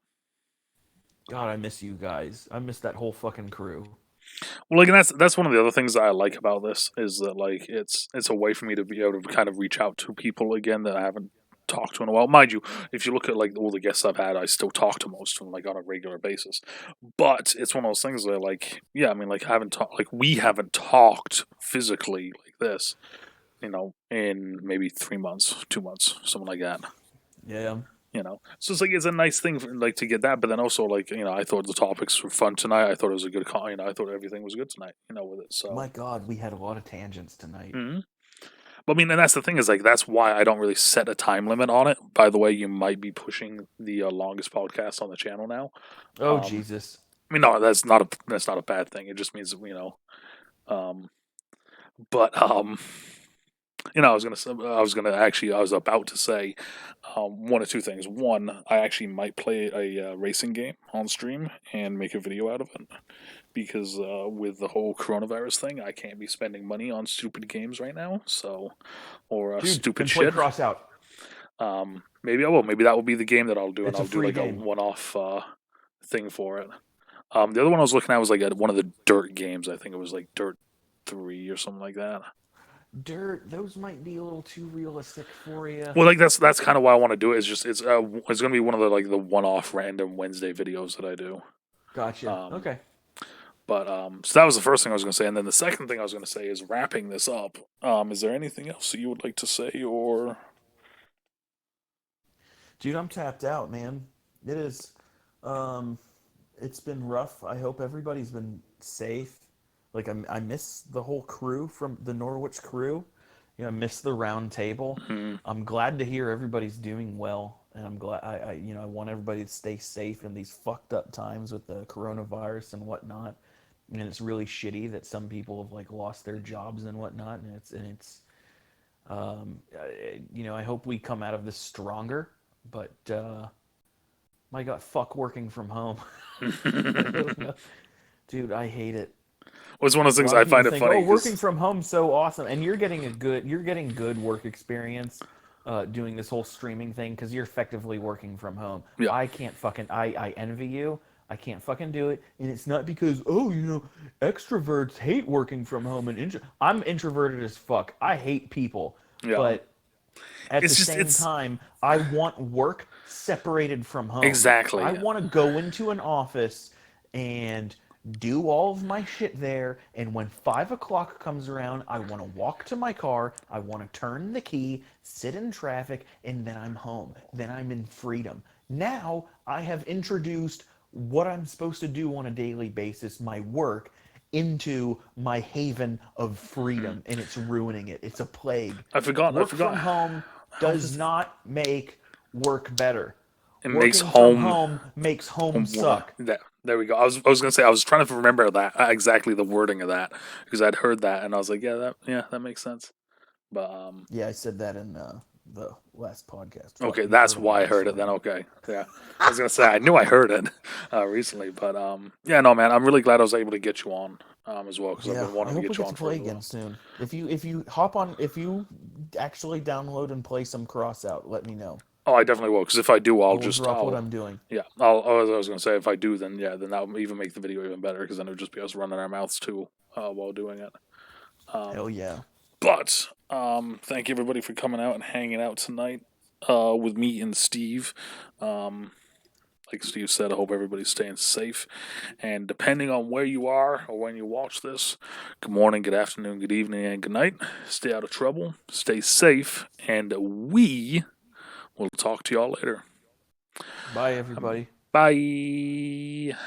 Speaker 2: God, I miss you guys. I miss that whole fucking crew.
Speaker 1: Well, like, and that's one of the other things that I like about this is that like it's a way for me to be able to kind of reach out to people again that I haven't talked to in a while. Mind you, if you look at like all the guests I've had, I still talk to most of them like on a regular basis. But it's one of those things where like, yeah, I mean, like I haven't talked, like we haven't talked physically like this, in maybe 3 months, 2 months, something like that.
Speaker 2: Yeah.
Speaker 1: So it's like it's a nice thing for, like to get that, but then also like I thought the topics were fun tonight. I thought it was a good I thought everything was good tonight, with it. So
Speaker 2: My God, we had a lot of tangents tonight.
Speaker 1: hmm but I mean, and that's the thing is like that's why I don't really set a time limit on it. By the way, you might be pushing the longest podcast on the channel now.
Speaker 2: Oh
Speaker 1: um
Speaker 2: Jesus.
Speaker 1: I mean, no, that's not a bad thing. It just means um but I was about to say one or two things. One, I actually might play a racing game on stream and make a video out of it because with the whole coronavirus thing, I can't be spending money on stupid games right now. So, or
Speaker 2: Dude,
Speaker 1: stupid
Speaker 2: then play
Speaker 1: shit.
Speaker 2: Cross Out.
Speaker 1: Maybe I will. Maybe that will be the game that I'll do, and
Speaker 2: It's a
Speaker 1: I'll do
Speaker 2: free
Speaker 1: like a
Speaker 2: game.
Speaker 1: one-off thing for it. The other one I was looking at was like one of the Dirt games. I think it was like Dirt 3 or something like that.
Speaker 2: Dirt, those might be a little too realistic for you.
Speaker 1: Well, like that's kind of why I want to do it. It's just it's gonna be one of the like the one-off random Wednesday videos that I do.
Speaker 2: Gotcha.
Speaker 1: Um,
Speaker 2: Okay.
Speaker 1: but so that was the first thing I was gonna say, and then the second thing I was gonna say is wrapping this up. Is there anything else that you would like to say, or
Speaker 2: Dude, I'm tapped out, man. It is. Um, it's been rough. I hope everybody's been safe. Like I miss the whole crew from the Norwich crew. I miss the round table.
Speaker 1: Mhm.
Speaker 2: I'm glad to hear everybody's doing well, and I'm glad. I want everybody to stay safe in these fucked up times with the coronavirus and whatnot. And it's really shitty that some people have like lost their jobs and whatnot, and I hope we come out of this stronger. But my God, fuck working from home. I don't know. Dude, I hate it.
Speaker 1: was one of those
Speaker 2: A
Speaker 1: things
Speaker 2: lot of
Speaker 1: I
Speaker 2: people
Speaker 1: find it
Speaker 2: think,
Speaker 1: funny
Speaker 2: "Oh, working
Speaker 1: because
Speaker 2: from home's so awesome," and you're getting good work experience doing this whole streaming thing because you're effectively working from home.
Speaker 1: yeah,
Speaker 2: I can't fucking I envy you. I can't fucking do it, and it's not because extroverts hate working from home I'm introverted as fuck. I hate people,
Speaker 1: yeah,
Speaker 2: but at the
Speaker 1: it's just
Speaker 2: same
Speaker 1: it's
Speaker 2: time, I want work separated from home. I
Speaker 1: exactly.
Speaker 2: want to go into an office and do all of my shit there. And when 5 o'clock comes around, I want to walk to my car. I want to turn the key, sit in traffic, and then I'm home. Then I'm in freedom. Now I have introduced what I'm supposed to do on a daily basis, my work, into my haven of
Speaker 1: Mhm.
Speaker 2: freedom, and it's ruining it. It's a plague.
Speaker 1: I forgot. I
Speaker 2: Work from
Speaker 1: forgot.
Speaker 2: home
Speaker 1: How
Speaker 2: does
Speaker 1: does
Speaker 2: not make work better.
Speaker 1: it makes
Speaker 2: Working from
Speaker 1: home
Speaker 2: home makes home
Speaker 1: home
Speaker 2: suck.
Speaker 1: that there we go. I was gonna say I was trying to remember that exactly the wording of that because I'd heard that and I was like, that makes sense. But
Speaker 2: Yeah, I said that in the last podcast. Fuck,
Speaker 1: okay,
Speaker 2: you've
Speaker 1: that's
Speaker 2: heard a
Speaker 1: why
Speaker 2: lot
Speaker 1: I
Speaker 2: of
Speaker 1: heard it then.
Speaker 2: slang.
Speaker 1: Okay, yeah, I was gonna say I knew I heard it recently, but yeah, no, man, I'm really glad I was able to get you on as well because I've
Speaker 2: Yeah,
Speaker 1: been
Speaker 2: I
Speaker 1: wanting to
Speaker 2: hope we
Speaker 1: get you
Speaker 2: get
Speaker 1: on
Speaker 2: to
Speaker 1: for a
Speaker 2: play
Speaker 1: little
Speaker 2: again
Speaker 1: while.
Speaker 2: soon. If you actually download and play some Crossout, let me know.
Speaker 1: Oh, I definitely will because if I do,
Speaker 2: I will drop what
Speaker 1: I'll
Speaker 2: I'm doing.
Speaker 1: yeah, I was gonna say if I do, then that will even make the video even better because then it would just be us running our mouths too while doing it.
Speaker 2: Hell yeah.
Speaker 1: But thank you everybody for coming out and hanging out tonight with me and Steve. Um, like Steve said, I hope everybody's staying safe. And depending on where you are or when you watch this, good morning, good afternoon, good evening, and good night. Stay out of trouble, stay safe, and we will talk to y'all later.
Speaker 2: Bye, everybody.
Speaker 1: Bye.